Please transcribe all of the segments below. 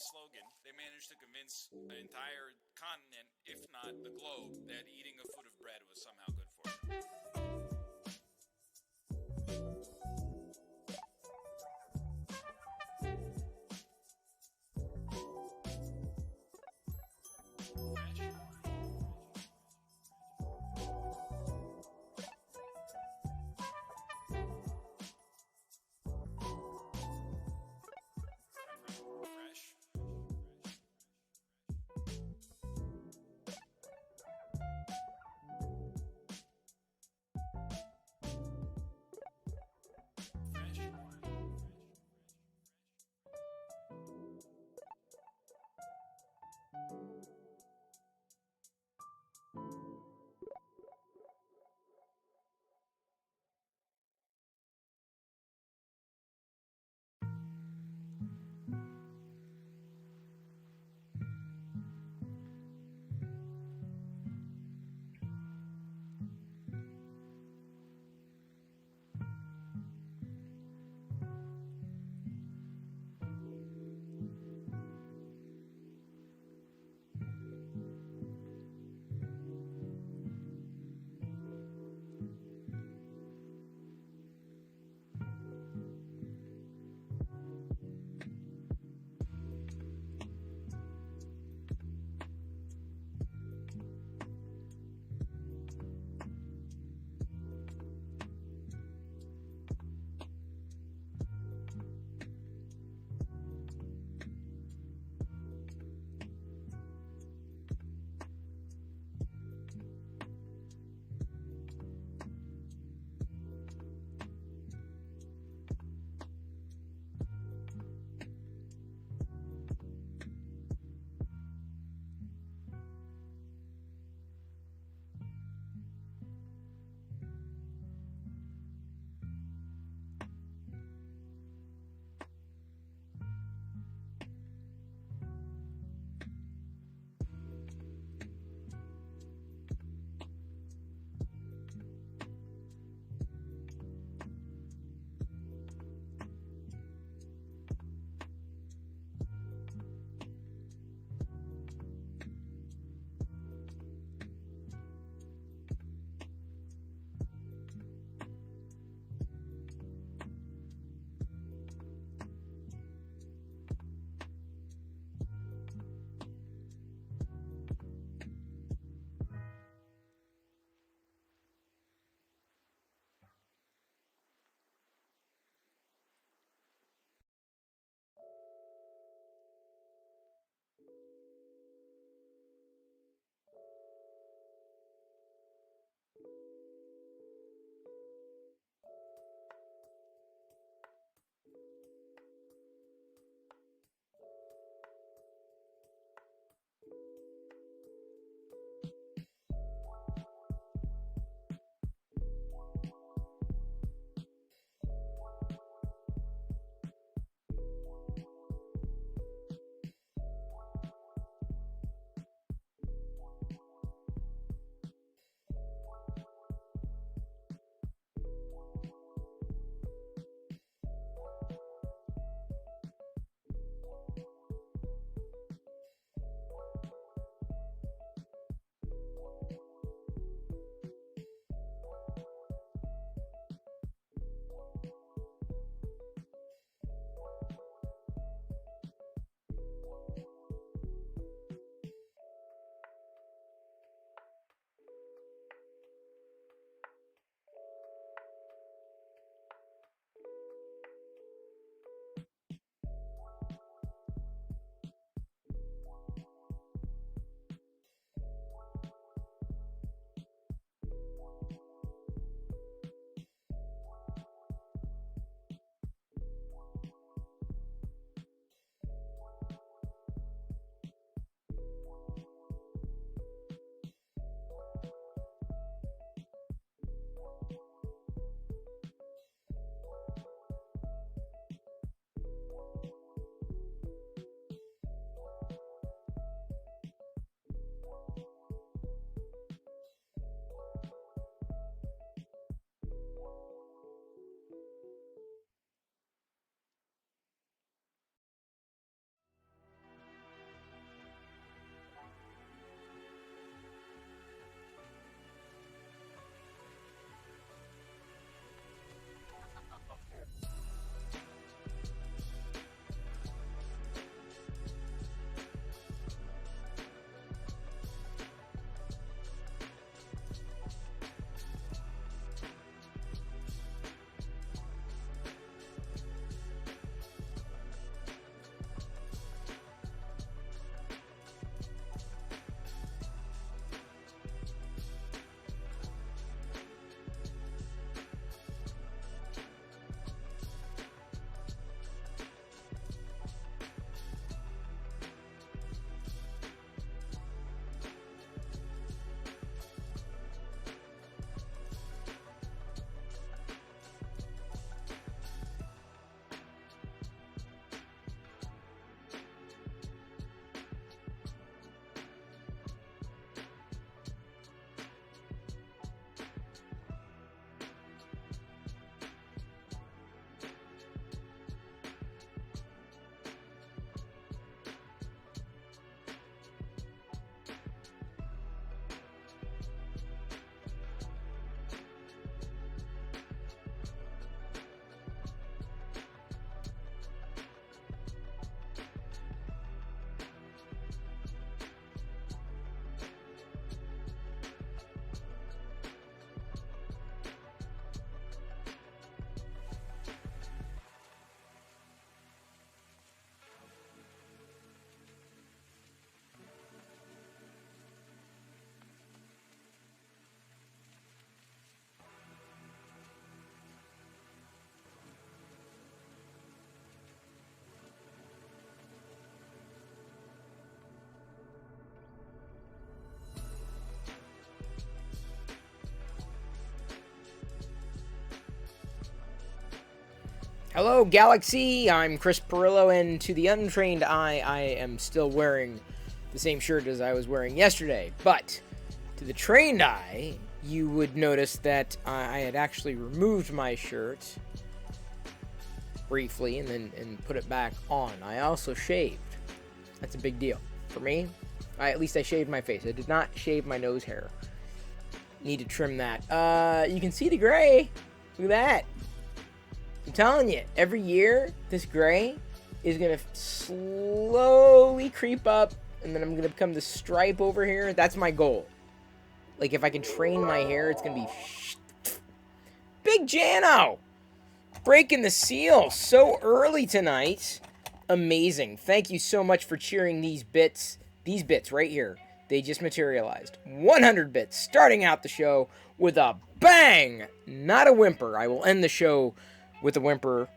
slogan, they managed to convince an entire continent, if not the globe, that eating a foot of bread was somehow good for you. Hello, Galaxy. I'm Chris Perillo, and to the untrained eye, I am still wearing the same shirt as I was wearing yesterday. But to the trained eye, you would notice that I had actually removed my shirt briefly and put it back on. I also shaved. That's a big deal for me. At least I shaved my face. I did not shave my nose hair. Need to trim that. You can see the gray. Look at that. I'm telling you, every year, this gray is going to slowly creep up, and then I'm going to become the stripe over here. That's my goal. Like, if I can train my hair, it's going to be... Big Jano! Breaking the seal so early tonight. Amazing. Thank you so much for cheering these bits. These bits right here. They just materialized. 100 bits, starting out the show with a bang! Not a whimper. I will end the show with a whimper,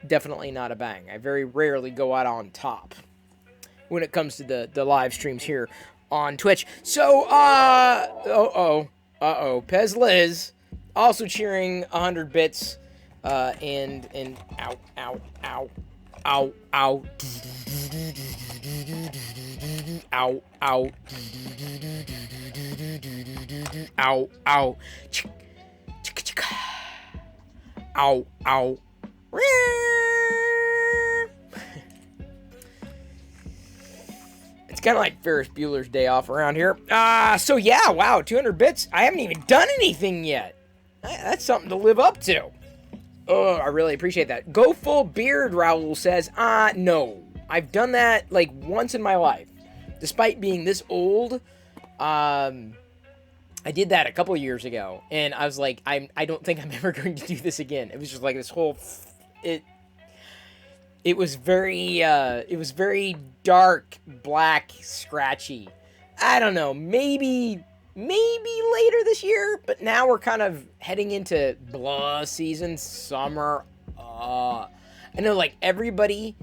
definitely not a bang. I very rarely go out on top when it comes to the live streams here on Twitch. So, Pez Liz also cheering 100 bits, and ow, ow, ow, ow, ow, ow, ow, ow, ow, ow, ow. It's kind of like Ferris Bueller's Day Off around here. So yeah, wow, 200 bits. I haven't even done anything yet. That's something to live up to. Oh, I really appreciate that. Go full beard, Raul says. No. I've done that like once in my life. Despite being this old, I did that a couple of years ago, and I was like, I don't think I'm ever going to do this again. It was just like this whole, it was very dark, black, scratchy. I don't know, maybe later this year, but now we're kind of heading into blah season, summer. I know like everybody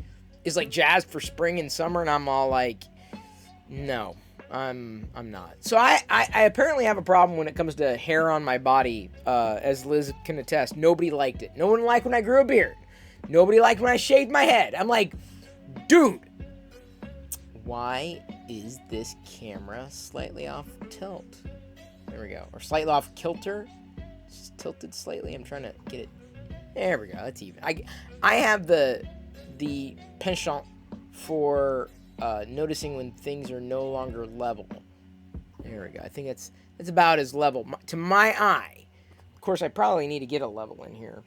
is like jazzed for spring and summer, and I'm all like, no. I'm not. So I apparently have a problem when it comes to hair on my body, as Liz can attest. Nobody liked it. No one liked when I grew a beard. Nobody liked when I shaved my head. I'm like, dude, why is this camera slightly off tilt? There we go. Or slightly off kilter. It's just tilted slightly. I'm trying to get it. There we go. That's even. I have the penchant for noticing when things are no longer level. There we go. I think it's about as level to my eye. Of course, I probably need to get a level in here.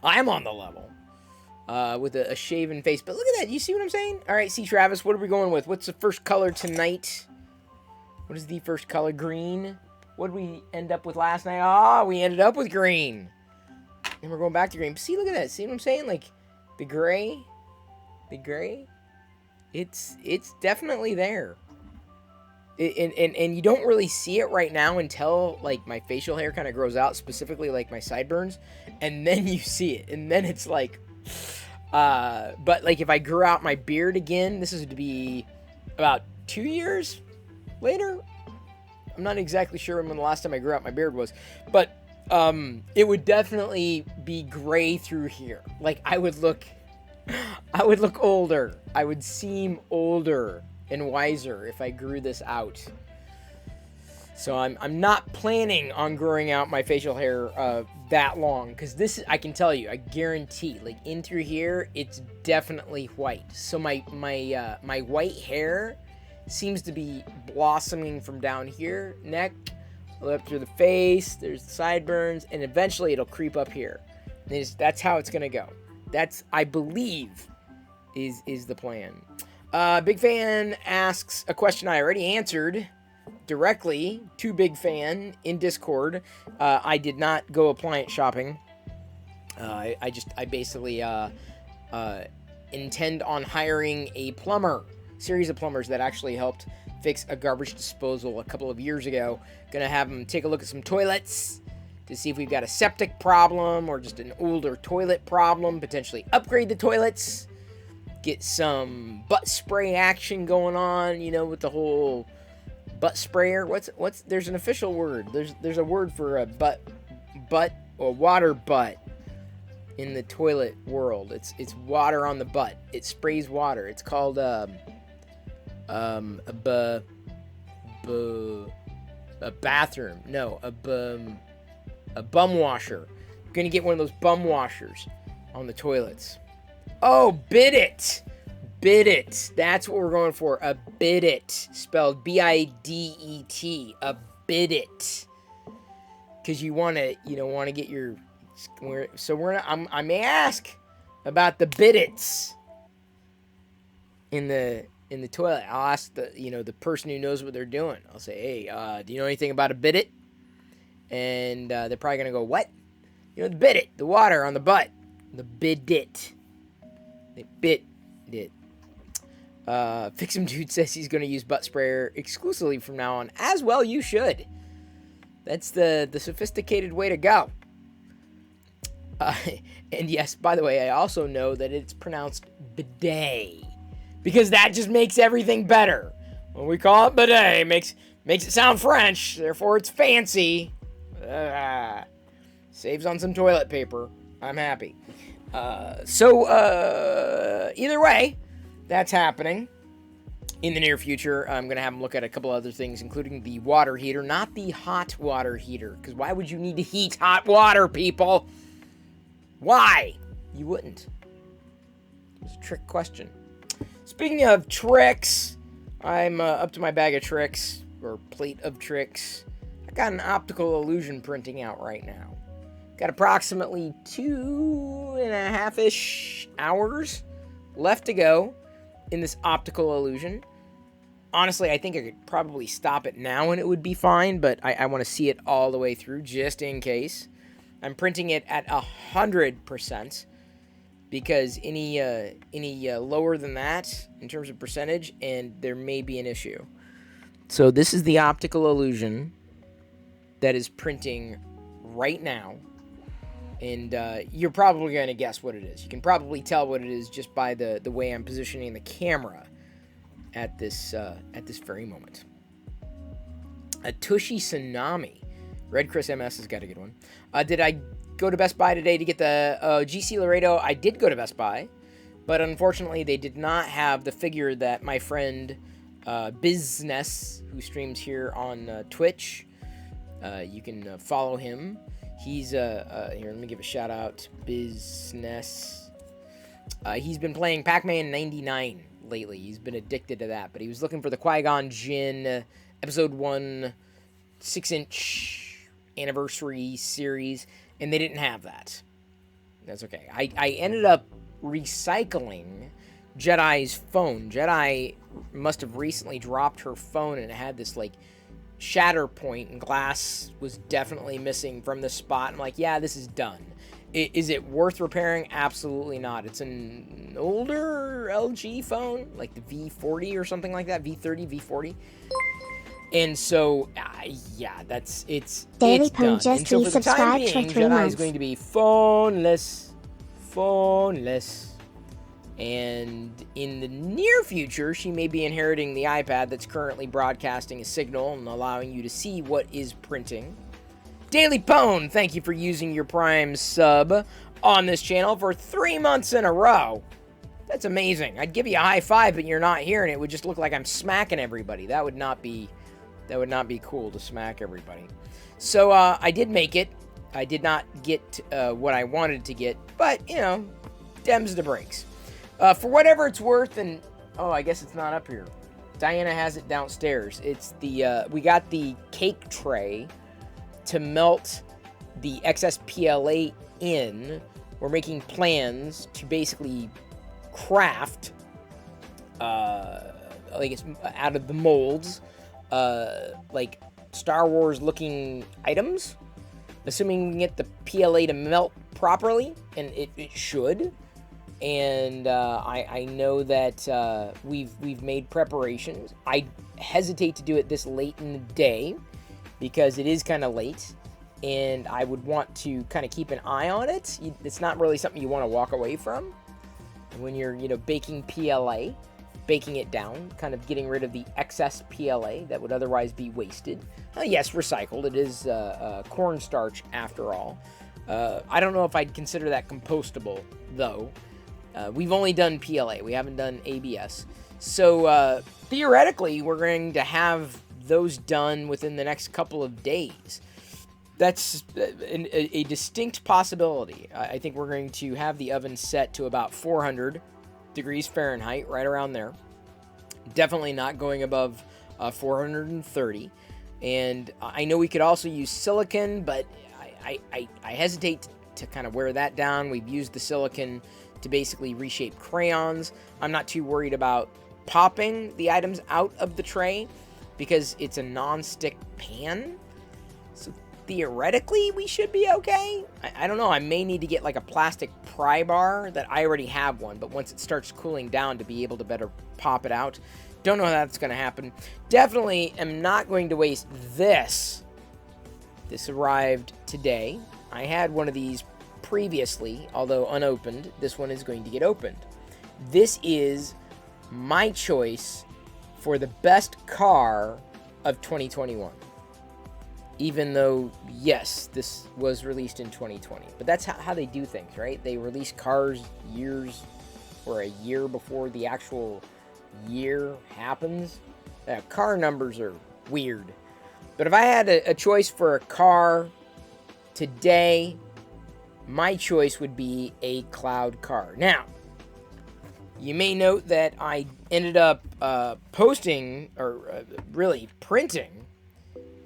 I'm on the level with a shaven face. But look at that. You see what I'm saying? All right, see, Travis, what are we going with? What's the first color tonight? What is the first color? Green. What did we end up with last night? We ended up with green. And we're going back to green. See, look at that. See what I'm saying? Like, the gray. The gray. It's definitely there. And you don't really see it right now until, like, my facial hair kind of grows out, specifically, like, my sideburns. And then you see it. And then it's like... but, like, if I grew out my beard again, this is to be about 2 years later? I'm not exactly sure when the last time I grew out my beard was. But, it would definitely be gray through here. Like, I would look older. I would seem older and wiser if I grew this out. So I'm not planning on growing out my facial hair that long, because this, I can tell you, I guarantee, like in through here, it's definitely white. So my white hair seems to be blossoming from down here, neck, up through the face. There's the sideburns, and eventually it'll creep up here. That's how it's gonna go. That's, I believe, is the plan. Big Fan asks a question I already answered directly to Big Fan in Discord. I did not go appliance shopping. I basically intend on hiring a series of plumbers that actually helped fix a garbage disposal a couple of years ago. Gonna have them take a look at some toilets to see if we've got a septic problem or just an older toilet problem, potentially upgrade the toilets, get some butt spray action going on, you know, with the whole butt sprayer. What's there's an official word. There's a word for a butt or water butt. in the toilet world. It's water on the butt. It sprays water. It's called a bathroom. No, a bum washer. You're gonna get one of those bum washers on the toilets. Oh, Bidit. Bidit. That's what we're going for. A Bidit. Spelled B-I-D-E-T. A Bidit. Because you want to get your... I may ask about the Bidits in the toilet. I'll ask the person who knows what they're doing. I'll say, hey, do you know anything about a Bidit? And they're probably going to go, what? The Bidit. The water on the butt. The Bidit. The Bidit. Fix'em Dude says he's going to use butt sprayer exclusively from now on. As well, you should. That's the sophisticated way to go. And yes, by the way, I also know that it's pronounced bidet. Because that just makes everything better. When we call it bidet, makes it sound French. Therefore, it's fancy. Saves on some toilet paper. I'm happy. Either way, that's happening. In the near future, I'm going to have them look at a couple other things, including the water heater, not the hot water heater. Because why would you need to heat hot water, people? Why? You wouldn't. It's a trick question. Speaking of tricks, I'm up to my bag of tricks, or plate of tricks. I got an optical illusion printing out right now. Got approximately 2.5-ish hours left to go in this optical illusion. Honestly, I think I could probably stop it now and it would be fine, but I want to see it all the way through just in case. I'm printing it at 100% because any lower than that in terms of percentage, and there may be an issue. So this is the optical illusion that is printing right now, and you're probably going to guess what it is. You can probably tell what it is just by the way I'm positioning the camera at this very moment. A Tushy Tsunami. Red Chris MS has got a good one. Did I go to Best Buy today to get the GC Laredo? I did go to Best Buy, but unfortunately they did not have the figure that my friend Business, who streams here on Twitch, you can follow him. He's here, let me give a shout out. Business. He's been playing Pac-Man 99 lately. He's been addicted to that, but he was looking for the Qui-Gon Jinn Episode 1 6-inch anniversary series, and they didn't have that. That's okay. I ended up recycling Jedi's phone. Jedi must have recently dropped her phone, and it had this, like, shatter point, and glass was definitely missing from the spot. I'm like, yeah, this is done. Is it worth repairing? Absolutely not. It's an older LG phone, like the V40 or something like that, V30, V40. And so, yeah, it's done. And so for the time being, Jedi is going to be phoneless. And in the near future, she may be inheriting the iPad that's currently broadcasting a signal and allowing you to see what is printing. Daily Pone, thank you for using your Prime sub on this channel for 3 months in a row. That's amazing. I'd give you a high five, but you're not here, and it would just look like I'm smacking everybody. That would not be cool to smack everybody. So I did make it. I did not get what I wanted to get, but dems to breaks. For whatever it's worth, and I guess it's not up here. Diana has it downstairs. It's the we got the cake tray to melt the excess PLA in. We're making plans to basically craft, like it's out of the molds, like Star Wars looking items, assuming we can get the PLA to melt properly, and it should. And I know that we've made preparations. I hesitate to do it this late in the day because it is kind of late, and I would want to kind of keep an eye on it. It's not really something you want to walk away from when you're baking PLA, baking it down, kind of getting rid of the excess PLA that would otherwise be wasted. Yes, recycled. It is cornstarch after all. I don't know if I'd consider that compostable, though. We've only done PLA. We haven't done ABS. So, theoretically, we're going to have those done within the next couple of days. That's a distinct possibility. I think we're going to have the oven set to about 400 degrees Fahrenheit, right around there. Definitely not going above 430. And I know we could also use silicon, but I hesitate to kind of wear that down. We've used the silicon to basically reshape crayons. I'm not too worried about popping the items out of the tray because it's a non-stick pan. So theoretically, we should be okay. I don't know. I may need to get like a plastic pry bar that I already have one, but once it starts cooling down to be able to better pop it out. Don't know how that's going to happen. Definitely am not going to waste this. This arrived today. I had one of these previously, although unopened. This one is going to get opened. This is my choice for the best car of 2021. Even though, yes, this was released in 2020. But that's how they do things, right? They release cars years or a year before the actual year happens. Car numbers are weird. But if I had a choice for a car today, my choice would be a cloud car. Now, you may note that I ended up posting, or really printing,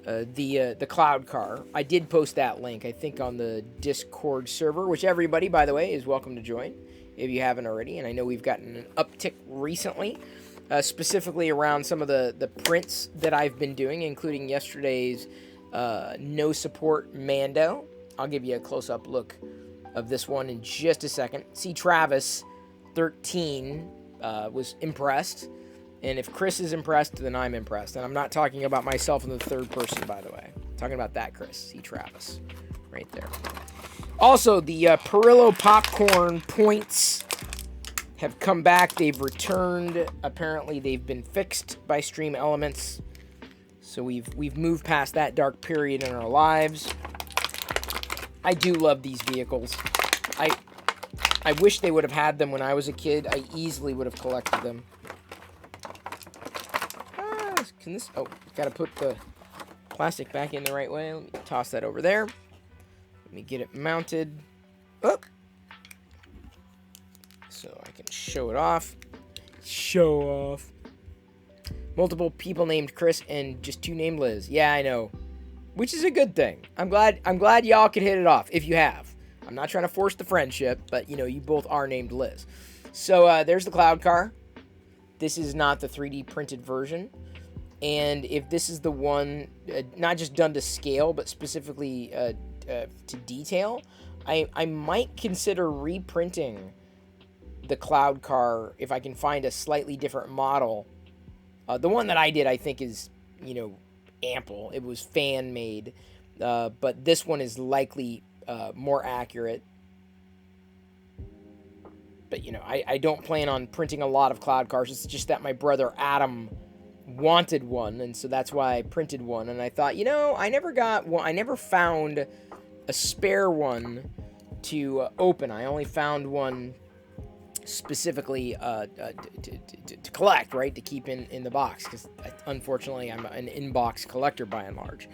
the cloud car. I did post that link, I think, on the Discord server, which everybody, by the way, is welcome to join if you haven't already. And I know we've gotten an uptick recently, specifically around some of the prints that I've been doing, including yesterday's no support Mando. I'll give you a close-up look of this one in just a second. See, Travis 13 was impressed. And if Chris is impressed, then I'm impressed. And I'm not talking about myself in the third person, by the way. I'm talking about that Chris. See Travis right there. Also, the Perillo popcorn points have come back. They've returned. Apparently, they've been fixed by Stream Elements. So we've moved past that dark period in our lives. I do love these vehicles. I wish they would have had them when I was a kid. I easily would have collected them. Can this... Oh, gotta put the plastic back in the right way. Let me toss that over there. Let me get it mounted up so I can show it off. Show off. Multiple people named Chris and just 2 named Liz. Yeah, I know. Which is a good thing. I'm glad y'all could hit it off if you have. I'm not trying to force the friendship, but you know, you both are named Liz. So there's the cloud car. This is not the 3D printed version. And if this is the one, not just done to scale, but specifically to detail, I might consider reprinting the cloud car if I can find a slightly different model. The one that I did, I think, is, you know, ample. It was fan made, but this one is likely more accurate. But, you know, I don't plan on printing a lot of cloud cars. It's just that my brother Adam wanted one, and so that's why I printed one. And I thought, you know, I never got one. I never found a spare one to open. I only found one specifically to collect, right, to keep in the box, because unfortunately I'm an in-box collector by and large.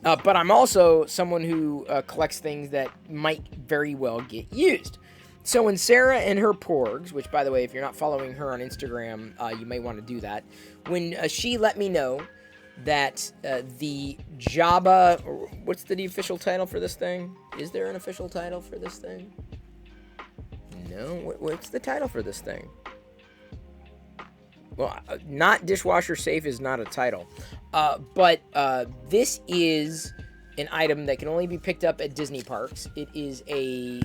But I'm also someone who collects things that might very well get used. So when Sarah and her porgs, which, by the way, if you're not following her on Instagram, you may want to do that. When she let me know that the Jabba... What's the official title for this thing? Is there an official title for this thing? No? What's the title for this thing? Well, not dishwasher safe is not a title. But this is an item that can only be picked up at Disney parks. It is a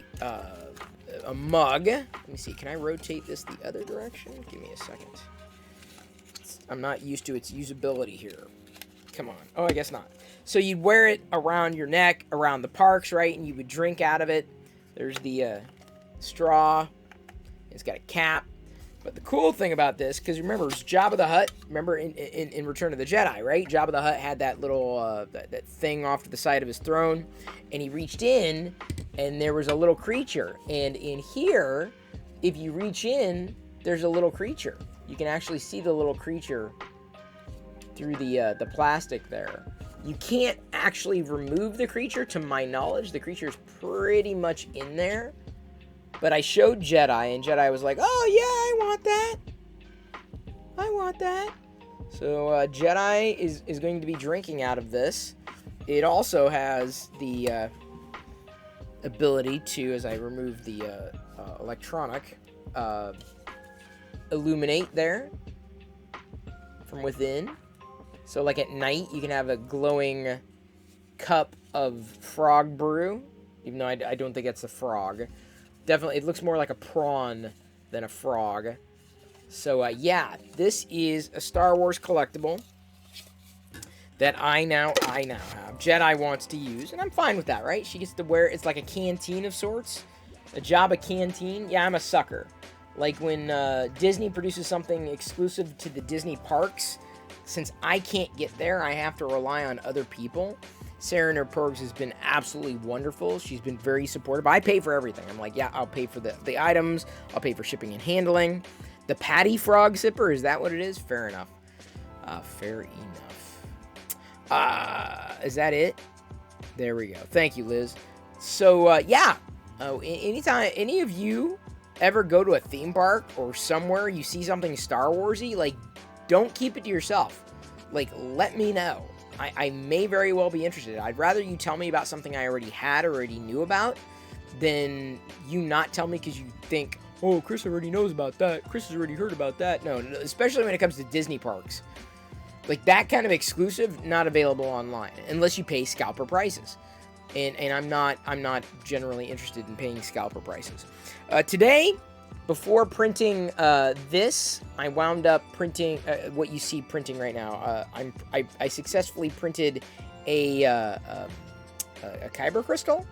mug. Let me see. Can I rotate this the other direction? Give me a second. I'm not used to its usability here. Come on. Oh, I guess not. So you'd wear it around your neck, around the parks, right? And you would drink out of it. There's the straw. It's got a cap. But the cool thing about this, because remember, it's Jabba the Hutt. Remember in Return of the Jedi, right? Jabba the Hutt had that little that thing off to the side of his throne, and he reached in and there was a little creature. And in here, if you reach in, there's a little creature. You can actually see the little creature through the plastic there. You can't actually remove the creature, to my knowledge. The creature's pretty much in there. But I showed Jedi, and Jedi was like, oh yeah, I want that. I want that. So Jedi is going to be drinking out of this. It also has the ability to, as I remove the electronic, illuminate there from within. So like at night, you can have a glowing cup of frog brew, even though I don't think it's a frog. Definitely, it looks more like a prawn than a frog. So yeah, this is a Star Wars collectible that I now have. Jedi wants to use, and I'm fine with that, right? She gets to wear, it's like a canteen of sorts. A Jabba canteen. Yeah, I'm a sucker. Like when Disney produces something exclusive to the Disney parks, since I can't get there, I have to rely on other people. Sarah and her perks has been absolutely wonderful. She's been very supportive. I pay for everything. I'm like, yeah, I'll pay for the items. I'll pay for shipping and handling. The Patty Frog Sipper, is that what it is? Fair enough. Fair enough. Is that it? There we go. Thank you, Liz. So, yeah. Anytime any of you ever go to a theme park or somewhere you see something Star Warsy, like, don't keep it to yourself. Like, let me know. I may very well be interested. I'd rather you tell me about something I already had or already knew about than you not tell me because you think, oh, Chris already knows about that. Chris has already heard about that. No, especially when it comes to Disney parks. Like, that kind of exclusive, not available online unless you pay scalper prices. And I'm not generally interested in paying scalper prices. Today, before printing this, I wound up printing what you see printing right now. I successfully printed a kyber crystal,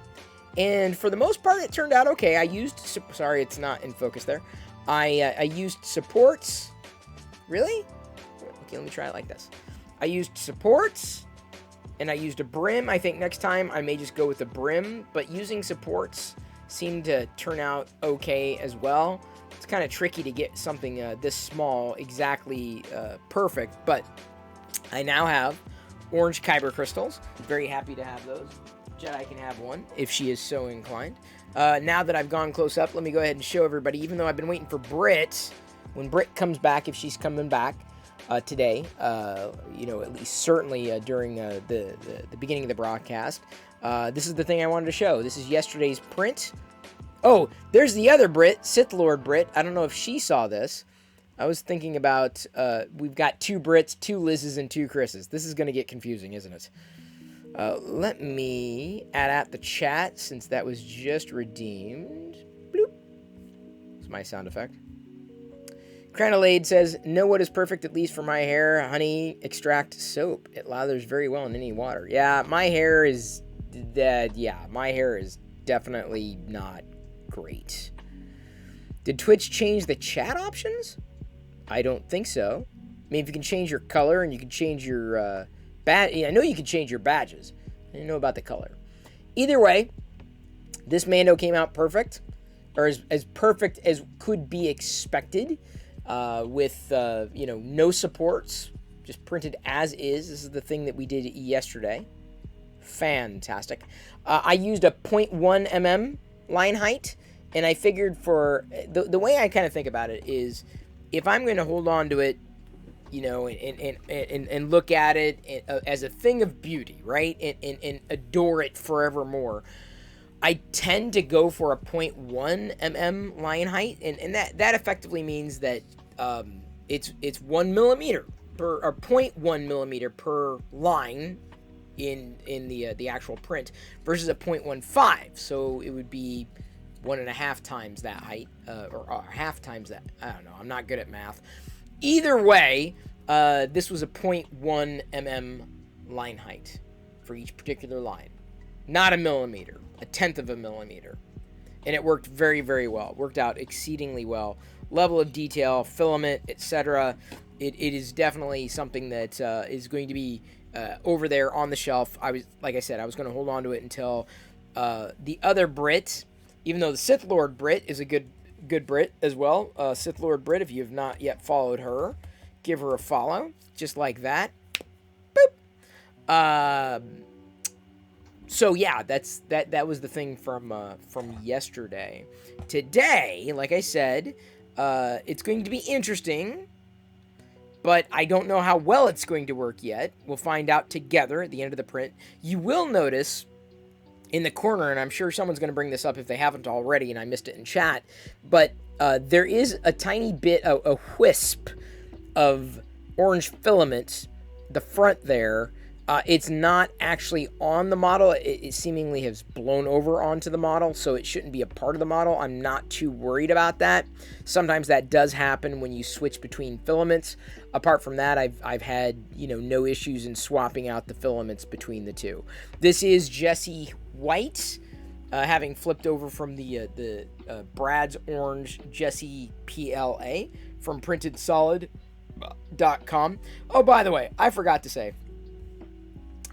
and for the most part, it turned out okay. I used sorry, it's not in focus there. I used supports. Really? Okay, let me try it like this. I used supports, and I used a brim. I think next time I may just go with a brim, but using supports seemed to turn out okay as well. It's kind of tricky to get something this small exactly perfect, but I now have orange kyber crystals. Very happy to have those. Jedi can have one if she is so inclined. Now that I've gone close up, let me go ahead and show everybody, even though I've been waiting for Britt, when Britt comes back, if she's coming back today, at least certainly during the beginning of the broadcast, this is the thing I wanted to show. This is yesterday's print. Oh, there's the other Brit, Sith Lord Brit. I don't know if she saw this. I was thinking about, we've got 2 Brits, 2 Liz's, and 2 Chris's. This is going to get confusing, isn't it? Let me add out the chat, since that was just redeemed. Bloop. It's my sound effect. Cranolade says, know what is perfect, at least for my hair? Honey extract soap. It lathers very well in any water. Yeah, my hair is definitely not great. Did Twitch change the chat options? I don't think so. I mean, if you can change your color and you can change your I know you can change your badges. I didn't know about the color. Either way, this Mando came out perfect, or as perfect as could be expected, with no supports, just printed as is. This is the thing that we did yesterday. Fantastic. I used a 0.1 mm line height, and I figured for the way I kind of think about it is, if I'm going to hold on to it, and look at it as a thing of beauty, right, and adore it forevermore, I tend to go for a 0.1 mm line height, and that effectively means that it's 1 millimeter per, or 0.1 millimeter per line in the actual print versus a 0.15, so it would be 1.5 times that height, or half times that. I don't know. I'm not good at math. Either way, this was a 0.1 mm line height for each particular line, not a millimeter, a tenth of a millimeter, and it worked very, very well. It worked out exceedingly well. Level of detail, filament, etc. It is definitely something that is going to be over there on the shelf. Like I said, I was going to hold on to it until The other Brit, even though the Sith Lord Brit is a good Brit as well. Sith Lord Brit, if you have not yet followed her, give her a follow, just like that. Boop. So yeah, that was the thing from yesterday. Today, like I said, it's going to be interesting, but I don't know how well it's going to work yet. We'll find out together at the end of the print. You will notice in the corner, and I'm sure someone's going to bring this up if they haven't already, and I missed it in chat, but there is a tiny bit, a wisp of orange filament, the front there. It's not actually on the model. It seemingly has blown over onto the model, so it shouldn't be a part of the model. I'm not too worried about that. Sometimes that does happen when you switch between filaments. Apart from that, I've had, no issues in swapping out the filaments between the two. This is Jesse White, having flipped over from the Brad's Orange Jesse PLA from PrintedSolid.com. Oh, by the way, I forgot to say,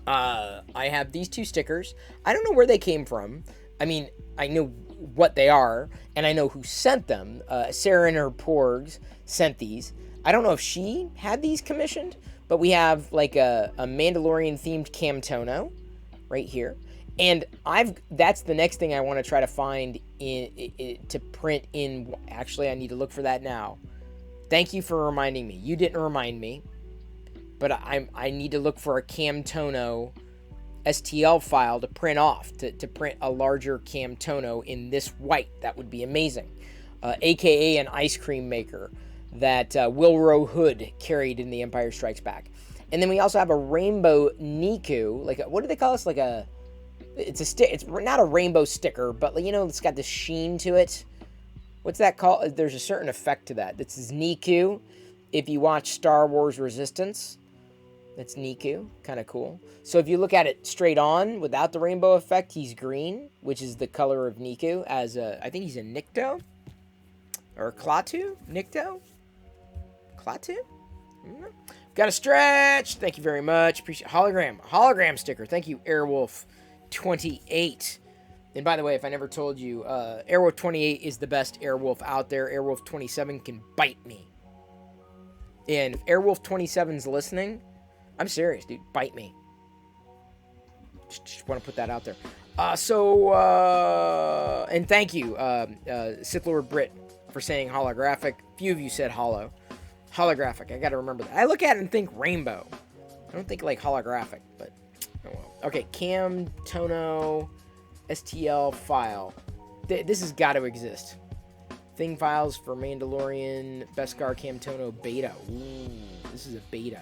I have these two stickers. I don't know where they came from. I mean, I know what they are, and I know who sent them. Sarah and her Porgs sent these. I don't know if she had these commissioned, but we have like a Mandalorian-themed Camtono right here. And that's the next thing I want to try to find to print in. Actually, I need to look for that now. Thank you for reminding me. You didn't remind me. But I need to look for a Camtono STL file to print off, to print a larger Camtono in this white. That would be amazing. AKA an ice cream maker that Wilro Hood carried in The Empire Strikes Back. And then we also have a rainbow Niku. What do they call this? It's not a rainbow sticker, but it's got this sheen to it. What's that called? There's a certain effect to that. This is Niku. If you watch Star Wars Resistance, that's Niku. Kind of cool. So if you look at it straight on without the rainbow effect, he's green, which is the color of Niku. I think he's a Nikto or Klaatu. Nikto, Klaatu. Got a stretch. Thank you very much. Appreciate hologram sticker. Thank you, Airwolf28. And by the way, if I never told you, Airwolf 28 is the best Airwolf out there. Airwolf 27 can bite me. And if Airwolf 27's listening, I'm serious, dude. Bite me. Just want to put that out there. And thank you, Sith Lord Brit, for saying holographic. Few of you said holographic. I got to remember that. I look at it and think rainbow. I don't think holographic, but oh well. Okay, Camtono STL file. This has got to exist. Thing files for Mandalorian Beskar Camtono beta. Ooh, this is a beta.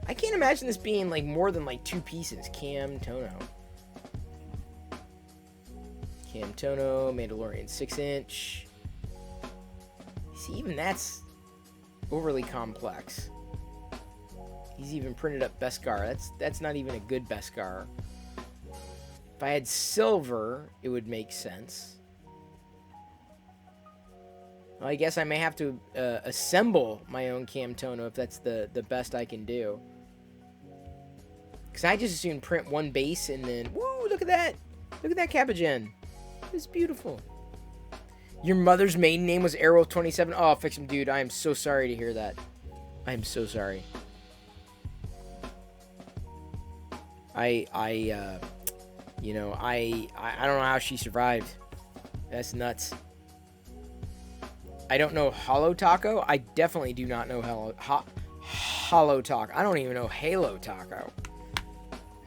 I can't imagine this being more than 2 pieces. Camtono, Mandalorian 6-inch. See, even that's overly complex. He's even printed up Beskar. That's not even a good Beskar. If I had silver, it would make sense. Well, I guess I may have to assemble my own Camtono if that's the best I can do. Because I just assume print one base and then... Woo, look at that! Look at that Cabogen. It's beautiful. Your mother's maiden name was Airwolf 27? Oh, fix him, dude. I am so sorry to hear that. I am so sorry. I don't know how she survived. That's nuts. I don't know Holo Taco. I definitely do not know Holo Taco. I don't even know Halo Taco.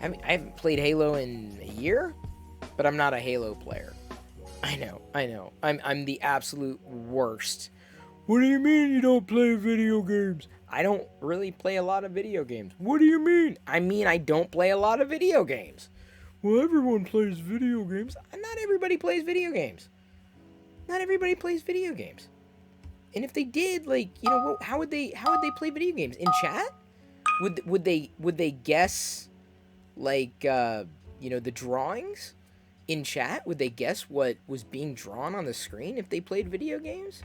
I haven't played Halo in a year, but I'm not a Halo player. I know. I'm the absolute worst. What do you mean you don't play video games? I don't really play a lot of video games. What do you mean? I mean I don't play a lot of video games. Well, everyone plays video games. Not everybody plays video games. Not everybody plays video games. And if they did, how would they play video games? In chat? Would they guess the drawings in chat? Would they guess what was being drawn on the screen if they played video games?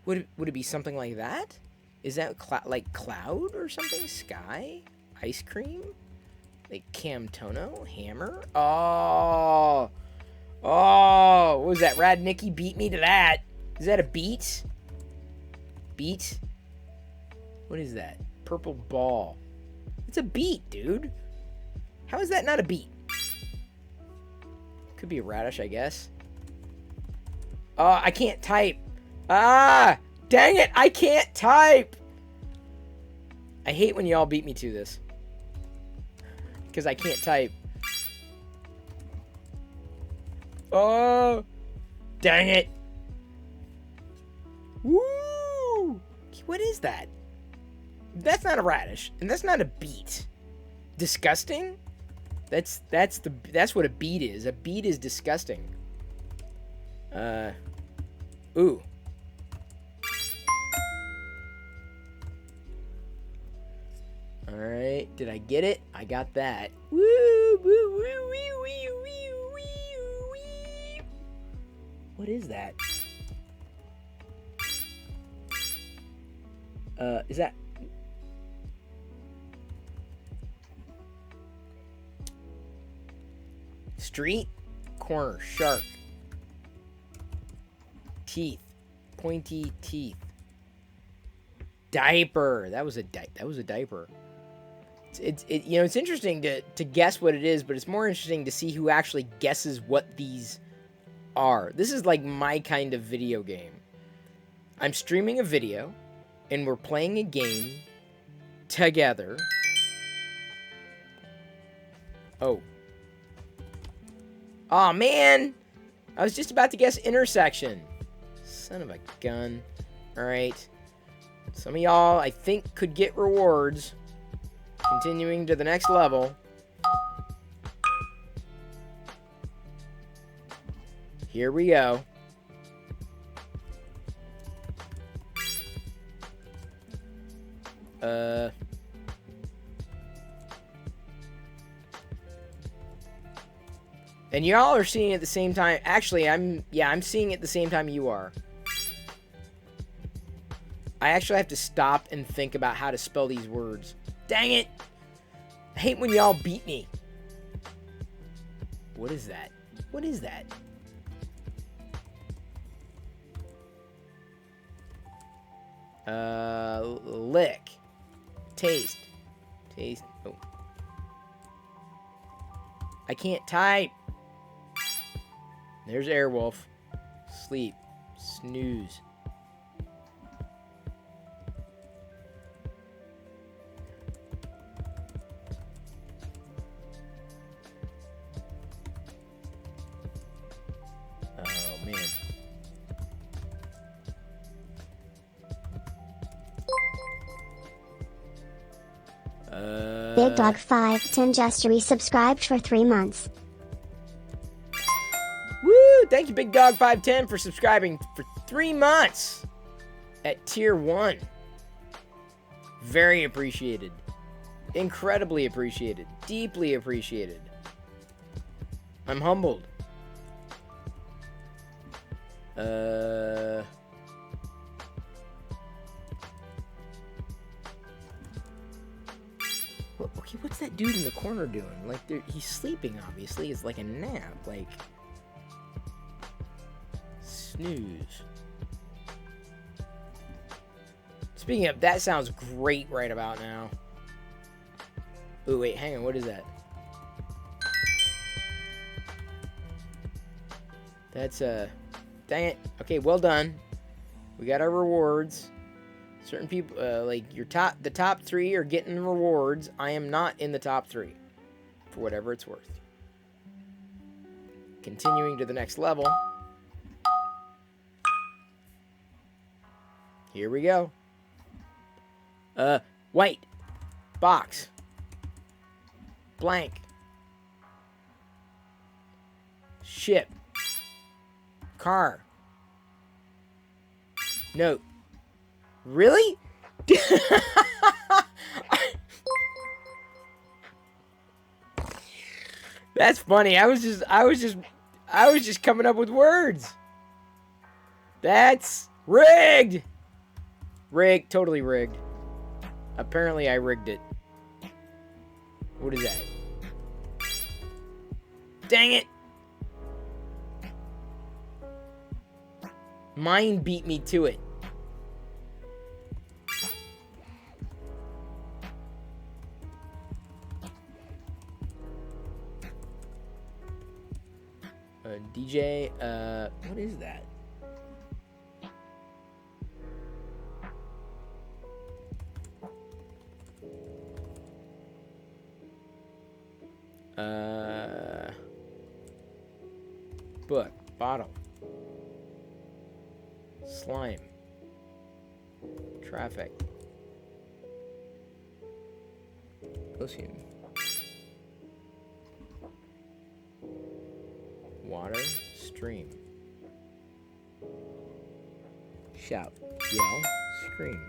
Would it be something like that? Is that like cloud or something? Sky? Ice cream? Like Camtono? Hammer? Oh. Oh. What was that? Rad Nicky beat me to that. Is that a beat? Beat? What is that? Purple ball. It's a beat, dude. How is that not a beat? Could be a radish, I guess. Oh, I can't type. Ah! Dang it! I can't type! I hate when y'all beat me to this. Because I can't type. Oh! Dang it! Woo! What is that? That's not a radish, and that's not a beet. Disgusting? That's what a beet is. A beet is disgusting. Ooh. Alright, did I get it? I got that. Woo, woo, woo, woo, woo, woo, woo, woo. What is that? Is that... Street? Corner. Shark. Teeth. Pointy teeth. Diaper. That was a diaper. It's interesting to guess what it is, but it's more interesting to see who actually guesses what these are. This is like my kind of video game. I'm streaming a video, and we're playing a game together. Oh. Aw, man! I was just about to guess intersection. Son of a gun. Alright. Some of y'all, I think, could get rewards. Continuing to the next level. Here we go. And y'all are seeing it at the same time. Actually, I'm seeing it at the same time you are. I actually have to stop and think about how to spell these words. Dang it! I hate when y'all beat me. What is that? What is that? Lick. Taste. Taste. Oh. I can't type. There's Airwolf. Sleep. Snooze. Oh, man. Big Dog 510 just resubscribed for 3 months. Woo! Thank you, Big Dog 510, for subscribing for 3 months at Tier 1. Very appreciated. Incredibly appreciated. Deeply appreciated. I'm humbled. Okay, what's that dude in the corner doing? Like, he's sleeping, obviously. It's like a nap. Like, snooze. Speaking of, that sounds great right about now. Ooh, wait, hang on. What is that? That's, dang it. Okay, well done. We got our rewards. Certain people, like, the top 3 are getting rewards. I am not in the top 3. For whatever it's worth. Continuing to the next level. Here we go. White. Box. Blank. Ship. Car. Note. Really? That's funny. I was just coming up with words. That's rigged. Rigged, totally rigged. Apparently I rigged it. What is that? Dang it! Mine beat me to it. DJ, what is that? Book, bottle, slime, traffic, perfume, water, stream, shout, yell, scream.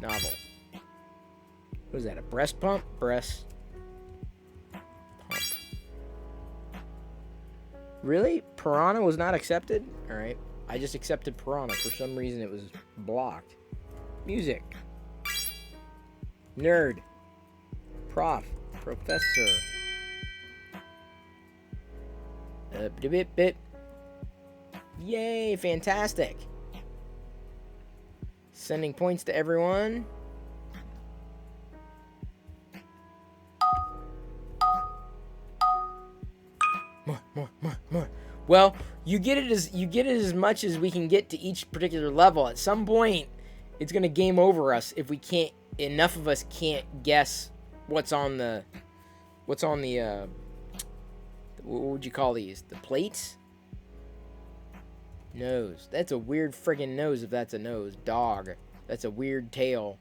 Novel. What is that, a breast pump? Breast pump. Really? Piranha was not accepted? Alright. I just accepted Piranha. For some reason it was blocked. Music. Nerd. Prof. Professor. Bit. Yay, fantastic. Sending points to everyone. More. Well, you get it as much as we can get to each particular level. At some point, it's gonna game over us if we can't. Enough of us can't guess what's on the. What would you call these? The plates? Nose. That's a weird friggin' nose if that's a nose. Dog. That's a weird tail.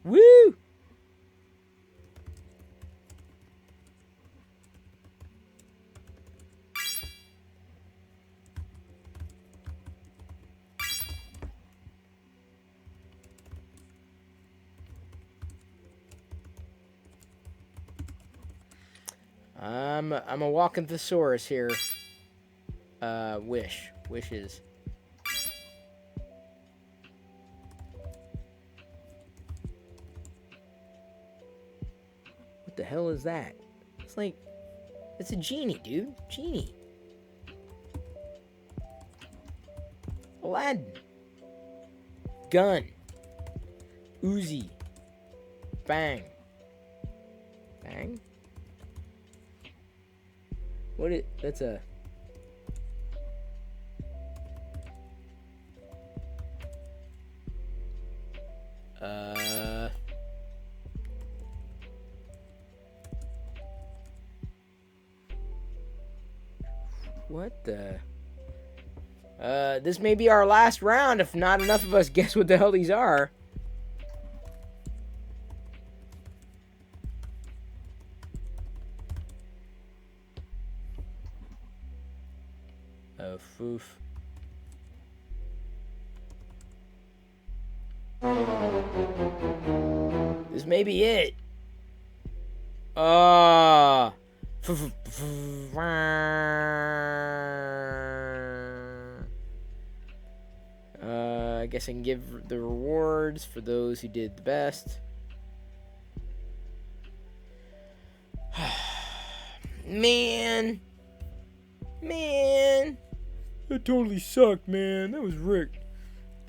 Woo! I'm a walking thesaurus here. Wishes. What the hell is that? It's like, it's a genie, dude. Genie. Aladdin. Gun. Uzi. Bang. Bang? That's a... What the... This may be our last round if not enough of us guess what the hell these are. Oh, foof. This may be it. I guess I can give the rewards for those who did the best. Man. That totally sucked, man. That was rigged.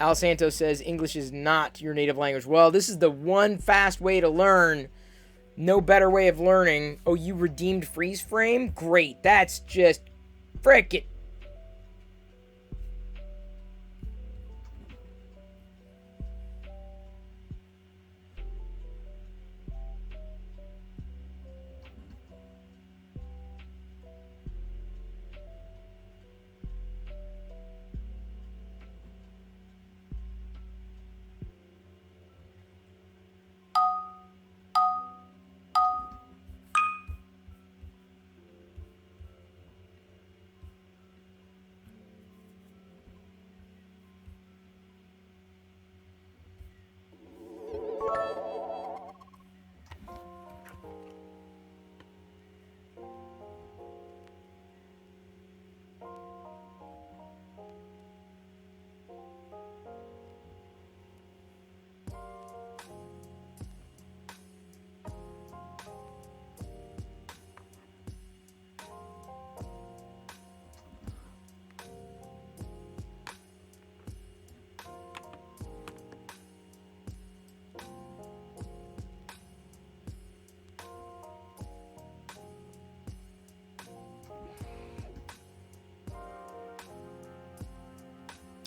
Al Santos says English is not your native language. Well, this is the one fast way to learn. No better way of learning. Oh, you redeemed freeze frame? Great. That's just frickin'.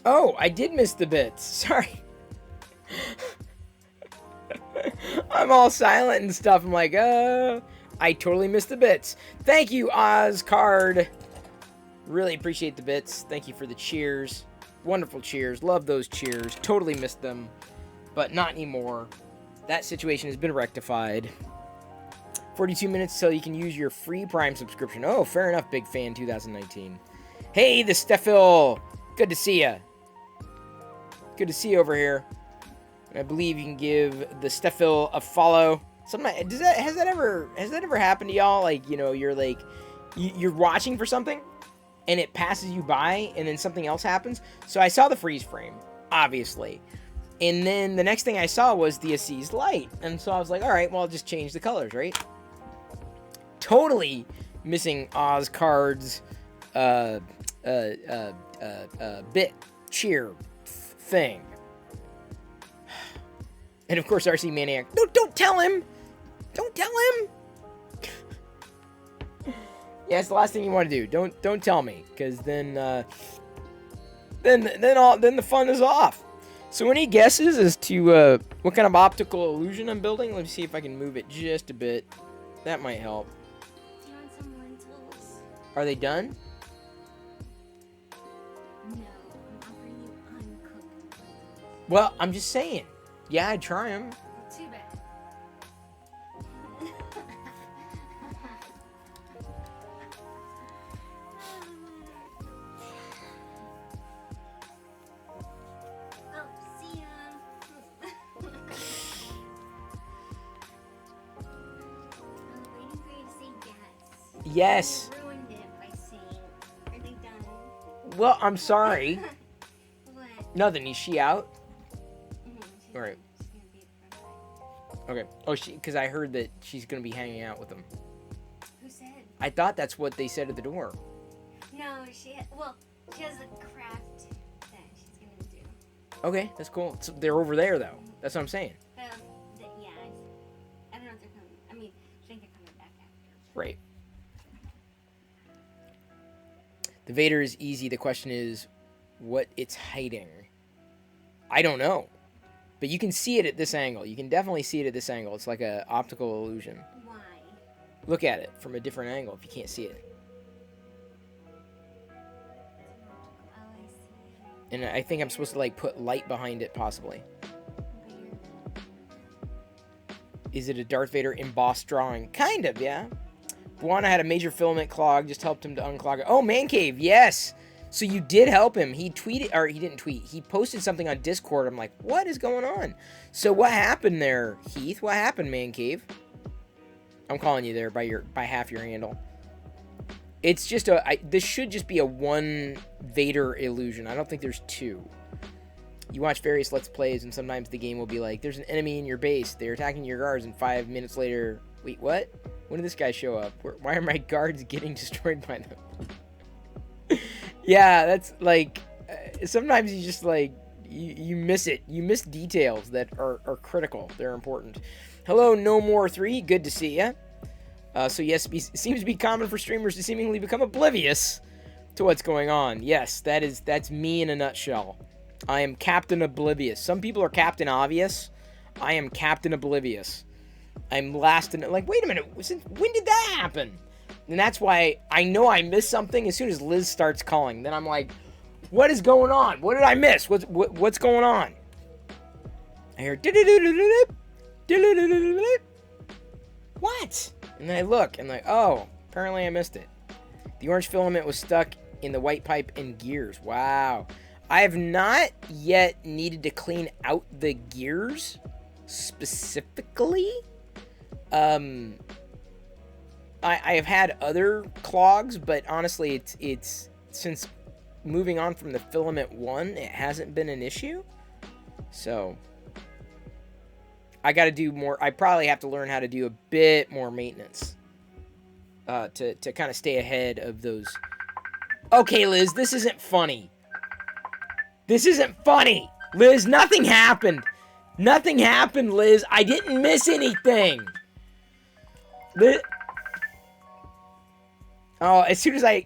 Oh, I did miss the bits. Sorry. I'm all silent and stuff. I'm like, I totally missed the bits. Thank you, Ozcard. Really appreciate the bits. Thank you for the cheers. Wonderful cheers. Love those cheers. Totally missed them. But not anymore. That situation has been rectified. 42 minutes till you can use your free Prime subscription. Oh, fair enough, big fan 2019. Hey, the Steffil. Good to see ya. Good to see you over here. I believe you can give the Steffil a follow. Has that ever happened to y'all? Like, you know, you're like, you're watching for something, and it passes you by, and then something else happens. So I saw the freeze frame, obviously, and then the next thing I saw was the Aziz light, and so I was like, all right, well, I'll just change the colors, right? Totally missing Ozcard's bit cheer thing. And of course, RC Maniac. No, don't tell him. Don't tell him. Yeah, it's the last thing you want to do. Don't tell me, because then the fun is off. So any guesses as to what kind of optical illusion I'm building? Let me see if I can move it just a bit. That might help. Do you want some lentils? Are they done? No, I'm offering you uncooked. Well, I'm just saying. Yeah, I'd try them. Too bad. Oh, see ya. I was waiting for you to say yes. Yes. You ruined it by saying, are they done? Well, I'm sorry. What? Nothing. Is she out? She's All right. She's gonna be at the front. Okay. Oh, because I heard that she's gonna be hanging out with them. Who said? I thought that's what they said at the door. No, she has a craft that she's gonna do. Okay, that's cool. So they're over there though. That's what I'm saying. Yeah, I don't know if they're coming. I mean, I think they're coming back after. Right. The Vader is easy. The question is, what it's hiding. I don't know. But you can see it at this angle. You can definitely see it at this angle. It's like an optical illusion. Why? Look at it from a different angle if you can't see it. Oh, I see. And I think I'm supposed to like put light behind it possibly. Is it a Darth Vader embossed drawing? Kind of, yeah. Buana had a major filament clog, just helped him to unclog it. Oh, Man Cave, yes! So you did help him. He tweeted, or he didn't tweet. He posted something on Discord. I'm like, what is going on? So what happened there, Heath? What happened, Man Cave? I'm calling you there by half your handle. It's just this should just be a one Vader illusion. I don't think there's two. You watch various Let's Plays, and sometimes the game will be like, there's an enemy in your base. They're attacking your guards, and 5 minutes later, wait, what? When did this guy show up? Why are my guards getting destroyed by them? Yeah, that's like, sometimes you just like, you miss it. You miss details that are critical. They're important. Hello, No More 3. Good to see ya. So yes, it seems to be common for streamers to seemingly become oblivious to what's going on. Yes, that's me in a nutshell. I am Captain Oblivious. Some people are Captain Obvious. I am Captain Oblivious. I'm last in, like, wait a minute, when did that happen? And that's why I know I missed something as soon as Liz starts calling. Then I'm like, what is going on? What did I miss? What's going on? I hear what? And then I look and like, oh, apparently I missed it. The orange filament was stuck in the white pipe and gears. Wow. I have not yet needed to clean out the gears specifically. I have had other clogs, but honestly, it's since moving on from the filament 1, it hasn't been an issue. So I got to do more. I probably have to learn how to do a bit more maintenance to kind of stay ahead of those. Okay, Liz, this isn't funny. This isn't funny. Liz, nothing happened. Nothing happened, Liz. I didn't miss anything. Liz. Oh, as soon as I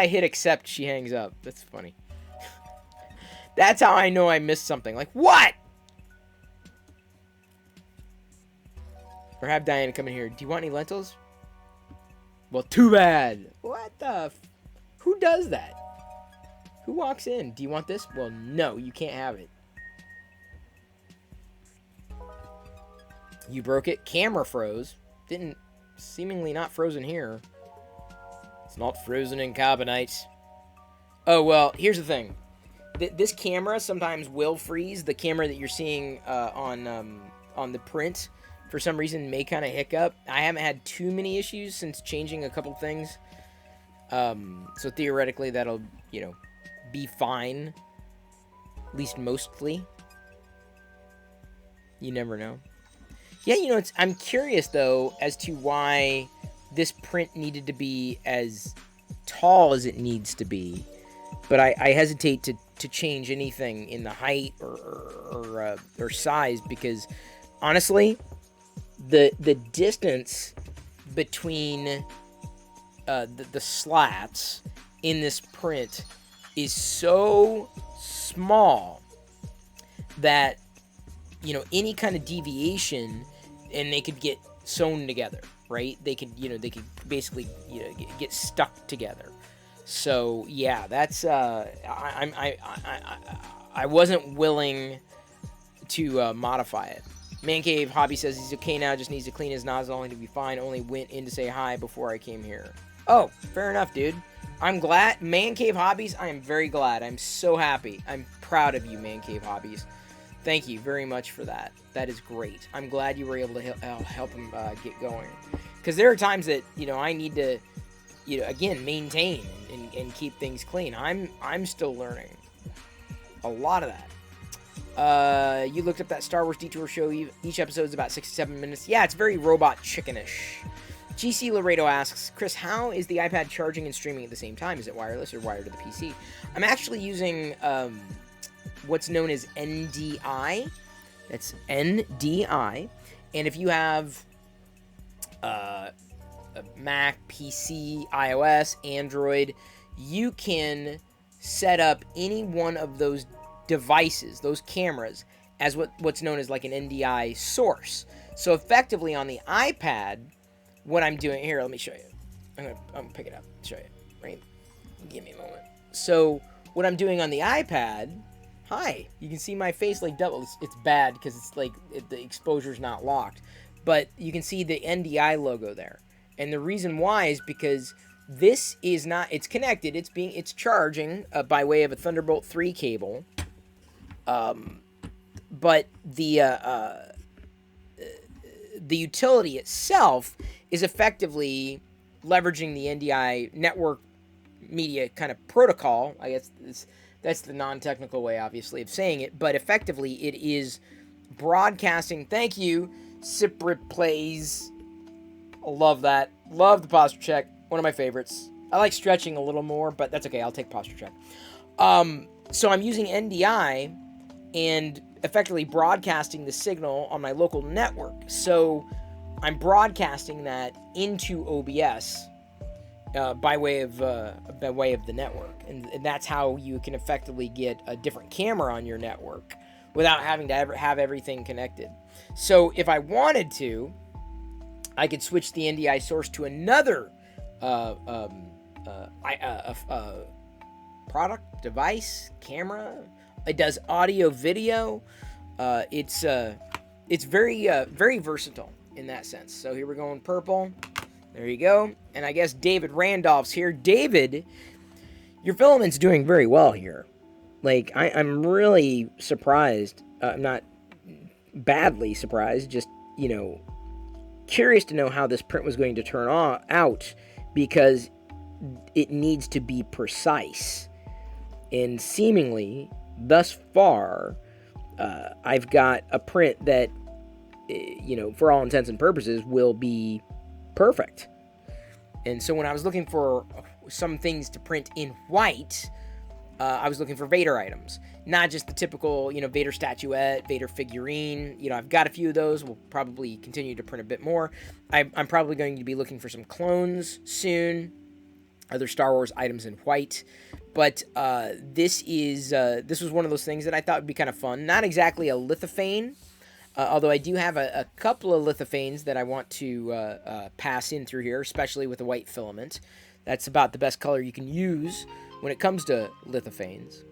hit accept, she hangs up. That's funny. That's how I know I missed something. Like, what? Or have Diana come in here. Do you want any lentils? Well, too bad. What the who does that? Who walks in? Do you want this? Well, no, you can't have it. You broke it. Camera froze. Didn't, seemingly not frozen here. It's not frozen in carbonite. Oh, well, here's the thing. This camera sometimes will freeze. The camera that you're seeing on the print, for some reason, may kind of hiccup. I haven't had too many issues since changing a couple things. So theoretically, that'll, be fine. At least mostly. You never know. Yeah, I'm curious, though, as to why this print needed to be as tall as it needs to be. But I hesitate to change anything in the height or size because, honestly, the distance between the slats in this print is so small that, any kind of deviation, and they could get sewn together, right? They could basically, get stuck together. So yeah, that's I wasn't willing to modify it. Man Cave Hobby says he's okay now, just needs to clean his nozzle, only to be fine. Only went in to say hi before I came here. Oh, fair enough, dude. I'm glad. Man Cave Hobbies, I am very glad. I'm so happy. I'm proud of you, Man Cave Hobbies. Thank you very much for that. That is great. I'm glad you were able to help him get going. Because there are times that, I need to, again, maintain and keep things clean. I'm still learning a lot of that. You looked up that Star Wars Detour show. Each episode is about 67 minutes. Yeah, it's very robot chickenish. GC Laredo asks, Chris, how is the iPad charging and streaming at the same time? Is it wireless or wired to the PC? I'm actually using what's known as NDI. That's NDI. And if you have a Mac, PC, iOS, Android, you can set up any one of those devices, those cameras, as what's known as like an NDI source. So effectively on the iPad, what I'm doing here, let me show you. I'm gonna pick it up, show you. Right? Give me a moment. So what I'm doing on the iPad, hi, you can see my face like double. It's bad because it's like the exposure's not locked, but you can see the NDI logo there. And the reason why is because this is not, it's connected, it's charging by way of a Thunderbolt 3 cable. But the utility itself is effectively leveraging the NDI network media kind of protocol. I guess that's the non-technical way, obviously, of saying it. But effectively, it is broadcasting. Thank you, Cyprit Plays. I love that. Love the posture check. One of my favorites. I like stretching a little more, but that's okay. I'll take posture check. So I'm using NDI and effectively broadcasting the signal on my local network. So I'm broadcasting that into OBS by way of the network, and that's how you can effectively get a different camera on your network without having to ever have everything connected. So if I wanted to, I could switch the NDI source to another product, device, camera. It does audio, video. It's very versatile in that sense. So here we're going purple. There you go. And I guess David Randolph's here. David, your filament's doing very well here. Like, I'm really surprised. I'm not badly surprised. Just, curious to know how this print was going to turn out, because it needs to be precise. And seemingly, thus far, I've got a print that, for all intents and purposes, will be perfect. And so when I was looking for some things to print in white, I was looking for Vader items. Not just the typical, Vader statuette, Vader figurine. I've got a few of those. We'll probably continue to print a bit more. I'm probably going to be looking for some clones soon. other Star Wars items in white. But this was one of those things that I thought would be kind of fun. Not exactly a lithophane, although I do have a couple of lithophanes that I want to pass in through here, especially with the white filament. That's about the best color you can use when it comes to lithophanes.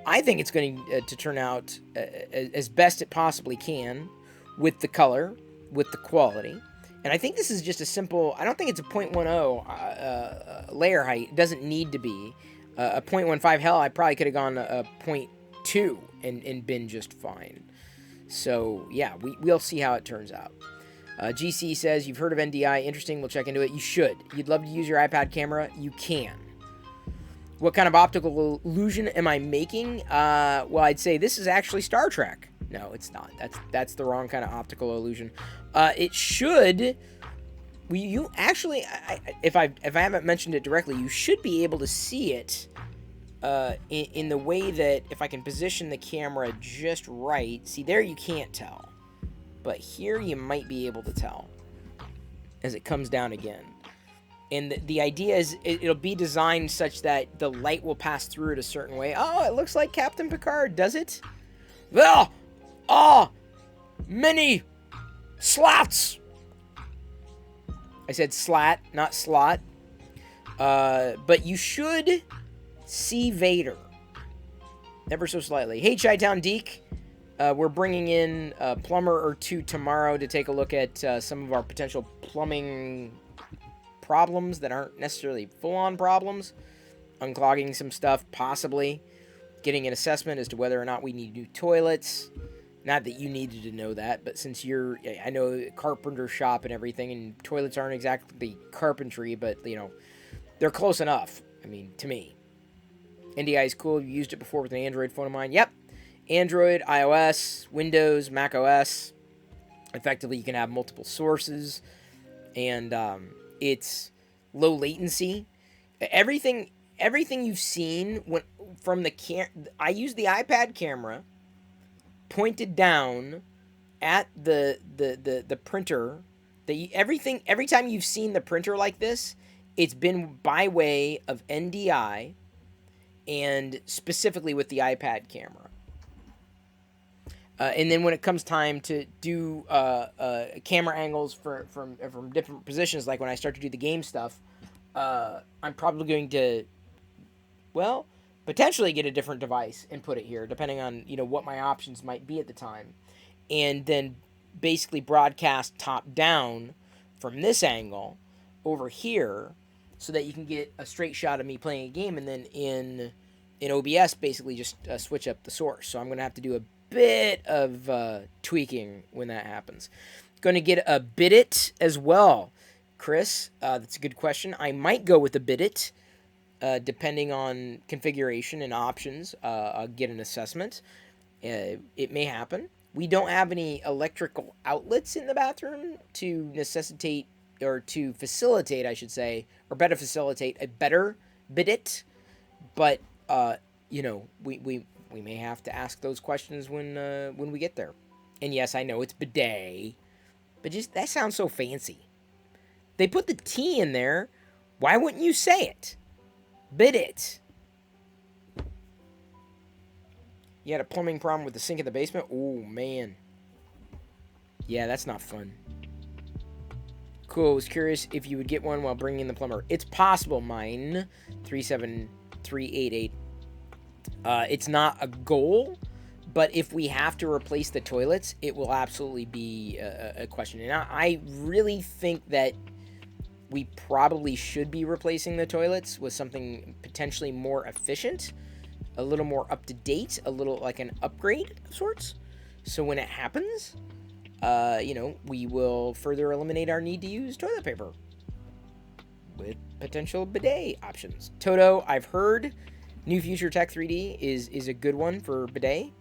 I think it's going to turn out as best it possibly can with the color, with the quality. And I think this is just a simple, I don't think it's a 0.10 layer height. It doesn't need to be. A 0.15, hell, I probably could have gone a 0.2 and been just fine. So, yeah, we'll see how it turns out. GC says, you've heard of NDI. Interesting, we'll check into it. You should. You'd love to use your iPad camera? You can. What kind of optical illusion am I making? Well, I'd say this is actually Star Trek. No, it's not. That's the wrong kind of optical illusion. It should. You actually, if I haven't mentioned it directly, you should be able to see it in the way that if I can position the camera just right. See, there you can't tell, but here you might be able to tell as it comes down again. And the idea is it'll be designed such that the light will pass through it a certain way. Oh, it looks like Captain Picard, does it? Well, many slots. I said slat, not slot. But you should see Vader. Ever so slightly. Hey, Chi-Town Deke. We're bringing in a plumber or two tomorrow to take a look at some of our potential plumbing problems that aren't necessarily full-on problems. Unclogging some stuff, possibly. Getting an assessment as to whether or not we need new toilets. Not that you needed to know that, but since I know carpenter shop and everything, and toilets aren't exactly carpentry, but, they're close enough. I mean, to me. NDI is cool. You used it before with an Android phone of mine. Yep. Android, iOS, Windows, Mac OS. Effectively, you can have multiple sources. And it's low latency. Everything you've seen from the I use the iPad camera pointed down at the printer. Every time you've seen the printer like this, it's been by way of NDI and specifically with the iPad camera. And then when it comes time to do camera angles from different positions, like when I start to do the game stuff, I'm probably going to, potentially get a different device and put it here, depending on what my options might be at the time, and then basically broadcast top down from this angle over here, so that you can get a straight shot of me playing a game, and then in OBS basically just switch up the source. So I'm going to have to do a bit of tweaking when that happens. Going to get a bidit as well, Chris. That's a good question. I might go with a bidit, depending on configuration and options. I'll get an assessment. It may happen. We don't have any electrical outlets in the bathroom to necessitate, or to facilitate, I should say, or better facilitate a better bidit. But we may have to ask those questions when we get there. And yes, I know it's bidet, but just that sounds so fancy. They put the T in there. Why wouldn't you say it? Bidit. You had a plumbing problem with the sink in the basement? Oh, man. Yeah, that's not fun. Cool. I was curious if you would get one while bringing in the plumber. It's possible, mine. 37388. It's not a goal, but if we have to replace the toilets, it will absolutely be a question. And I really think that we probably should be replacing the toilets with something potentially more efficient, a little more up-to-date, a little like an upgrade of sorts. So when it happens, we will further eliminate our need to use toilet paper with potential bidet options. Toto, I've heard New Future Tech 3D is a good one for bidet,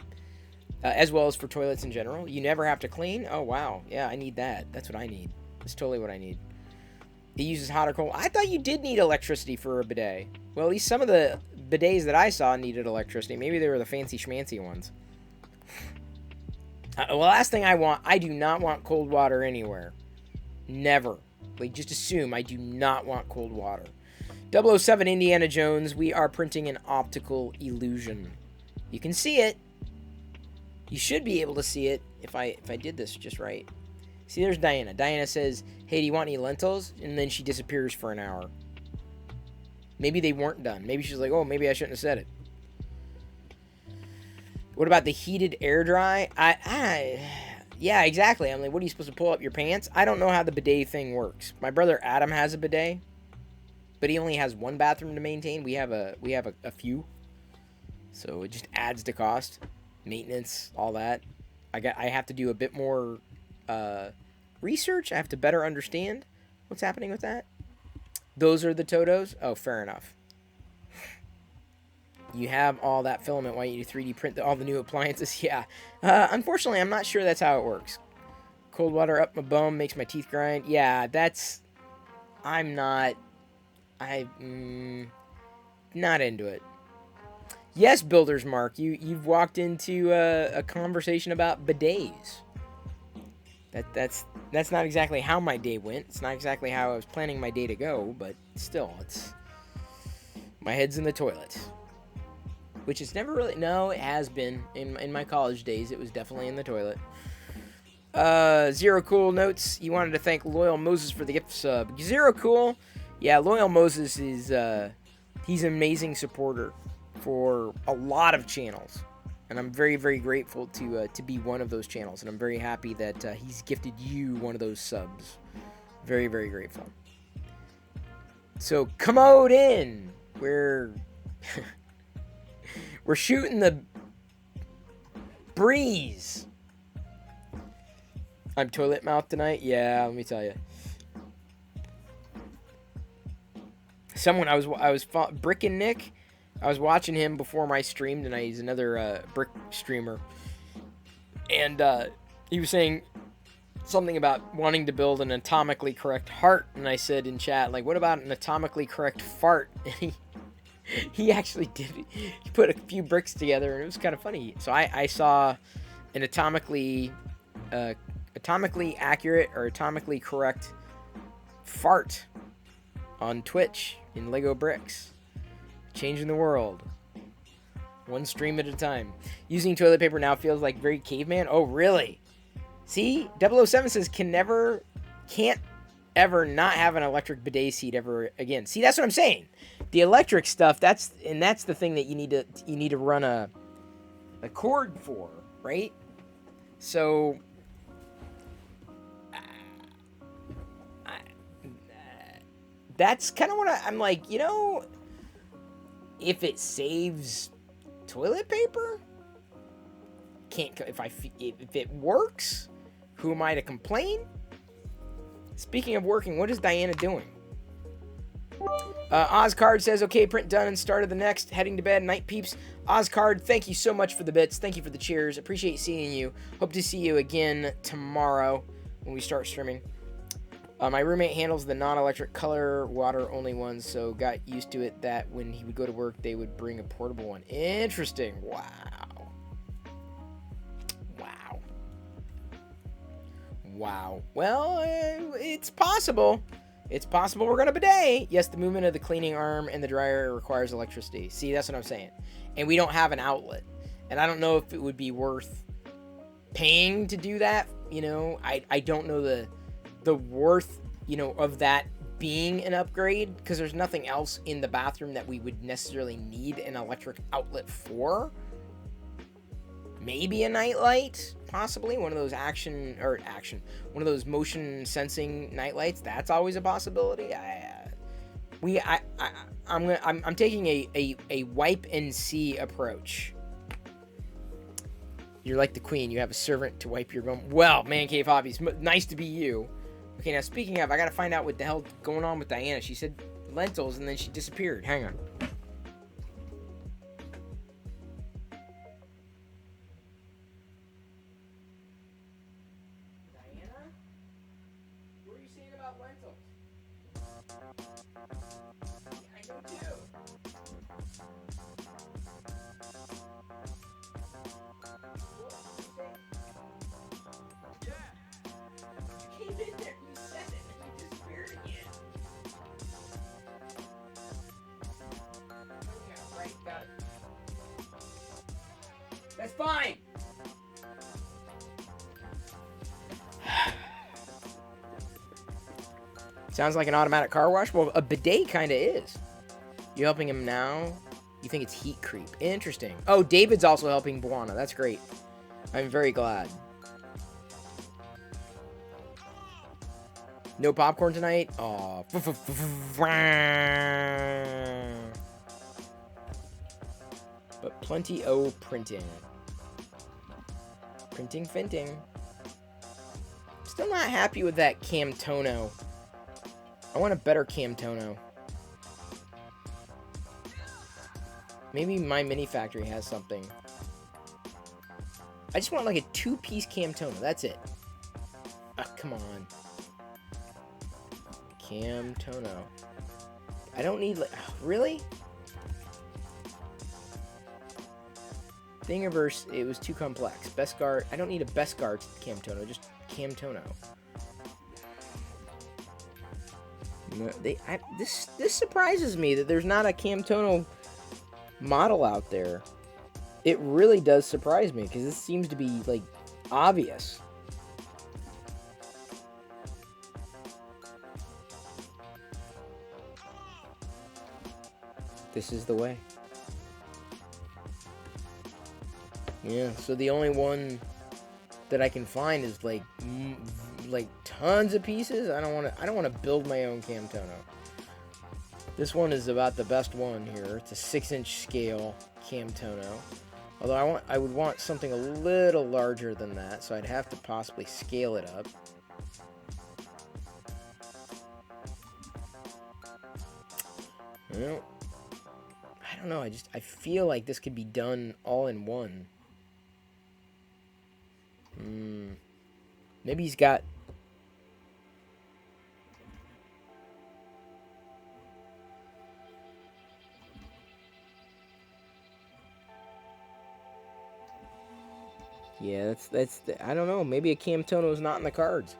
as well as for toilets in general. You never have to clean. Oh, wow. Yeah, I need that. That's what I need. That's totally what I need. It uses hot or cold. I thought you did need electricity for a bidet. Well, at least some of the bidets that I saw needed electricity. Maybe they were the fancy schmancy ones. Last thing I do not want cold water anywhere. Never. Like, just assume I do not want cold water. 007 Indiana Jones, we are printing an optical illusion. You can see it. You should be able to see it if I did this just right. See, there's Diana. Diana says, hey, do you want any lentils? And then she disappears for an hour. Maybe they weren't done. Maybe she's like, oh, maybe I shouldn't have said it. What about the heated air dry? Yeah, exactly. I'm like, what are you supposed to pull up your pants? I don't know how the bidet thing works. My brother Adam has a bidet, but he only has one bathroom to maintain. We have a few, so it just adds to cost, maintenance, all that. I have to do a bit more research. I have to better understand what's happening with that. Those are the Totos. Oh, fair enough. You have all that filament. Why don't you 3D print all the new appliances? Yeah. Unfortunately, I'm not sure that's how it works. Cold water up my bum makes my teeth grind. Yeah, that's... I'm not into it. Yes, Builder's Mark, you've walked into a conversation about bidets. That's not exactly how my day went. It's not exactly how I was planning my day to go, but still, it's... My head's in the toilet. Which it's never really... No, it has been. In my college days, it was definitely in the toilet. Zero Cool notes. You wanted to thank Loyal Moses for the gift sub. Zero Cool. Yeah, Loyal Moses is... he's an amazing supporter for a lot of channels. And I'm very, very grateful to be one of those channels. And I'm very happy that he's gifted you one of those subs. Very, very grateful. So, come on in. We're shooting the breeze. I'm toilet mouth tonight. Yeah, let me tell you. Brick and Nick. I was watching him before my stream tonight. He's another brick streamer, and he was saying something about wanting to build an atomically correct heart. And I said in chat, like, what about an atomically correct fart? And he actually did it. He put a few bricks together, and it was kind of funny. So I saw an atomically accurate or atomically correct fart on Twitch in Lego bricks. Changing the world. One stream at a time. Using toilet paper now feels like very caveman. Oh, really? See? 007 says can't ever not have an electric bidet seat ever again. See, that's what I'm saying. The electric stuff, that's the thing that you need to run a cord for, right? So that's kind of what I'm like, you know, if it saves toilet paper, if it works, who am I to complain? Speaking of working, what is Diana doing? Ozcard says, okay, print done and started the next. Heading to bed, night peeps. Ozcard, thank you so much for the bits. Thank you for the cheers. Appreciate seeing you. Hope to see you again tomorrow when we start streaming. My roommate handles the non-electric color water only ones, so got used to it that when he would go to work, they would bring a portable one. Interesting. Wow. Well, it's possible. It's possible we're going to bidet. Yes, the movement of the cleaning arm and the dryer requires electricity. See, that's what I'm saying. And we don't have an outlet. And I don't know if it would be worth paying to do that. You know, I don't know the worth, you know, of that being an upgrade, because there's nothing else in the bathroom that we would necessarily need an electric outlet for. Maybe a nightlight, possibly one of those one of those motion sensing nightlights. That's always a possibility. I'm taking a wipe and see approach. You're like the queen. You have a servant to wipe your bum. Well, Man Cave Hobbies, nice to be you. Okay, now speaking of, I gotta find out what the hell going on with Diana. She said lentils and then she disappeared. Hang on. That's fine. Sounds like an automatic car wash. Well, a bidet kind of is. You helping him now? You think it's heat creep. Interesting. Oh, David's also helping Buana. That's great. I'm very glad. No popcorn tonight? Aw. But plenty o printing. Printing, finting. Still not happy with that Camtono. I want a better Camtono. Maybe my mini factory has something. I just want like a 2-piece Camtono. That's it. Come on. Camtono. I don't need like... Really? Thingiverse, it was too complex. Beskar... I don't need a Beskar Camtono. Just Camtono. No, this surprises me that there's not a Camtono model out there. It really does surprise me because this seems to be like obvious. This is the way. Yeah, so the only one that I can find is like tons of pieces. I don't want to build my own Camtono. This one is about the best one here. It's a 6-inch scale Camtono. Although I would want something a little larger than that, so I'd have to possibly scale it up. Well, I don't know. I feel like this could be done all in one. Maybe he's got... Yeah, I don't know. Maybe a Camtono is not in the cards.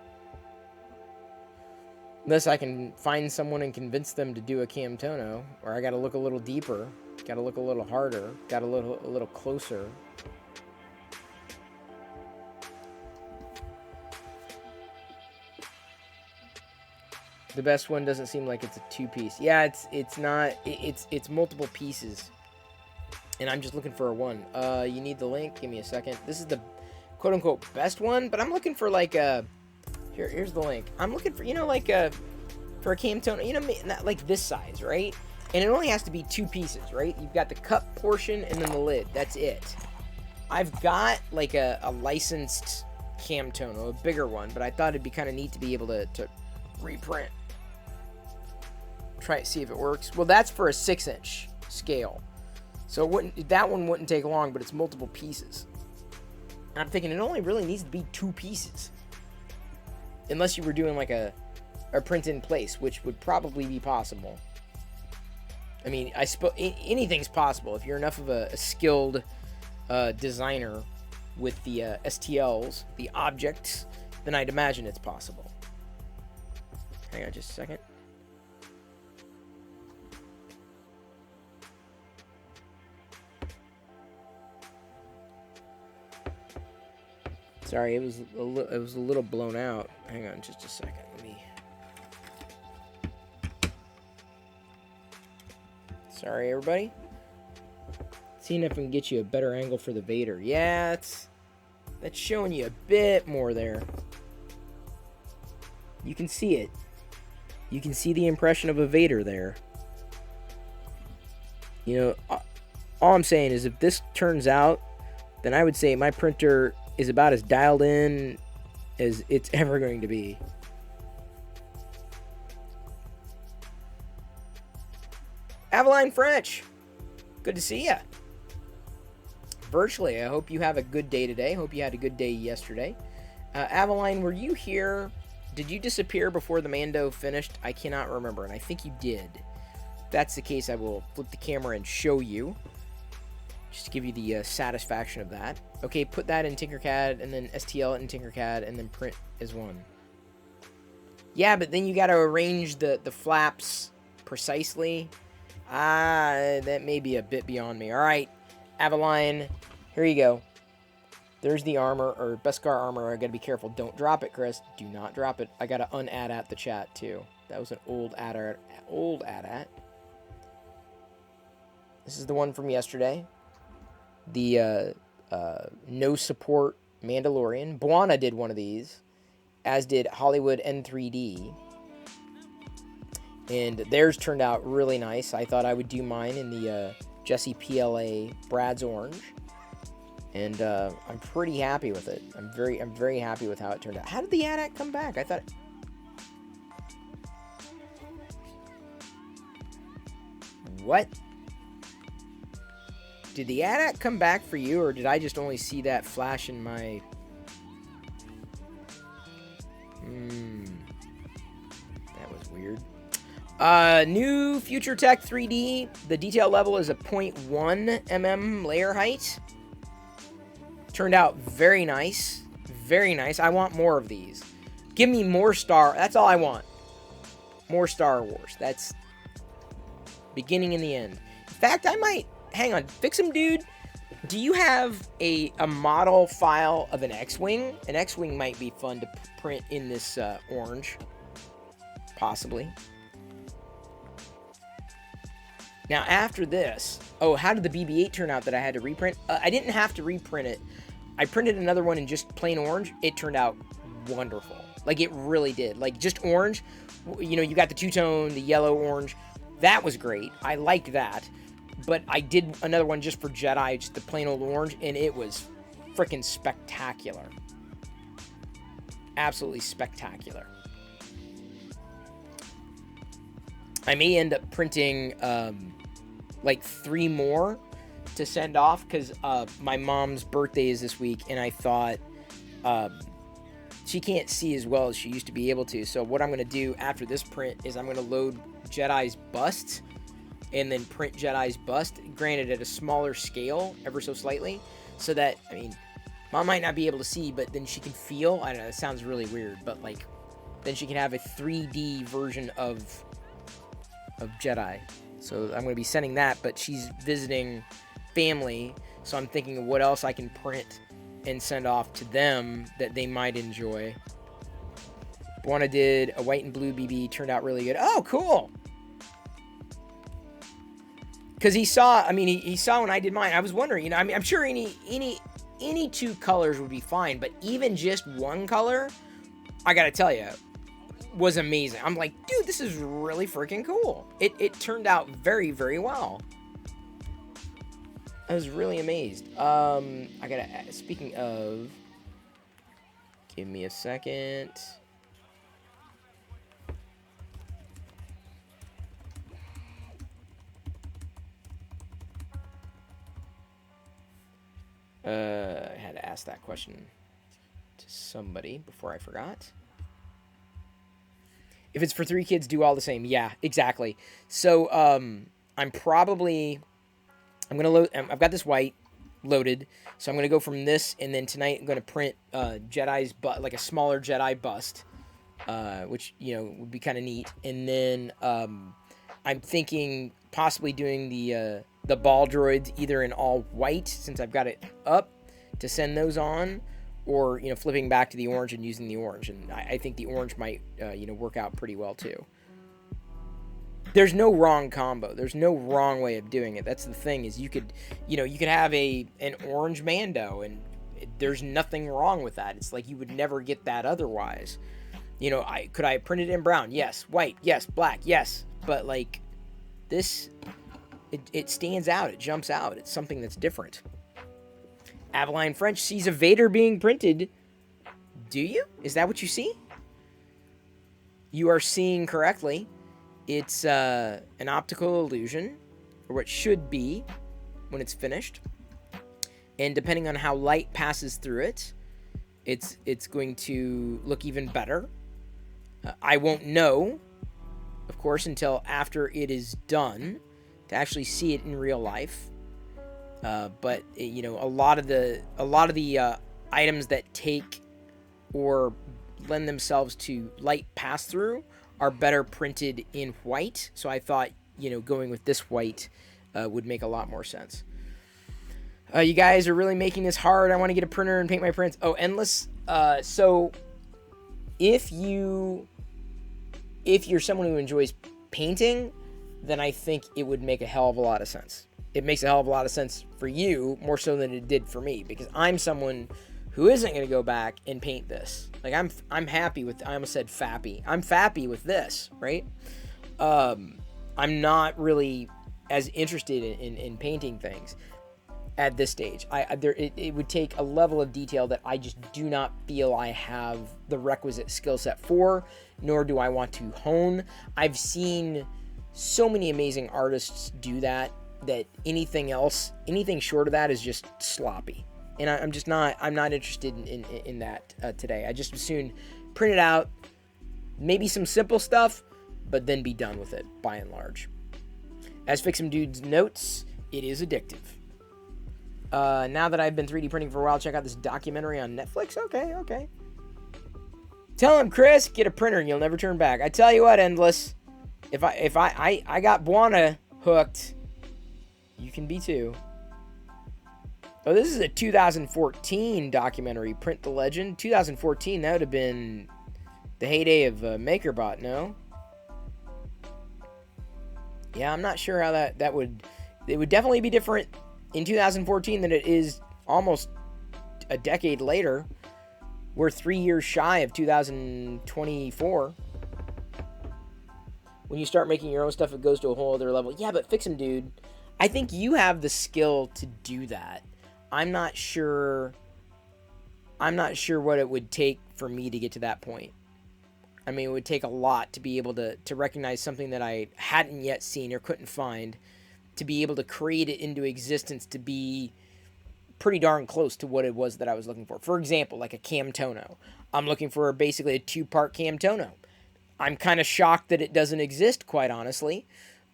Unless I can find someone and convince them to do a Camtono, or I gotta look a little deeper, gotta look a little harder, gotta look a little closer. The best one doesn't seem like it's a 2-piece. Yeah, it's not. It's multiple pieces. And I'm just looking for a 1. You need the link? Give me a second. This is the quote-unquote best one, but I'm looking for like a... Here's the link. I'm looking for, like for a Camtono, not like this size, right? And it only has to be 2 pieces, right? You've got the cup portion and then the lid. That's it. I've got like a licensed Camtono, a bigger one, but I thought it'd be kind of neat to be able to reprint. Try it, see if it works. Well, that's for a 6-inch scale. So that one wouldn't take long, but it's multiple pieces. And I'm thinking it only really needs to be 2 pieces. Unless you were doing like a print in place, which would probably be possible. I mean, I suppose anything's possible if you're enough of a skilled designer with the STLs, the objects, then I'd imagine it's possible. Hang on just a second. Sorry, it was a little blown out. Hang on just a second. Let me... Sorry, everybody. Seeing if I can get you a better angle for the Vader. Yeah, that's showing you a bit more there. You can see it. You can see the impression of a Vader there. All I'm saying is if this turns out, then I would say my printer is about as dialed in as it's ever going to be. Aveline French, good to see ya. Virtually, I hope you have a good day today. Hope you had a good day yesterday. Aveline, were you here? Did you disappear before the Mando finished? I cannot remember, and I think you did. If that's the case, I will flip the camera and show you. Just to give you the satisfaction of that. Okay, put that in Tinkercad, and then STL it in Tinkercad, and then print as one. Yeah, but then you got to arrange the flaps precisely. That may be a bit beyond me. All right, Aveline, here you go. There's the armor, or Beskar armor. I gotta be careful. Don't drop it, Chris. Do not drop it. I gotta un-add at the chat, too. That was an old add-at. This is the one from yesterday. The no support Mandalorian. Buana did one of these, as did Hollywood N3D. And theirs turned out really nice. I thought I would do mine in the Jesse PLA Brad's Orange. And I'm pretty happy with it. I'm very happy with how it turned out. How did the AT-AT come back? I thought... What? Did the AT-AT come back for you, or did I just only see that flash in my... That was weird. New Future Tech 3D. The detail level is a 0.1 mm layer height. Turned out very nice. Very nice. I want more of these. Give me more That's all I want. More Star Wars. That's beginning and the end. In fact, I might... Hang on. Fix'em dude. Do you have a model file of an X-Wing? An X-Wing might be fun to print in this orange. Possibly. Now, after this... Oh, how did the BB-8 turn out that I had to reprint? I didn't have to reprint it. I printed another one in just plain orange. It turned out wonderful. Like, it really did. Like, just orange. You know, you got the two-tone, the yellow-orange. That was great. I liked that. But I did another one just for Jedi, just the plain old orange, and it was freaking spectacular. Absolutely spectacular. I may end up printing, like 3 more to send off, because my mom's birthday is this week, and I thought she can't see as well as she used to be able to. So what I'm going to do after this print is I'm going to load Jedi's busts and then print Jedi's bust, granted at a smaller scale, ever so slightly, so that, I mean, Mom might not be able to see, but then she can feel. I don't know, it sounds really weird, but like, then she can have a 3D version of Jedi. So I'm going to be sending that, but she's visiting family, so I'm thinking of what else I can print and send off to them that they might enjoy. Buana did a white and blue BB, turned out really good. Oh, cool! Because he saw, I mean, he saw when I did mine. I was wondering, you know, I mean, I'm sure any 2 colors would be fine, but even just 1 color, I gotta tell you, was amazing. I'm like, dude, this is really freaking cool. It turned out very, very well. I was really amazed. I gotta, speaking of, give me a second. I had to ask that question to somebody before I forgot. If it's for 3 kids, do all the same. Yeah, exactly. So, I'm gonna load. I've got this white loaded, so I'm gonna go from this, and then tonight I'm gonna print Jedi's like a smaller Jedi bust, which, you know, would be kind of neat. And then I'm thinking possibly doing the ball droids either in all white, since I've got it up, to send those on, or, you know, flipping back to the orange and using the orange. And I think the orange might, you know, work out pretty well too. There's no wrong combo. There's no wrong way of doing it. That's the thing, is you could have an orange Mando, and there's nothing wrong with that. It's like you would never get that otherwise. You know, could I print it in brown? Yes. White? Yes. Black? Yes. But like this, it stands out. It jumps out. It's something that's different. Aveline French sees a Vader being printed. Do you? Is that what you see? You are seeing correctly. It's an optical illusion, or what should be when it's finished. And depending on how light passes through it, it's going to look even better. I won't know, of course, until after it is done to actually see it in real life. But you know, a lot of the items that take or lend themselves to light pass through are better printed in white. So I thought, you know, going with this white would make a lot more sense. You guys are really making this hard. I want to get a printer and paint my prints. Oh, endless. So if you're someone who enjoys painting, then I think it would make a hell of a lot of sense. It makes a hell of a lot of sense for you, more so than it did for me, because I'm someone who isn't going to go back and paint this. Like, I'm happy with, I almost said fappy. I'm fappy with this, right? I'm not really as interested in painting things at this stage. It would take a level of detail that I just do not feel I have the requisite skill set for, nor do I want to hone. I've seen so many amazing artists do that anything short of that is just sloppy. And I'm not interested in that today. I just as soon print it out, maybe some simple stuff, but then be done with it, by and large. As Fix'em Dude's notes, it is addictive. Now that I've been 3D printing for a while, check out this documentary on Netflix. Okay. Tell him, Chris, get a printer and you'll never turn back. I tell you what, Endless, if I got Buana hooked, you can be too. Oh, this is a 2014 documentary, Print the Legend. 2014, that would have been the heyday of MakerBot, no? Yeah, I'm not sure how that would... It would definitely be different in 2014 than it is almost a decade later. We're 3 years shy of 2024. When you start making your own stuff, it goes to a whole other level. Yeah, but Fix'em Dude, I think you have the skill to do that. I'm not sure what it would take for me to get to that point. I mean, it would take a lot to be able to recognize something that I hadn't yet seen or couldn't find, to be able to create it into existence, to be pretty darn close to what it was that I was looking for. For example, like a Camtono. I'm looking for basically a 2-part Camtono. I'm kind of shocked that it doesn't exist, quite honestly,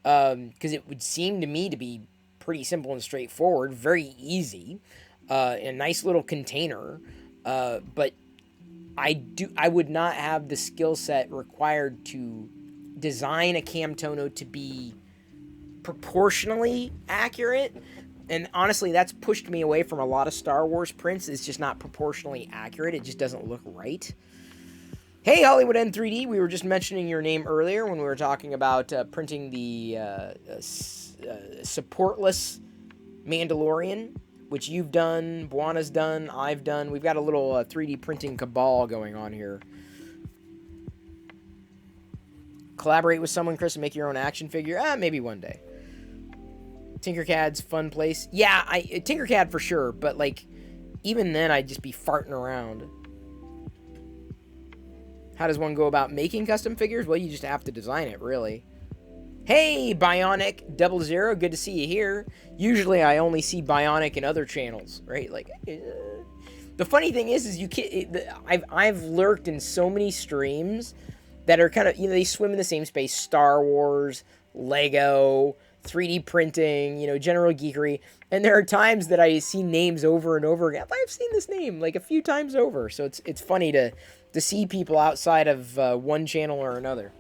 because it would seem to me to be pretty simple and straightforward, very easy, a nice little container, but I would not have the skill set required to design a Camtono to be proportionally accurate. And honestly, that's pushed me away from a lot of Star Wars prints. It's just not proportionally accurate. It just doesn't look right. Hey, Hollywood N3D, we were just mentioning your name earlier when we were talking about printing the supportless Mandalorian, which you've done, Buana's done, I've done. We've got a little 3D printing cabal going on here. Collaborate with someone, Chris, and make your own action figure? Maybe one day. Tinkercad's fun place. Yeah, Tinkercad for sure, but like, even then I'd just be farting around. How does one go about making custom figures? Well, you just have to design it, really. Hey, Bionic 00, good to see you here. Usually I only see Bionic in other channels, right? Like, the funny thing is you can't. I've lurked in so many streams that are kind of, they swim in the same space. Star Wars, Lego, 3D printing, general geekery. And there are times that I see names over and over again. I've seen this name like a few times over. So it's funny to see people outside of one channel or another.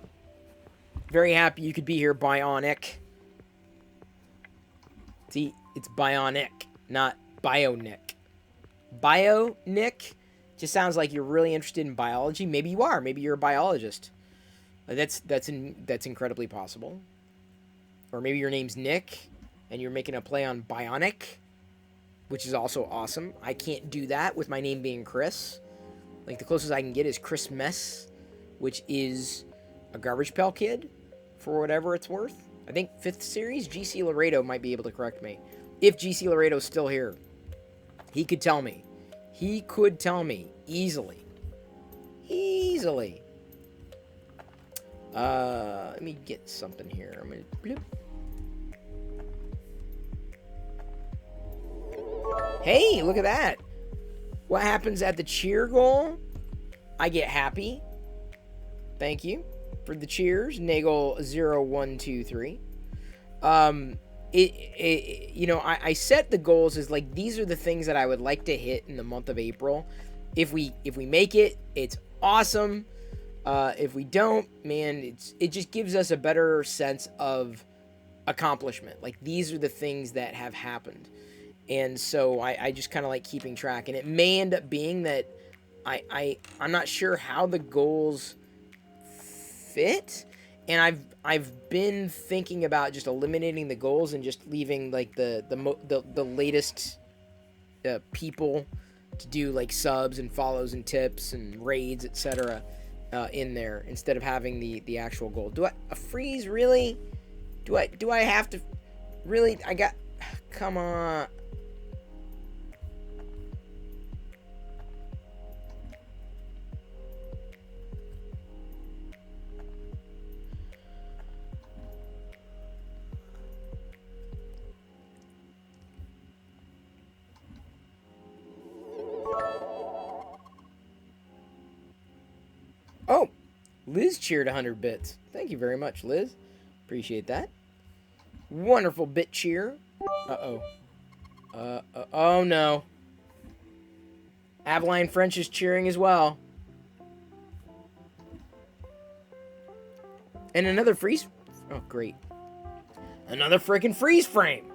Very happy you could be here, Bionic. See, it's Bionic, not Bionic. Bionic just sounds like you're really interested in biology. Maybe you are. Maybe you're a biologist. That's incredibly possible. Or maybe your name's Nick, and you're making a play on Bionic, which is also awesome. I can't do that with my name being Chris. Like, the closest I can get is Chris Mess, which is a Garbage Pail Kid, for whatever it's worth. I think 5th series, GC Laredo might be able to correct me. If GC Laredo's still here, he could tell me. He could tell me easily. Easily. Let me get something here. I'm gonna bloop. Hey, look at that. What happens at the cheer goal? I get happy. Thank you for the cheers. Nagel 0123. I set the goals as like, these are the things that I would like to hit in the month of April. If we make it, it's awesome. If we don't, man, it just gives us a better sense of accomplishment. Like, these are the things that have happened. And so I just kind of like keeping track. And it may end up being that I'm not sure how the goals fit. And I've been thinking about just eliminating the goals and just leaving like the latest people to do like subs and follows and tips and raids, etc. In there instead of having the actual goal. Do I a freeze really? Do I have to really? I got come on. Oh, Liz cheered 100 bits. Thank you very much, Liz. Appreciate that. Wonderful bit cheer. Uh-oh. Oh no. Aveline French is cheering as well. And another freeze. Oh, great. Another freaking freeze frame.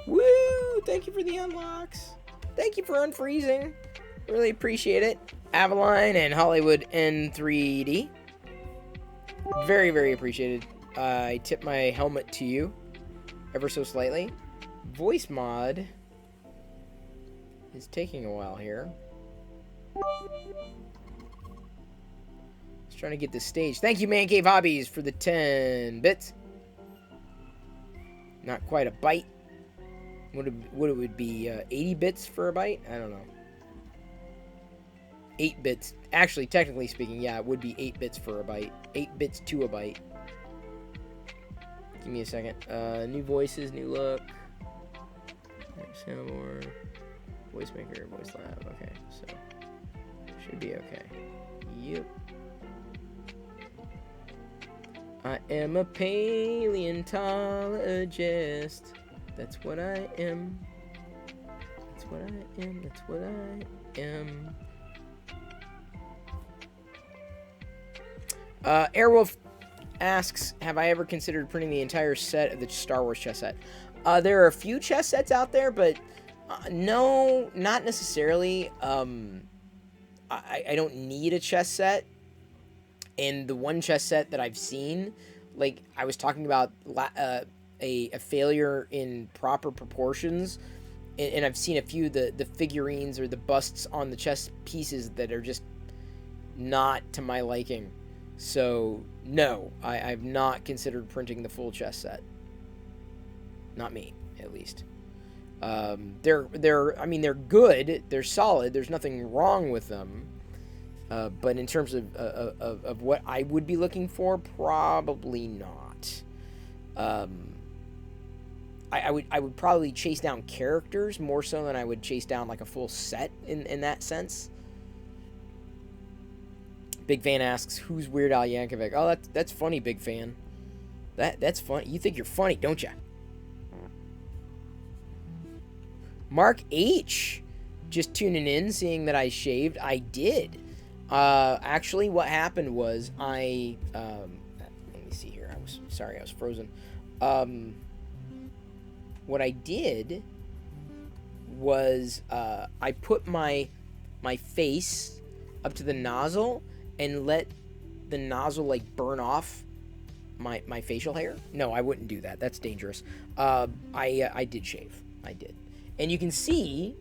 Woo! Thank you for the unlocks. Thank you for unfreezing. Really appreciate it. Aveline and Hollywood N3D. Very, very appreciated. I tip my helmet to you ever so slightly. Voice mod is taking a while here. Just trying to get this stage. Thank you, Man Cave Hobbies, for the 10 bits. Not quite a byte. What it would be 80 bits for a byte? I don't know. 8 bits. Actually, technically speaking, yeah, it would be 8 bits for a byte. 8 bits to a byte. Give me a second. New voices, new look. Soundboard. Voice maker, voice lab. Okay, so should be okay. Yep. I am a paleontologist. That's what I am. That's what I am. That's what I am. Airwolf asks, have I ever considered printing the entire set of the Star Wars chess set? There are a few chess sets out there, but no, not necessarily. I don't need a chess set. And the one chess set that I've seen, like I was talking about a failure in proper proportions, and I've seen a few the figurines or the busts on the chess pieces that are just not to my liking. So no, I've not considered printing the full chess set. Not me, at least. I mean, they're good, they're solid, there's nothing wrong with them. But in terms of what I would be looking for, probably not. I would probably chase down characters more so than I would chase down like a full set in that sense. Big Fan asks, who's Weird Al Yankovic? Oh, that's funny, Big Fan. That's funny. You think you're funny, don't you? Mark H. Just tuning in, seeing that I shaved. I did. Actually, what happened was let me see here. I was frozen. What I did was I put my face up to the nozzle and let the nozzle like burn off my facial hair. No, I wouldn't do that. That's dangerous. I did shave. I did, and you can see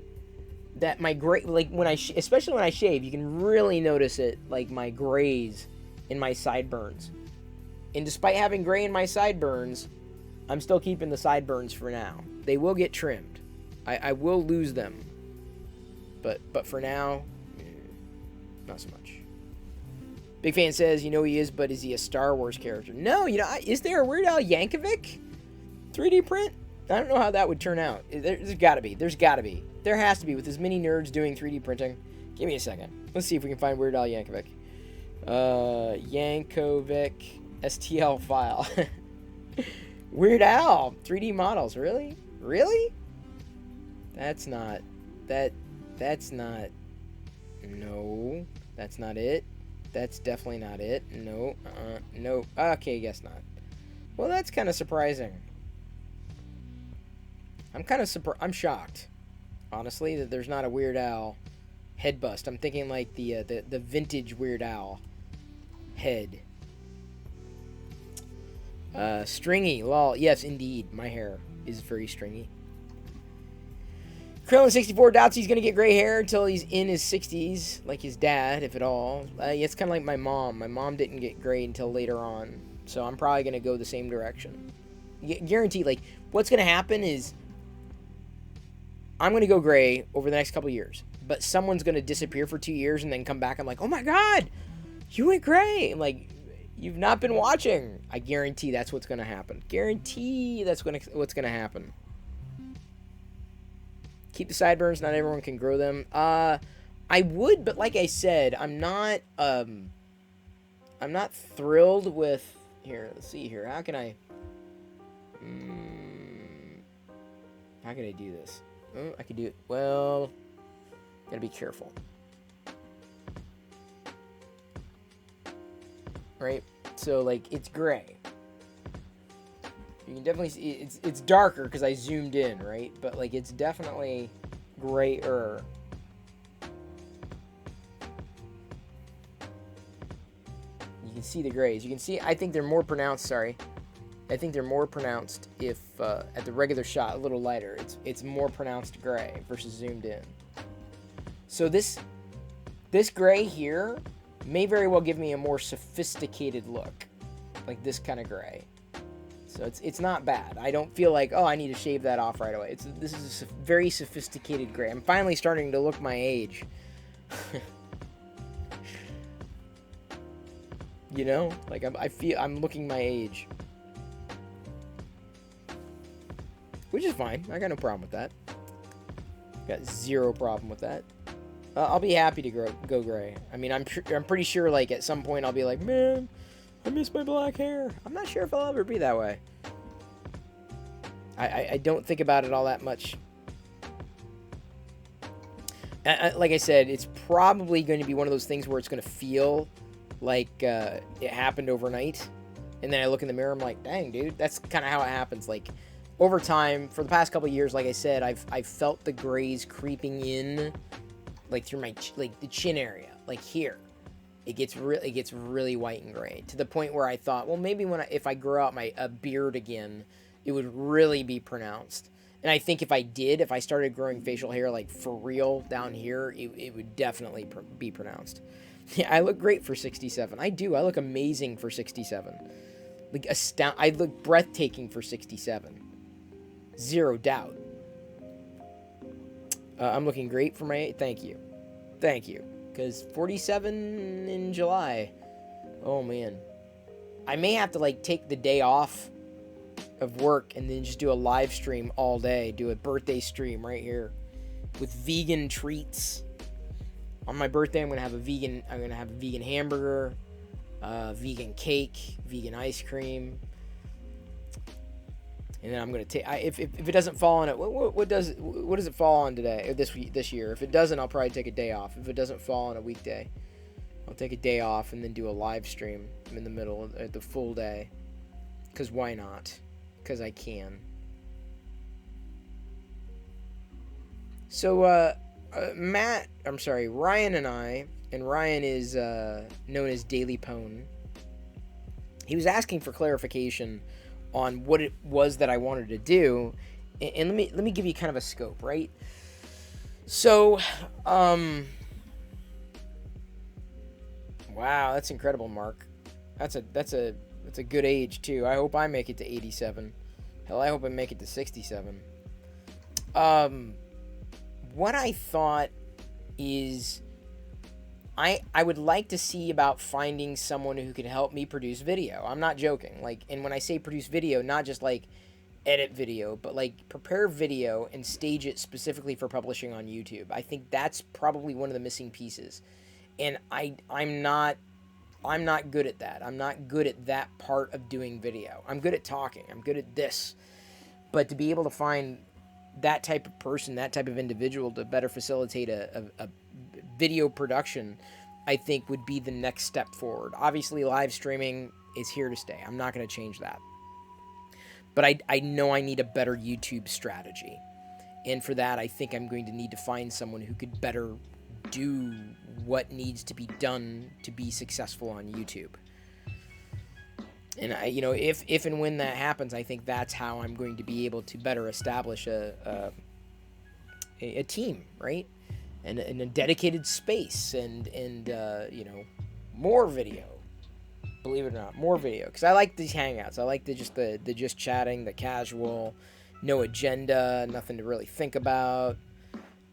that my gray, like especially when I shave, you can really notice it, like my grays in my sideburns. And despite having gray in my sideburns, I'm still keeping the sideburns for now. They will get trimmed. I will lose them. But for now, not so much. Big Fan says, you know he is, but is he a Star Wars character? No, is there a Weird Al Yankovic? 3D print? I don't know how that would turn out. There's got to be. There's got to be. There has to be with as many nerds doing 3D printing. Give me a second. Let's see if we can find Weird Al Yankovic. Yankovic STL file. Weird Al 3D models. Really? Really? That's not. That's not. No. That's not it. That's definitely not it. No. No. Okay, guess not. Well, that's kind of surprising. I'm shocked, honestly, that there's not a Weird Al head bust. I'm thinking like the vintage Weird Al head. Stringy, lol. Yes, indeed, my hair is very stringy. Krillin64 doubts he's gonna get gray hair until he's in his 60s, like his dad, if at all. It's kind of like my mom. My mom didn't get gray until later on, so I'm probably gonna go the same direction. Guaranteed. Like, what's gonna happen is I'm going to go gray over the next couple of years, but someone's going to disappear for 2 years and then come back. I'm like, oh my God, you went gray. I'm like, you've not been watching. I guarantee that's what's going to happen. Guarantee that's what's going to happen. Keep the sideburns. Not everyone can grow them. I would, but like I said, I'm not thrilled with, here, let's see here. How can I do this? Oh, I could do it. Well, gotta be careful. Right? So, like, it's gray. You can definitely see it's darker because I zoomed in, right? But, like, it's definitely grayer. You can see the grays. You can see, I think they're more pronounced, sorry. I think they're more pronounced if, at the regular shot, a little lighter. It's more pronounced gray versus zoomed in. So this gray here may very well give me a more sophisticated look. Like this kind of gray. So it's not bad. I don't feel like, oh, I need to shave that off right away. This is a very sophisticated gray. I'm finally starting to look my age. You know? Like, I feel I'm looking my age. Which is fine. I got no problem with that. Got zero problem with that. I'll be happy to go gray. I mean, I'm pretty sure, like, at some point I'll be like, man, I miss my black hair. I'm not sure if I'll ever be that way. I don't think about it all that much. Like I said, it's probably going to be one of those things where it's going to feel like it happened overnight. And then I look in the mirror, I'm like, dang, dude, that's kind of how it happens. Like, over time, for the past couple of years, like I said, I've felt the grays creeping in, like through my the chin area, like here. It gets really white and gray to the point where I thought, well, maybe if I grow out a beard again, it would really be pronounced. And I think if I started growing facial hair like for real down here, it would definitely be pronounced. Yeah, I look great for 67. I do. I look amazing for 67. Like I look breathtaking for 67. Zero doubt. I'm looking great for my... Thank you. Because 47 in July. Oh, man. I may have to, like, take the day off of work and then just do a live stream all day. Do a birthday stream right here. With vegan treats. On my birthday, I'm going to have a vegan hamburger. Vegan cake. Vegan ice cream. And then I'm gonna take. If it doesn't fall on it, what does it fall on today or this year? If it doesn't, I'll probably take a day off. If it doesn't fall on a weekday, I'll take a day off and then do a live stream in the middle at the full day. Cause why not? Cause I can. So Ryan and I, and Ryan is known as Daily Pone. He was asking for clarification on what it was that I wanted to do, and let me give you kind of a scope, right? So, wow, that's incredible, Mark. That's a good age too. I hope I make it to 87. Hell, I hope I make it to 67. What I thought is I would like to see about finding someone who can help me produce video. I'm not joking. Like, and when I say produce video, not just like edit video, but like prepare video and stage it specifically for publishing on YouTube. I think that's probably one of the missing pieces. And I'm not good at that. I'm not good at that part of doing video. I'm good at talking. I'm good at this. But to be able to find that type of person, that type of individual to better facilitate a video production, I think would be the next step forward. Obviously, live streaming is here to stay. I'm not going to change that. But I know I need a better YouTube strategy. And for that, I think I'm going to need to find someone who could better do what needs to be done to be successful on YouTube. And if and when that happens, I think that's how I'm going to be able to better establish a team, right? And a dedicated space and more video. Believe it or not, more video, because I like these hangouts. I like the just chatting, the casual, no agenda, nothing to really think about.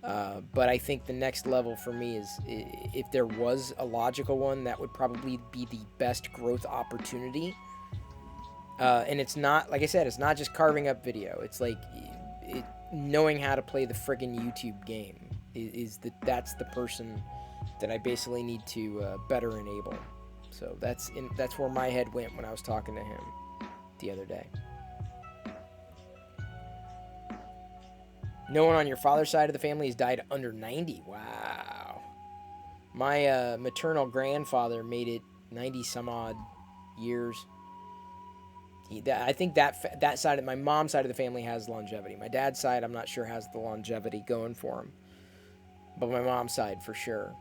But I think the next level for me is, if there was a logical one, that would probably be the best growth opportunity. And it's not, like I said, it's not just carving up video. It's like knowing how to play the friggin' YouTube game that's the person that I basically need to better enable. So that's where my head went when I was talking to him the other day. No one on your father's side of the family has died under 90. Wow. My maternal grandfather made it 90 some odd years. I think that side of my mom's side of the family has longevity. My dad's side, I'm not sure, has the longevity going for him. But my mom's side, for sure.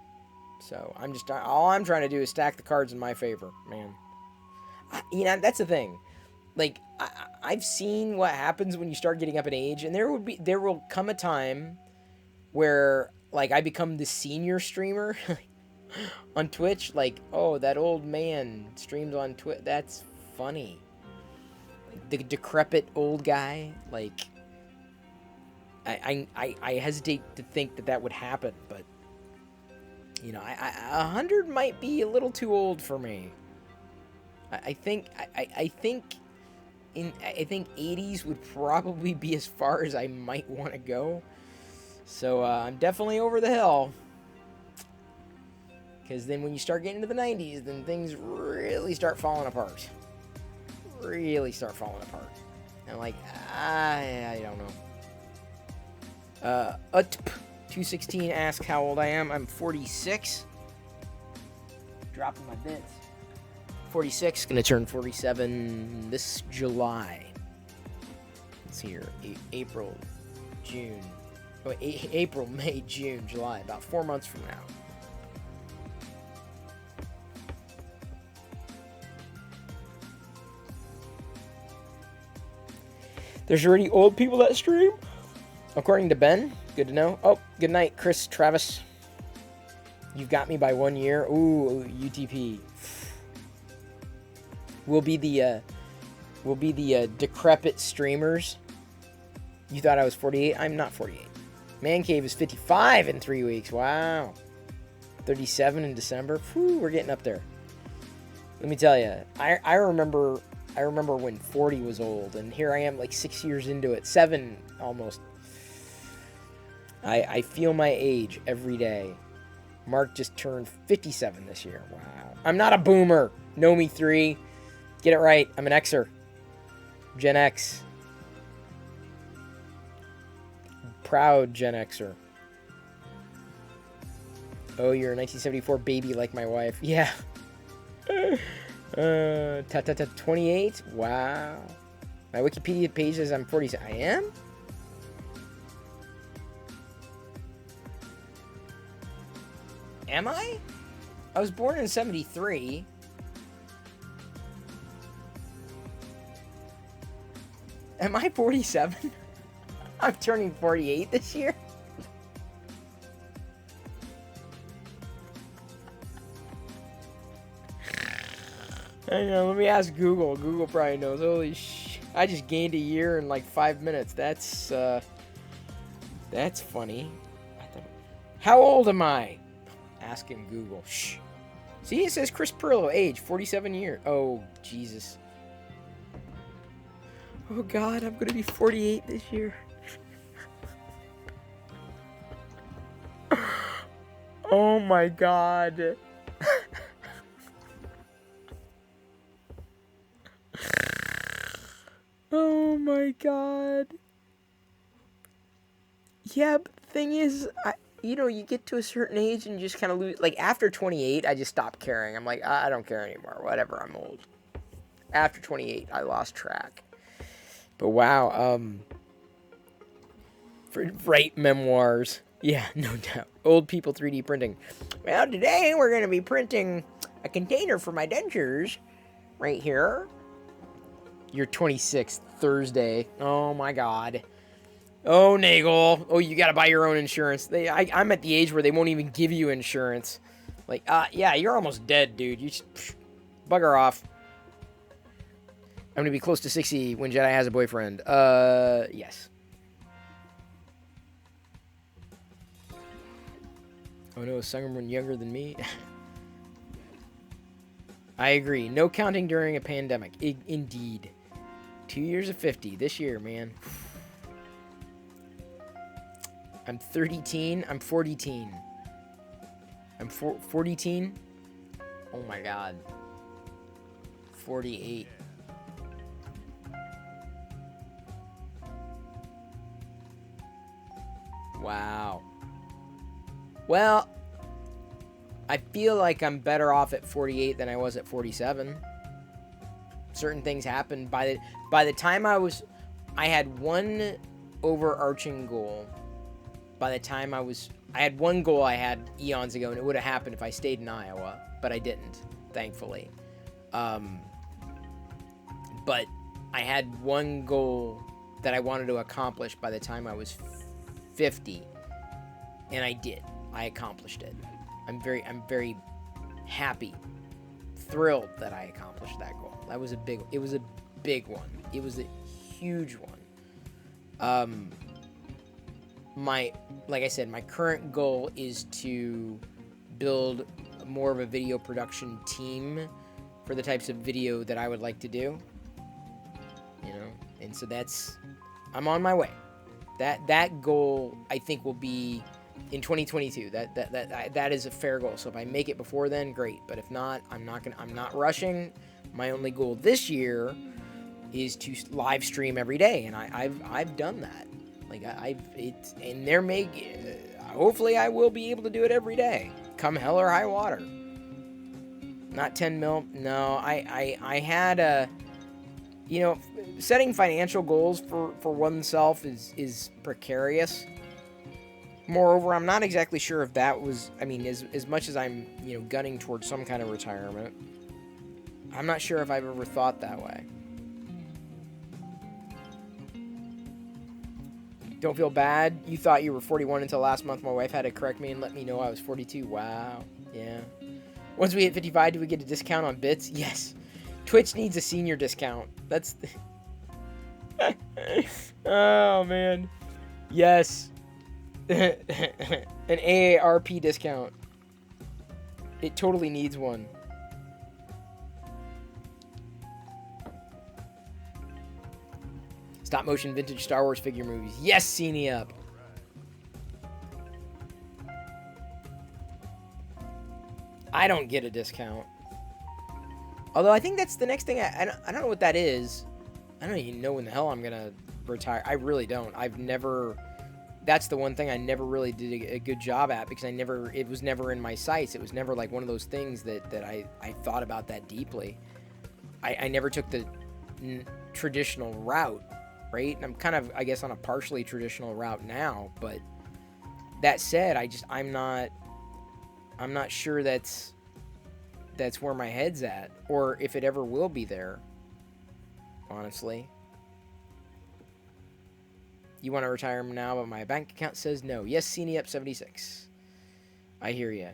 So all I'm trying to do is stack the cards in my favor, man. That's the thing. Like, I've seen what happens when you start getting up in age, and there will come a time where, like, I become the senior streamer on Twitch. Like, oh, that old man streams on Twitch. That's funny. Like, the decrepit old guy. Like, I hesitate to think that would happen, but 100 might be a little too old for me. I think 80s would probably be as far as I might want to go. So I'm definitely over the hill. Because then when you start getting into the 90s, then things really start falling apart. And like, I don't know. 216 asks how old I am. I'm 46. Dropping my bits. 46, gonna turn 47 this July. Let's see here. April, June. Oh, April, May, June, July. About 4 months from now. There's already old people that stream? According to Ben. Good to know. Oh, good night, Chris Travis. You've got me by 1 year. Ooh, UTP. We'll be the decrepit streamers. You thought I was 48? I'm not 48. Man Cave is 55 in 3 weeks. Wow. 37 in December. Whew, we're getting up there. Let me tell you, I remember when 40 was old, and here I am like 6 years into it. 7 almost. I feel my age every day. Mark just turned 57 this year. Wow. I'm not a boomer. Know me 3. Get it right. I'm an Xer. Gen X. Proud Gen Xer. Oh, you're a 1974 baby like my wife. Yeah. 28? Wow. My Wikipedia page says I'm 47. I am? Am I? I was born in 73. Am I 47? I'm turning 48 this year. I know, let me ask Google. Google probably knows. Holy sh! I just gained a year in like 5 minutes. That's funny. How old am I? Asking Google. Shh. See, it says Chris Perillo, age 47 years. Oh, Jesus. Oh God, I'm gonna be 48 this year. Oh my God. Oh my God. Yeah, but the thing is, you get to a certain age and you just kind of lose. Like, after 28, I just stopped caring. I'm like, I don't care anymore. Whatever, I'm old. After 28, I lost track. But wow, write memoirs. Yeah, no doubt. Old people 3D printing. Well, today we're going to be printing a container for my dentures. Right here. Your 26th, Thursday. Oh my God. Oh, Nagel. Oh, you gotta buy your own insurance. I'm at the age where they won't even give you insurance. Like, yeah, you're almost dead, dude. You just bugger off. I'm gonna be close to 60 when Jedi has a boyfriend. Yes. Oh no, is someone younger than me? I agree. No counting during a pandemic. Indeed. 2 years of 50 this year, man. I'm 30-teen. I'm 40-teen. I'm 40-teen. Oh my God. 48. Wow. Well, I feel like I'm better off at 48 than I was at 47. Certain things happened. By the time I had one overarching goal. By the time I had one goal I had eons ago, and it would have happened if I stayed in Iowa, but I didn't, thankfully. But I had one goal that I wanted to accomplish by the time I was 50, and I did. I accomplished it. I'm very happy, thrilled that I accomplished that goal. It was a big one. It was a huge one. Like I said, my current goal is to build more of a video production team for the types of video that I would like to do. And so I'm on my way. That goal, I think, will be in 2022. That is a fair goal. So if I make it before then, great. But if not, I'm not rushing. My only goal this year is to live stream every day, and I've done that. Like hopefully I will be able to do it every day, come hell or high water. Not 10 mil. No, I had setting financial goals for oneself is precarious. Moreover, I'm not exactly sure if that was, as much as I'm, gunning towards some kind of retirement, I'm not sure if I've ever thought that way. Don't feel bad. You thought you were 41 until last month. My wife had to correct me and let me know I was 42. Wow. Yeah. Once we hit 55, do we get a discount on bits? Yes. Twitch needs a senior discount. That's... Oh, man. Yes. An AARP discount. It totally needs one. Stop motion vintage Star Wars figure movies. Yes, Cine up. I don't get a discount. Although I think that's the next thing. I don't know what that is. I don't even know when the hell I'm going to retire. I really don't. That's the one thing I never really did a good job at because it was never in my sights. It was never like one of those things that I thought about that deeply. I never took the traditional route. Right? And I'm kind of, I guess, on a partially traditional route now, but that said, I'm not sure that's where my head's at, or if it ever will be there, honestly. You want to retire now, but my bank account says no. Yes, Cine up 76. I hear you.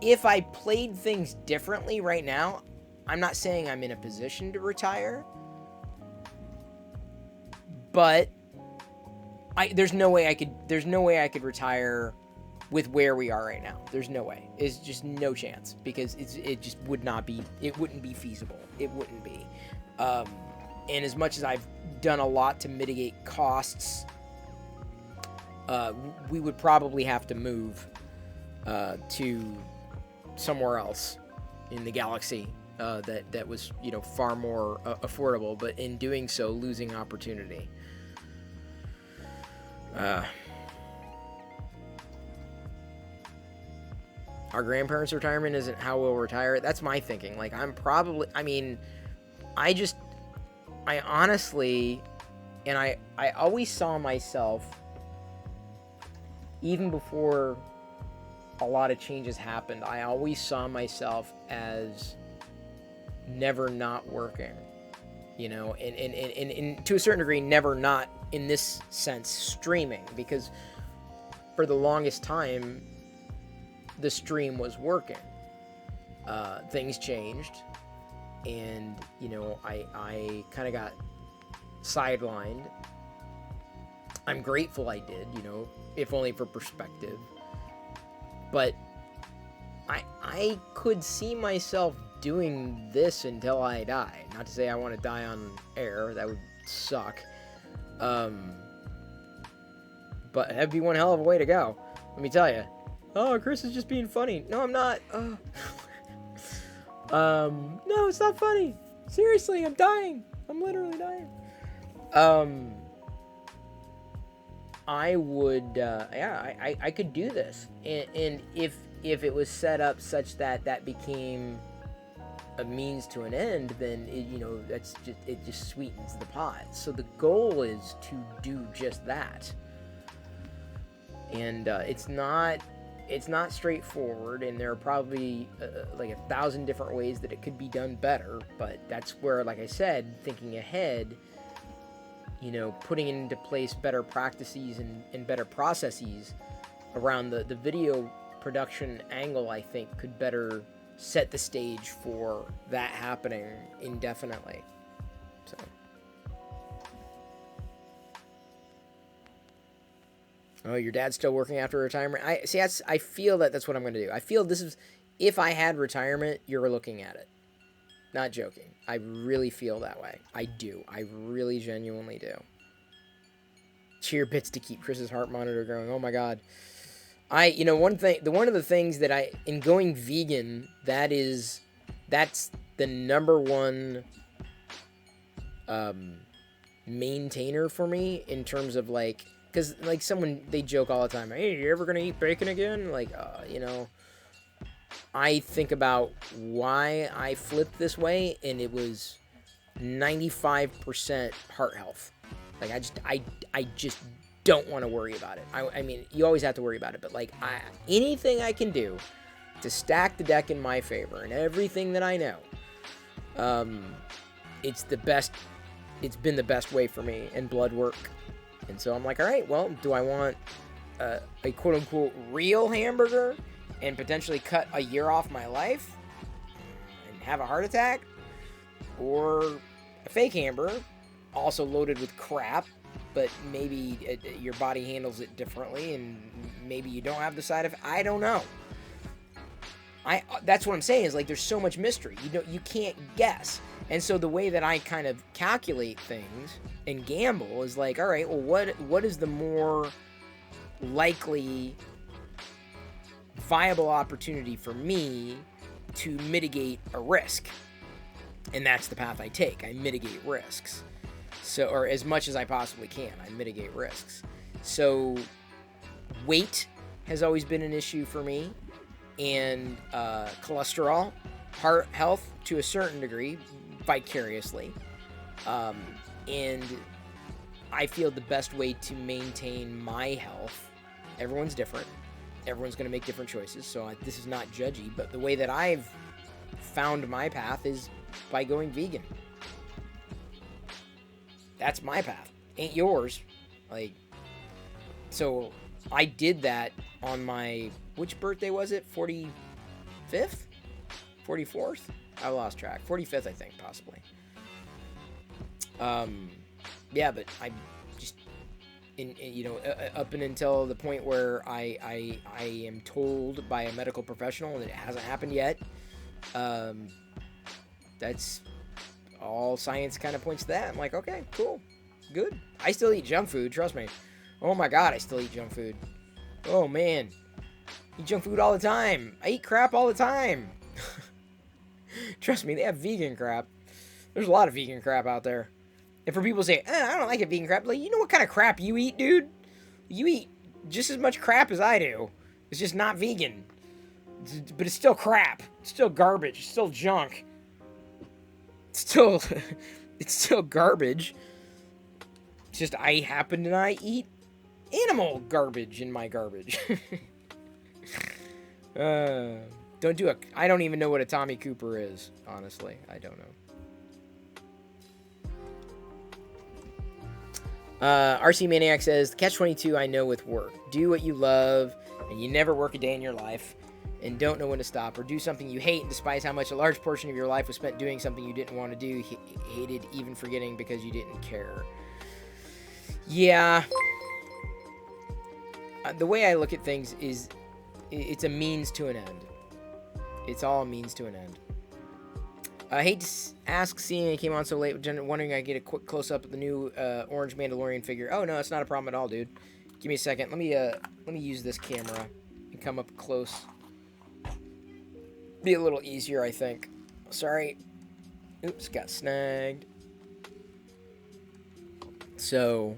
If I played things differently right now, I'm not saying I'm in a position to retire, but there's no way I could retire with where we are right now. There's no way. It's just no chance, because it just would not be. It wouldn't be feasible. It wouldn't be. And as much as I've done a lot to mitigate costs, we would probably have to move to somewhere else in the galaxy that was, far more affordable. But in doing so, losing opportunity. Our grandparents' retirement isn't how we'll retire. That's my thinking. Like, I honestly, and I always saw myself, even before a lot of changes happened, I always saw myself as never not working, and to a certain degree, never not, in this sense, streaming, because for the longest time, the stream was working. Things changed, and I kind of got sidelined. I'm grateful I did, if only for perspective. But I could see myself doing this until I die. Not to say I want to die on air, that would suck. But that'd be one hell of a way to go, let me tell you. Oh, Chris is just being funny. No, I'm not. No, it's not funny. Seriously, I'm dying. I'm literally dying. I would, I could do this. And if it was set up such that became a means to an end, then it just sweetens the pot. So the goal is to do just that. And it's not straightforward, and there are probably like 1,000 different ways that it could be done better, but that's where, like I said, thinking ahead, putting into place better practices and better processes around the video production angle, I think, could better set the stage for that happening indefinitely. So. Oh, your dad's still working after retirement? I feel that's what I'm going to do. I feel this is, if I had retirement, you're looking at it. Not joking. I really feel that way. I do. I really genuinely do. Cheer bits to keep Chris's heart monitor going. Oh my God. One of the things that in going vegan, that's the number one maintainer for me, in terms of like, because, like, they joke all the time, hey, you ever gonna eat bacon again? Like, I think about why I flipped this way, and it was 95% heart health. Like, I just don't want to worry about it. I mean, you always have to worry about it, but, like, anything I can do to stack the deck in my favor, and everything that I know, it's been the best way for me, and blood work. And so I'm like, all right, well, do I want a quote-unquote real hamburger and potentially cut a year off my life and have a heart attack? Or a fake hamburger, also loaded with crap, but maybe your body handles it differently, and maybe you don't have the side effect? I don't know. That's what I'm saying, is like, there's so much mystery. You can't guess. And so the way that I kind of calculate things and gamble is like, all right, well, what is the more likely viable opportunity for me to mitigate a risk? And that's the path I take. I mitigate risks. So, or as much as I possibly can, I mitigate risks. So weight has always been an issue for me, and cholesterol, heart health to a certain degree, vicariously. And I feel the best way to maintain my health, everyone's different, everyone's going to make different choices, so this is not judgy, but the way that I've found my path is by going vegan. That's my path, ain't yours. Like, so I did that on my, which birthday was it? 45th? 44th? I lost track. 45th, I think, possibly. Yeah, but I just, up and until the point where I am told by a medical professional that it hasn't happened yet. That's all science kind of points to that. I'm like, okay, cool, good. I still eat junk food, trust me. Oh my god, I still eat junk food. Oh man, I eat junk food all the time. I eat crap all the time. Trust me, they have vegan crap. There's a lot of vegan crap out there. And for people to say, I don't like it vegan crap, like, you know what kind of crap you eat, dude? You eat just as much crap as I do. It's just not vegan. But it's still crap. It's still garbage. It's still junk. It's still garbage. It's just I happen to not eat animal garbage in my garbage. Don't do I don't even know what a Tommy Cooper is, honestly. I don't know. RC Maniac says, the catch-22 I know with work. Do what you love, and you never work a day in your life, and don't know when to stop, or do something you hate and despise how much a large portion of your life was spent doing something you didn't want to do, hated even forgetting because you didn't care. Yeah. The way I look at things is, it's a means to an end. It's all a means to an end. I hate to ask, seeing it came on so late, wondering I get a quick close-up of the new orange Mandalorian figure. Oh, no, it's not a problem at all, dude. Give me a second. Let me use this camera and come up close. Be a little easier, I think. Sorry. Oops, got snagged. So,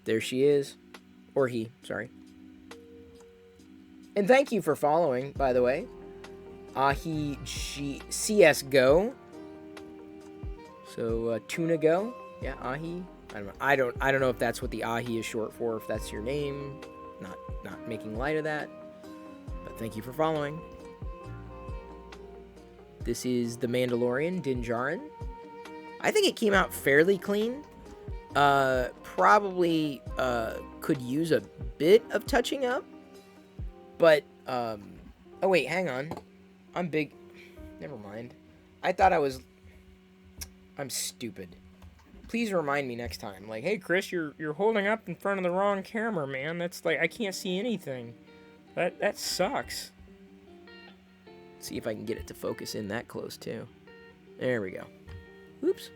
there she is. Or he, sorry. And thank you for following, by the way. Ahi CSGO. So Tuna Go. Yeah, Ahi. I don't know if that's what the Ahi is short for, if that's your name. Not making light of that. But thank you for following. This is The Mandalorian, Din Djarin. I think it came out fairly clean. Probably could use a bit of touching up. But oh wait, hang on. I'm big. Never mind. I thought I'm stupid. Please remind me next time. Like, hey Chris, you're holding up in front of the wrong camera, man. That's like, I can't see anything. That sucks. Let's see if I can get it to focus in that close too. There we go. Oops.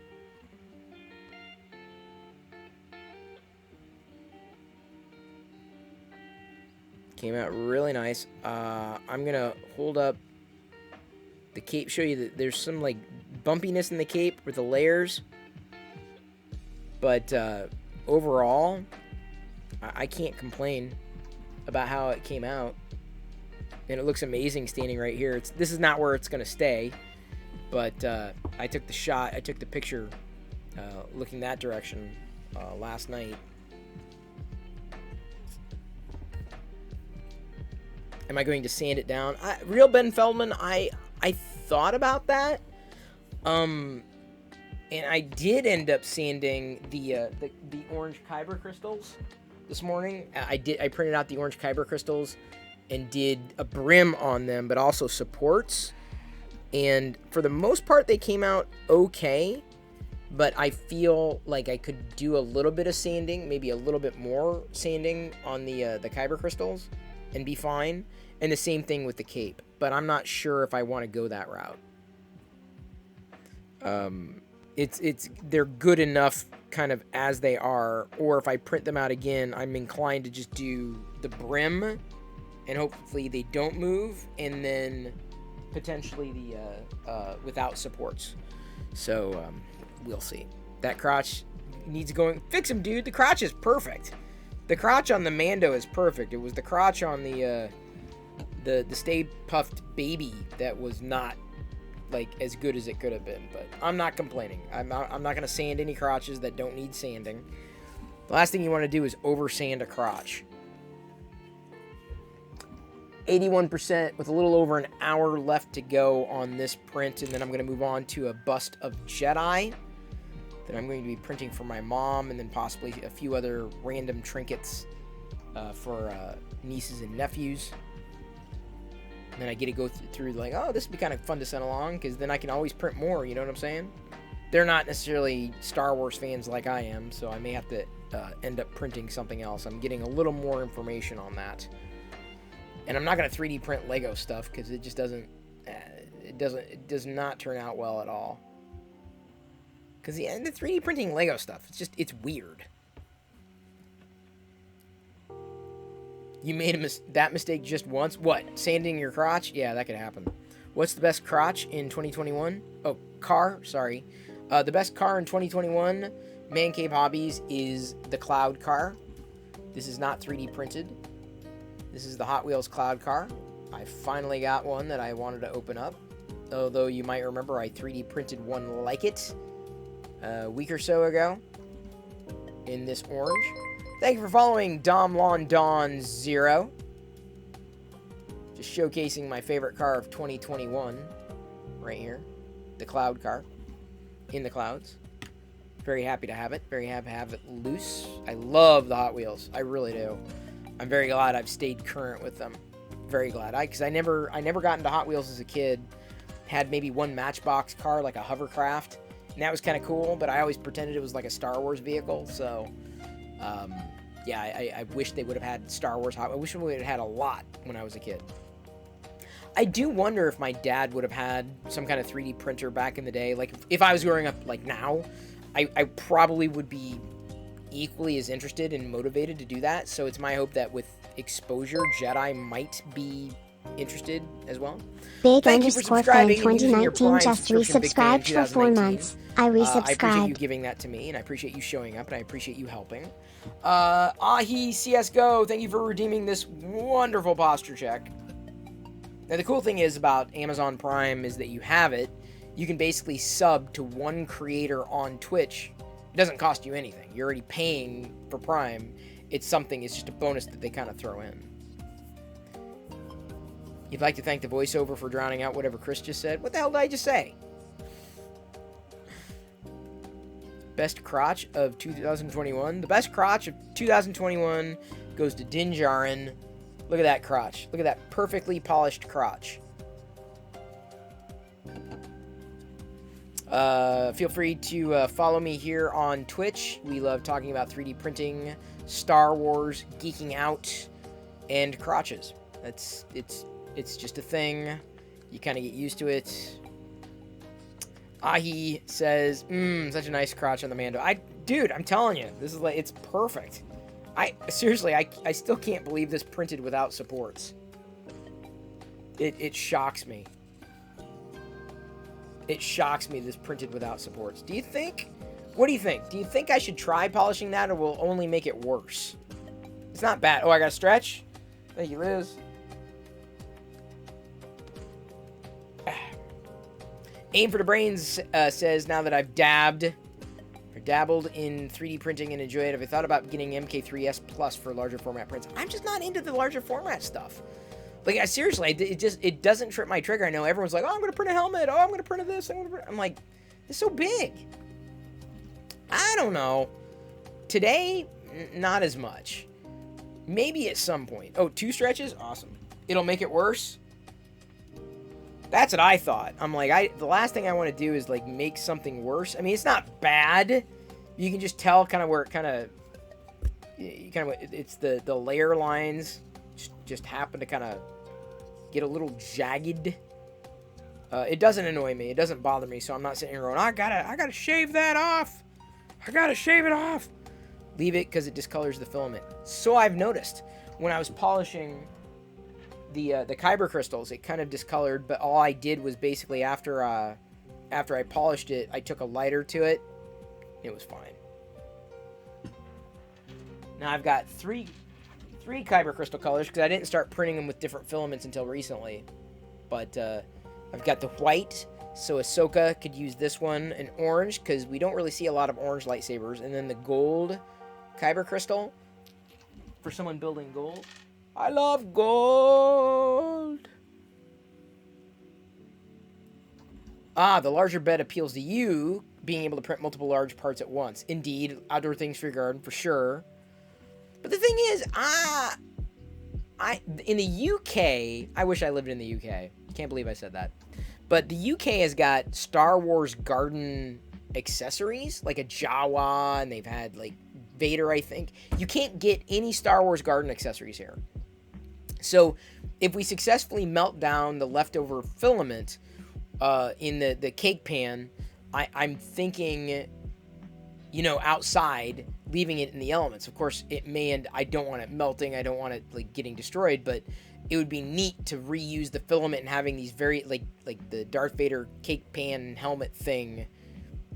Came out really nice. I'm gonna hold up the cape, show you that there's some like bumpiness in the cape with the layers, but overall I can't complain about how it came out, and it looks amazing standing right here. This is not where it's gonna stay, but I took the picture looking that direction last night. Am I going to sand it down? Real Ben Feldman, I thought about that. And I did end up sanding the orange kyber crystals this morning. I printed out the orange kyber crystals and did a brim on them, but also supports. And for the most part, they came out okay. But I feel like I could do a little bit of sanding, maybe a little bit more sanding on the kyber crystals, and be fine. And the same thing with the cape, but I'm not sure if I want to go that route. They're good enough kind of as they are, or if I print them out again, I'm inclined to just do the brim, and hopefully they don't move, and then potentially the without supports. So we'll see. That crotch needs going. Fix him, dude. The crotch is perfect. The crotch on the Mando is perfect. It was the crotch on the Stay Puffed Baby that was not like as good as it could have been, but I'm not complaining. I'm not gonna sand any crotches that don't need sanding. The last thing you want to do is over sand a crotch. 81% with a little over an hour left to go on this print, and then I'm going to move on to a bust of Jedi that I'm going to be printing for my mom, and then possibly a few other random trinkets for nieces and nephews. And then I get to go through like, oh, this would be kind of fun to send along, because then I can always print more, you know what I'm saying? they're not necessarily Star Wars fans like I am, so I may have to end up printing something else. I'm getting a little more information on that. And I'm not going to 3D print Lego stuff because it just doesn't, it does not turn out well at all. Because the 3D printing Lego stuff, it's weird. You made that mistake just once? What? Sanding your crotch? Yeah, that could happen. What's the best crotch in 2021? Oh, car, sorry. The best car in 2021, Man Cave Hobbies, is the Cloud car. This is not 3D printed. This is the Hot Wheels Cloud car. I finally got one that I wanted to open up. Although you might remember I 3D printed one like it a week or so ago in this orange. Thank you for following Dom Lawn Dawn 0. Just showcasing my favorite car of 2021 right here. The Cloud car. In the clouds. Very happy to have it. Very happy to have it loose. I love the Hot Wheels. I really do. I'm very glad I've stayed current with them. Very glad. Because I never got into Hot Wheels as a kid. Had maybe one Matchbox car, like a hovercraft. And that was kind of cool, but I always pretended it was like a Star Wars vehicle. So, yeah, I wish they would have had Star Wars Hot Wheels. I wish we would have had a lot when I was a kid. I do wonder if my dad would have had some kind of 3D printer back in the day. Like, if I was growing up like now, I probably would be equally as interested and motivated to do that. So it's my hope that with exposure, Jedi might be interested as well. Big Thank underscore fan 2019 just resubscribed for 4 months. I resubscribed. I appreciate you giving that to me, and I appreciate you showing up, and I appreciate you helping. Ahi CSGO, thank you for redeeming this wonderful posture check. Now, the cool thing is about Amazon Prime is that you have it. You can basically sub to one creator on Twitch. It doesn't cost you anything. You're already paying for Prime. It's just a bonus that they kind of throw in. You'd like to thank the voiceover for drowning out whatever Chris just said? What the hell did I just say? Best crotch of 2021. The best crotch of 2021 goes to Din Djarin. Look at that crotch. Look at that perfectly polished crotch. Feel free to follow me here on Twitch. We love talking about 3D printing, Star Wars, geeking out, and crotches. It's just a thing. You kind of get used to it. Ahi says, such a nice crotch on the Mando. Dude, I'm telling you, this is like, it's perfect. Seriously, I still can't believe this printed without supports. It shocks me. It shocks me this printed without supports. What do you think? Do you think I should try polishing that, or will only make it worse? It's not bad. Oh, I got to stretch? Thank you, Liz. Aim for the Brains says, now that I've dabbled in 3D printing and enjoy it, have I thought about getting MK3S Plus for larger format prints? I'm just not into the larger format stuff. Like, seriously, it doesn't trip my trigger. I know everyone's like, oh, I'm going to print a helmet. Oh, I'm going to print this. I'm like, it's so big. I don't know. Today, not as much. Maybe at some point. Oh, 2 stretches? Awesome. It'll make it worse? That's what I thought. I'm like, the last thing I want to do is, like, make something worse. I mean, it's not bad. You can just tell kind of where it it's the layer lines just happen to kind of get a little jagged. It doesn't annoy me. It doesn't bother me, so I'm not sitting here going, I gotta shave that off. I gotta shave it off. Leave it because it discolors the filament. So I've noticed when I was polishing the kyber crystals, it kind of discolored, but all I did was basically after I polished it, I took a lighter to it. It was fine. Now I've got three kyber crystal colors because I didn't start printing them with different filaments until recently. But I've got the white, so Ahsoka could use this one, an orange because we don't really see a lot of orange lightsabers, and then the gold kyber crystal for someone building gold. I love gold. The larger bed appeals to you, being able to print multiple large parts at once. Indeed, outdoor things for your garden, for sure. But the thing is, in the UK, I wish I lived in the UK. Can't believe I said that. But the UK has got Star Wars garden accessories, like a Jawa, and they've had like Vader, I think. You can't get any Star Wars garden accessories here. So if we successfully melt down the leftover filament in the cake pan, I'm thinking, you know, outside, leaving it in the elements. Of course, it may end. I don't want it melting. I don't want it like getting destroyed. But it would be neat to reuse the filament and having these very like the Darth Vader cake pan helmet thing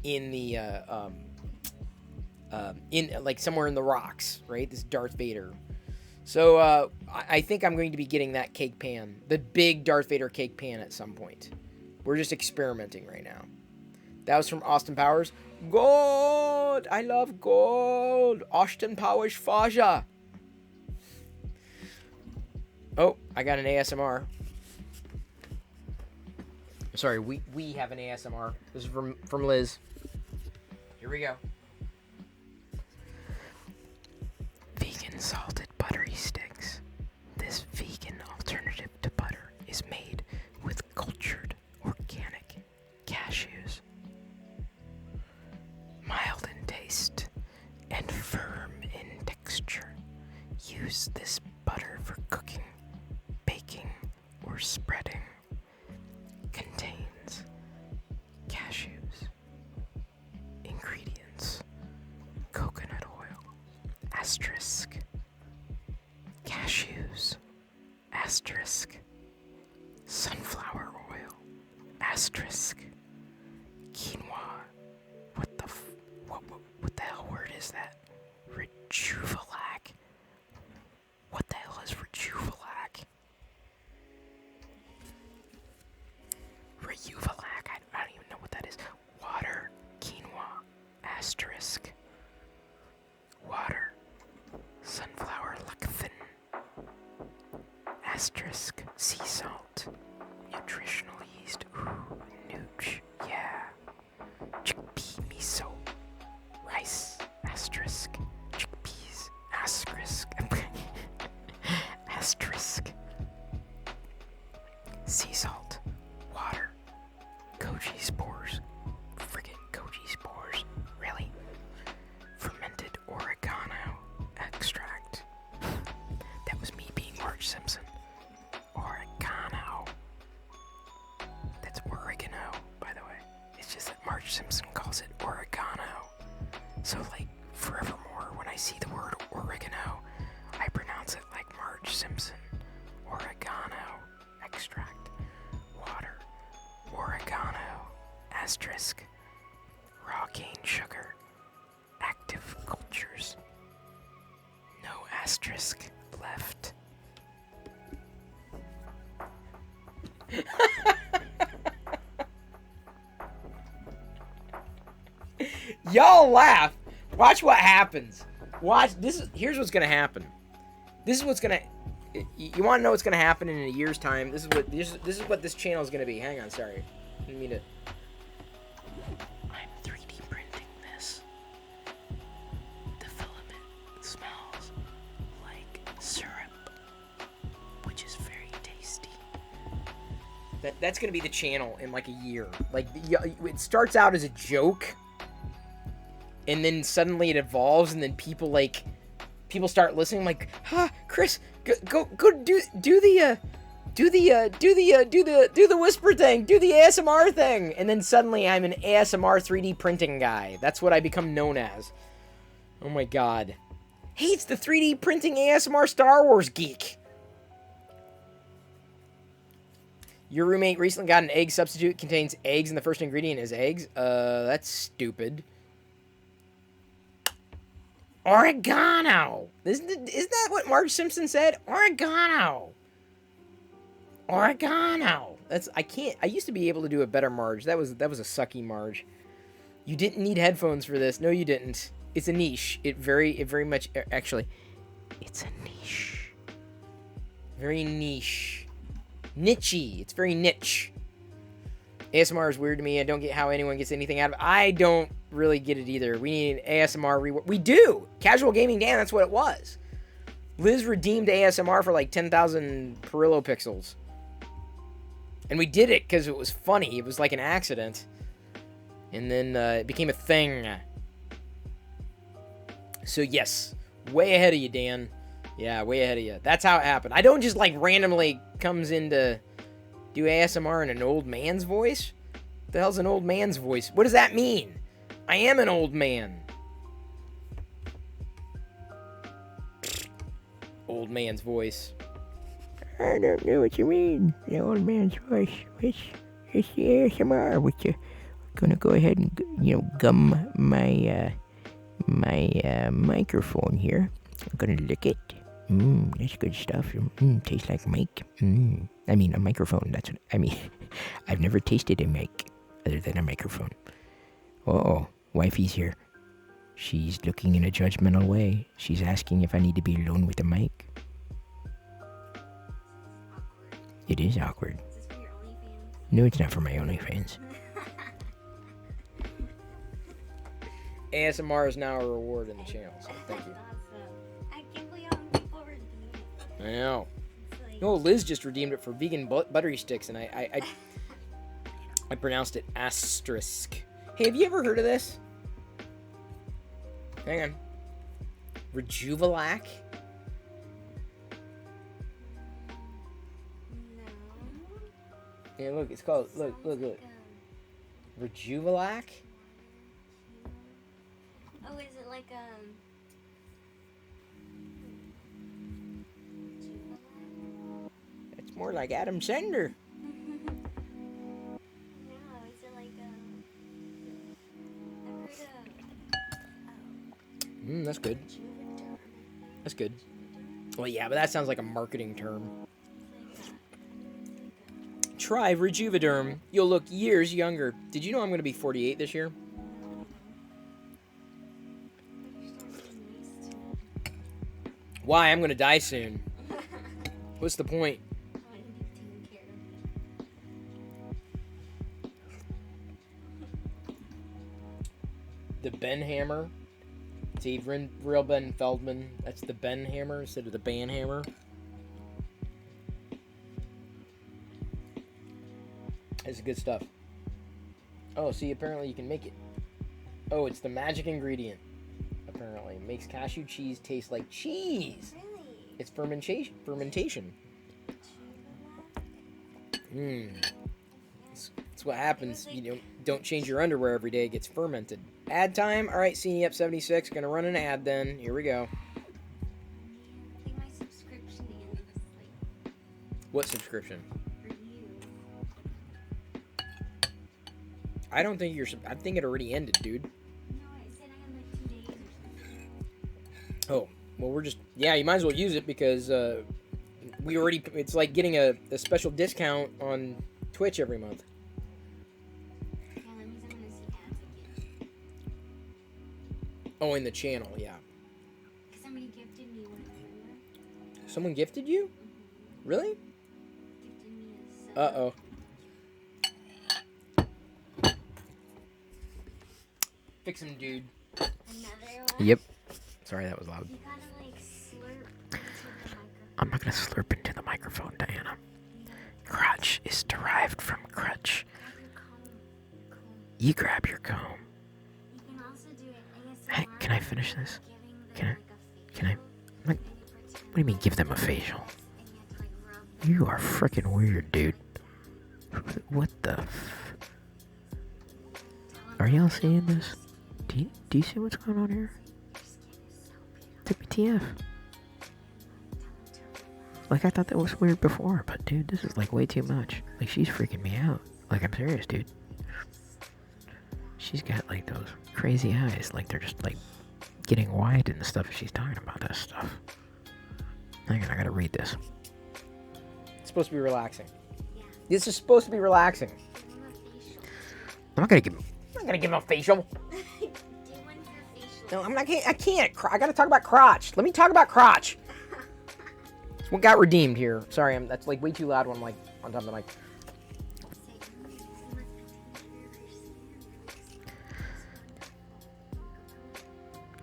in the in like somewhere in the rocks, right? This Darth Vader. So I think I'm going to be getting that cake pan, the big Darth Vader cake pan at some point. We're just experimenting right now. That was from Austin Powers. Gold! I love gold! Austin Powers Faja. Oh, I got an ASMR. Sorry, we have an ASMR. This is from Liz. Here we go. Vegan salted buttery sticks. This vegan alternative to butter is made with cultured organic cashews. Mild in taste and firm in texture. Use this butter for cooking, baking, or spreading. Contains cashews. Ingredients: coconut oil, asterisk, cashews, asterisk, sunflower oil, asterisk, quinoa. What the hell word is that? Rejuvelac. What the hell is Rejuvelac? Rejuvelac. I don't even know what that is. Water, quinoa, asterisk. Water, sunflower lecithin, asterisk, sea salt, nutritional yeast. Ooh, nooch, yeah. Chickpea miso, rice, asterisk, chickpeas, asterisk, asterisk, sea salt, water, goji spores, friggin' goji spores, really? Fermented oregano extract. That was me being Marge Simpson. Oregano. That's oregano, by the way. It's just that Marge Simpson calls it oregano. So, like, forevermore, when I see the word oregano, I pronounce it like Marge Simpson. Oregano extract. Water. Oregano. Asterisk. Raw cane sugar. Active cultures. No asterisk left. Y'all laugh. Watch what happens. Watch this. Here's what's gonna happen. This is what's gonna. You want to know what's gonna happen in a year's time? This is what this channel is gonna be. Hang on, sorry. I didn't mean to. I'm 3D printing this. The filament smells like syrup, which is very tasty. That's gonna be the channel in like a year. Like it starts out as a joke, and then suddenly it evolves, and then people start listening. Like, Chris, go do the whisper thing, do the ASMR thing, and then suddenly I'm an ASMR 3D printing guy. That's what I become known as. Oh my god. Hey, it's the 3D printing ASMR Star Wars geek. Your roommate recently got an egg substitute. Contains eggs, and the first ingredient is eggs. That's stupid. Oregano. Isn't that what Marge Simpson said? Oregano. Oregano. I used to be able to do a better Marge. That was a sucky Marge. You didn't need headphones for this. No, you didn't. It's a niche. It very much, actually, it's a niche. Very niche. Niche-y. It's very niche. ASMR is weird to me. I don't get how anyone gets anything out of it. I don't really get it either. We need an ASMR reward. We do! Casual Gaming Dan, that's what it was. Liz redeemed ASMR for like 10,000 Perillo pixels. And we did it because it was funny. It was like an accident. and then it became a thing. So yes, way ahead of you, Dan. Yeah, way ahead of you. That's how it happened. I don't just like randomly comes in to do ASMR in an old man's voice. What the hell's an old man's voice? What does that mean? I am an old man. Old man's voice. I don't know what you mean. The old man's voice. It's the ASMR. Which gonna go ahead and gum my microphone here. I'm gonna lick it. That's good stuff. Tastes like mic. I mean a microphone. That's what I mean. I've never tasted a mic other than a microphone. Oh, wifey's here. She's looking in a judgmental way. She's asking if I need to be alone with the mic. It is awkward. Is this for your OnlyFans? No, it's not for my OnlyFans. ASMR is now a reward in the channel, so thank you. Awesome. I can't believe how many people redeemed it. I know. It's like, No, Liz just redeemed it for vegan buttery sticks, and I pronounced it asterisk. Hey, have you ever heard of this? Hang on. Rejuvelac? no. Yeah, look, it's called, look. Rejuvelac? Oh, is it like It's more like Adam Sandler. No, is it like I've heard of That's good. Juvederm. That's good. Well, yeah, but that sounds like a marketing term. Try Rejuviderm. You'll look years younger. Did you know I'm going to be 48 this year? Why? I'm going to die soon. What's the point? The Ben Hammer. See, real Ben Feldman. That's the Ben Hammer instead of the Ban Hammer. It's good stuff. Oh, see, apparently you can make it. Oh, it's the magic ingredient. Apparently, it makes cashew cheese taste like cheese. Really? It's fermentation. That's what happens. You don't change your underwear every day. It gets fermented. Ad time. All right, CNE up 76. Gonna run an ad then. Here we go. I think my subscription ends like What subscription? for you. I don't think I think it already ended, dude. No, I said I had like 2 days or something. Oh, well, we're just... Yeah, you might as well use it because we already... It's like getting a special discount on Twitch every month. Yeah, that means I'm gonna see ads again. Oh, in the channel, yeah. Cause somebody gifted me one, remember? Someone gifted you? Really? Gifted me a sub. Uh-oh. Fix him, dude. Another one? Yep. Sorry, that was loud. You gotta like slurp into the microphone. I'm not gonna slurp into the microphone, Diana. Crotch is derived from crutch. Grab your comb. You grab your comb. You can also do it ASMR. Hey, can I finish this? Giving them Can I- like a can I- facial, like, and you pretend What do you mean, give them a facial? and you have to like rub. You are freaking weird, dude. What the Are y'all seeing this? Do you see what's going on here? WTF? Like, I thought that was weird before, but dude, this is like way too much. Like, she's freaking me out. Like, I'm serious, dude. She's got like those crazy eyes, like they're just like getting wide and stuff as she's talking about this stuff. Hang on, I gotta read this. It's supposed to be relaxing. Yeah. This is supposed to be relaxing. Give them a facial. I'm not gonna give him. I'm not gonna give him a facial. Do one for facial. No, I can't. I gotta talk about crotch. Let me talk about crotch. That's what got redeemed here. Sorry, that's like way too loud when I'm like on top of the mic.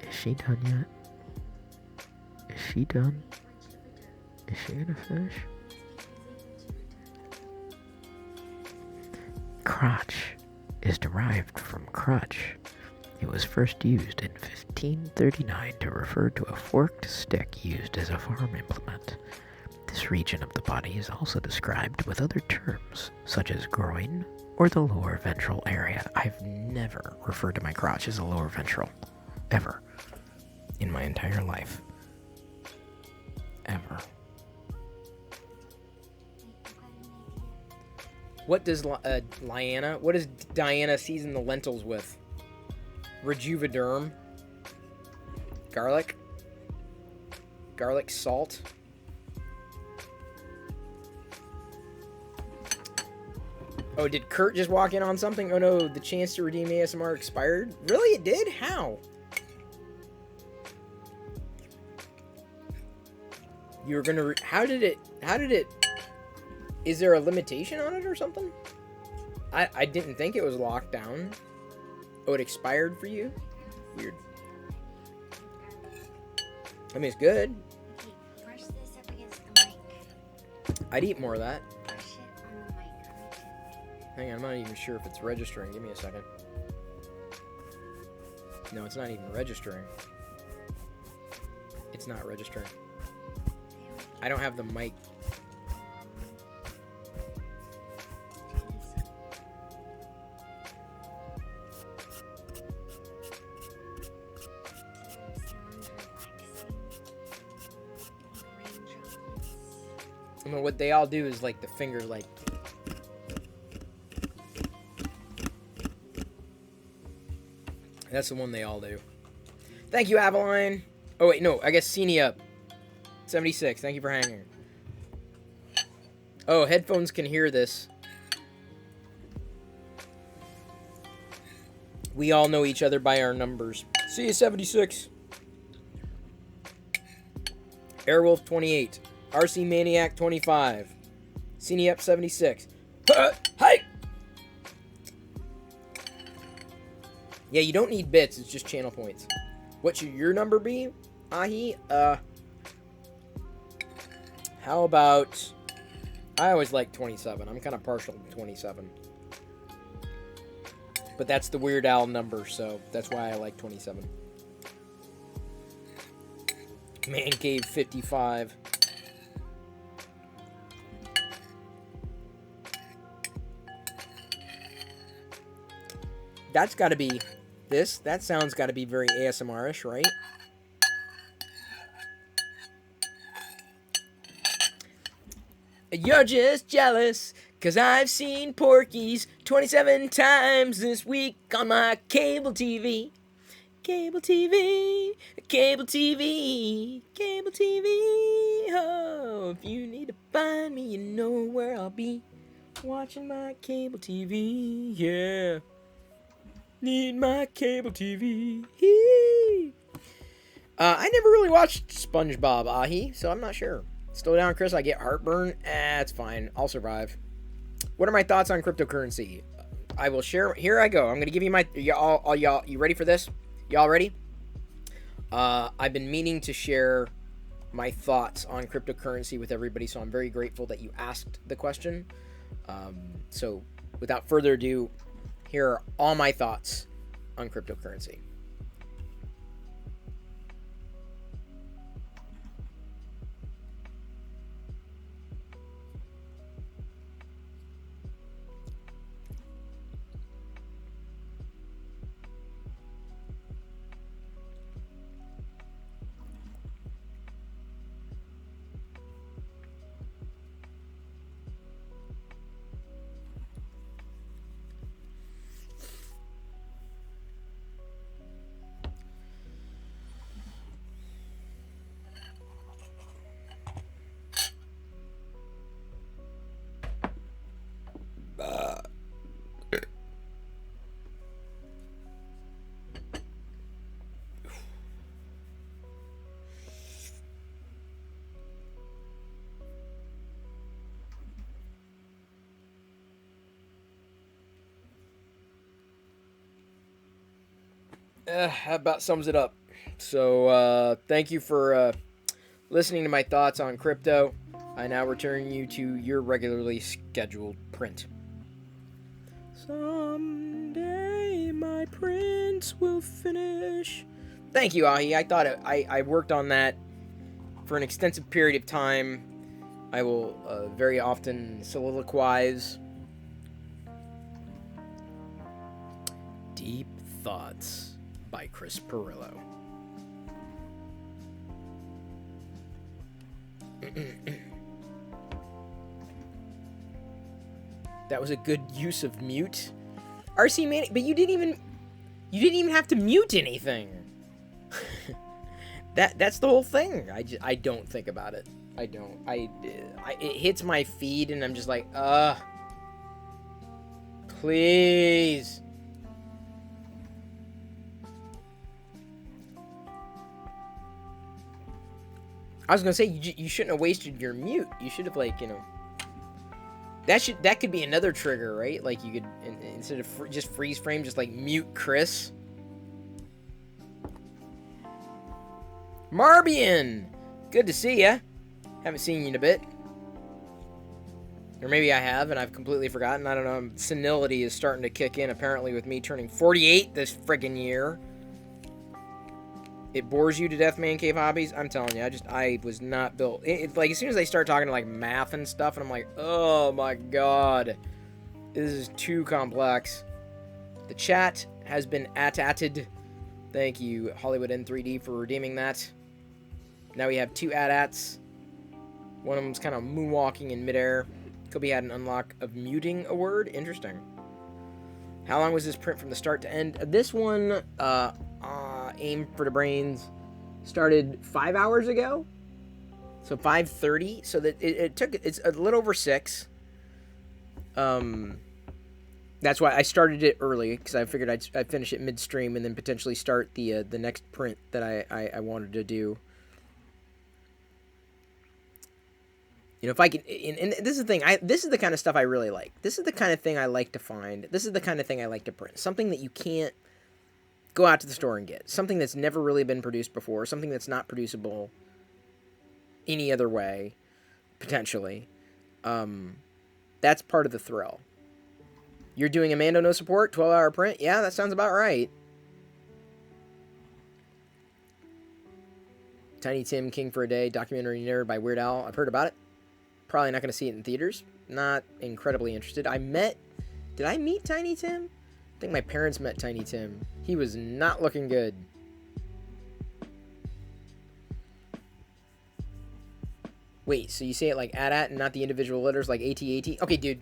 Is she done yet? Is she done? Is she gonna finish? Crotch is derived from crutch. It was first used in 1539 to refer to a forked stick used as a farm implement. This region of the body is also described with other terms, such as groin or the lower ventral area. I've never referred to my crotch as a lower ventral, ever, in my entire life. Ever. What does Lyanna? What does Diana season the lentils with? Rejuviderm. Garlic. Garlic salt. Oh, did Kurt just walk in on something? Oh no, the chance to redeem ASMR expired? Really, it did? How? You were gonna... How did it... Is there a limitation on it or something? I didn't think it was locked down. Oh, it expired for you? Weird. I mean, it's good. Okay, brush this up against the mic. I'd eat more of that. Brush it on the mic. Hang on, I'm not even sure if it's registering. Give me a second. No, it's not even registering. It's not registering. I don't have the mic. I mean, what they all do is like the finger, like. That's the one they all do. Thank you, Avaline. Oh, wait, no. I guess Senia. 76. Thank you for hanging. Oh, headphones can hear this. We all know each other by our numbers. See you, 76. Airwolf 28. RC Maniac 25. Seniup 76. Hey! Yeah, you don't need bits, it's just channel points. What should your number be, Ahi? How about... I always like 27. I'm kind of partial to 27. But that's the Weird Al number, so that's why I like 27. Man Cave 55. That's gotta be this. That sound's gotta be very ASMR-ish, right? You're just jealous, 'cause I've seen Porky's 27 times this week on my cable TV. Cable TV, cable TV, cable TV. Oh, if you need to find me, you know where I'll be. Watching my cable TV, yeah. Need my cable TV. I never really watched SpongeBob, Ahi, so I'm not sure. Slow down, Chris. I get heartburn. It's fine. I'll survive. What are my thoughts on cryptocurrency? I will share. Here I go. I'm going to give you my... Y'all, you ready for this? Y'all ready? I've been meaning to share my thoughts on cryptocurrency with everybody, so I'm very grateful that you asked the question. So, without further ado, here are all my thoughts on cryptocurrency. That about sums it up. So, thank you for listening to my thoughts on crypto. I now return you to your regularly scheduled print. Someday my prince will finish. Thank you, Ahi. I thought I worked on that for an extensive period of time. I will very often soliloquize. Deep Thoughts by Chris Pirillo. That was a good use of mute. RC Man, but you didn't even have to mute anything. That's the whole thing. I don't think about it. I don't. It hits my feed and I'm just like, please. I was gonna say you shouldn't have wasted your mute. You should have, like, you know. That could be another trigger, right? Like, you could, instead of just freeze frame, just like mute Chris. Marbian, good to see ya. Haven't seen you in a bit, or maybe I have and I've completely forgotten. I don't know. Senility is starting to kick in apparently with me turning 48 this friggin' year. It bores you to death, man cave hobbies. I'm telling you, I was not built. Like, as soon as they start talking to, like, math and stuff, and I'm like, oh my god, this is too complex. The chat has been at-atted. Thank you, Hollywood N3D, for redeeming that. Now we have 2 at-ats. One of them's kind of moonwalking in midair. Kobe had an unlock of muting a word. Interesting. How long was this print from the start to end? This one, Aim for the Brains, started 5 hours ago. So 5:30. So that it's a little over 6. That's why I started it early, because I figured I'd finish it midstream and then potentially start the next print that I wanted to do. You know, if I can, and this is the thing, this is the kind of stuff I really like. This is the kind of thing I like to find. This is the kind of thing I like to print. Something that you can't go out to the store and get. Something that's never really been produced before. Something that's not producible any other way, potentially. That's part of the thrill. You're doing a Mando no support, 12-hour print? Yeah, that sounds about right. Tiny Tim, King for a Day, documentary narrated by Weird Al. I've heard about it. Probably not going to see it in theaters. Not incredibly interested. Did I meet Tiny Tim? I think my parents met Tiny Tim. He was not looking good. Wait, so you say it like at and not the individual letters like AT-AT? Okay, dude.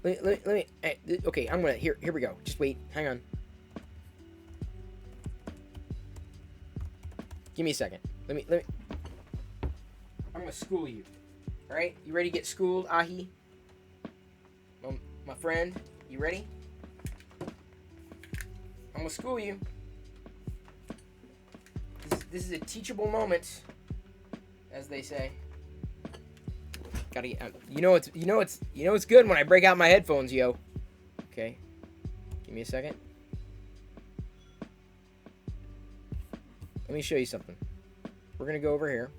Let me, okay, I'm gonna, here we go. Just wait, hang on. Give me a second. Let me, I'm gonna school you. Alright, you ready to get schooled, Ahi? My friend, you ready? I'm gonna school you. This is a teachable moment, as they say. Gotta get, you know it's good when I break out my headphones, yo. Okay, give me a second. Let me show you something. We're gonna go over here,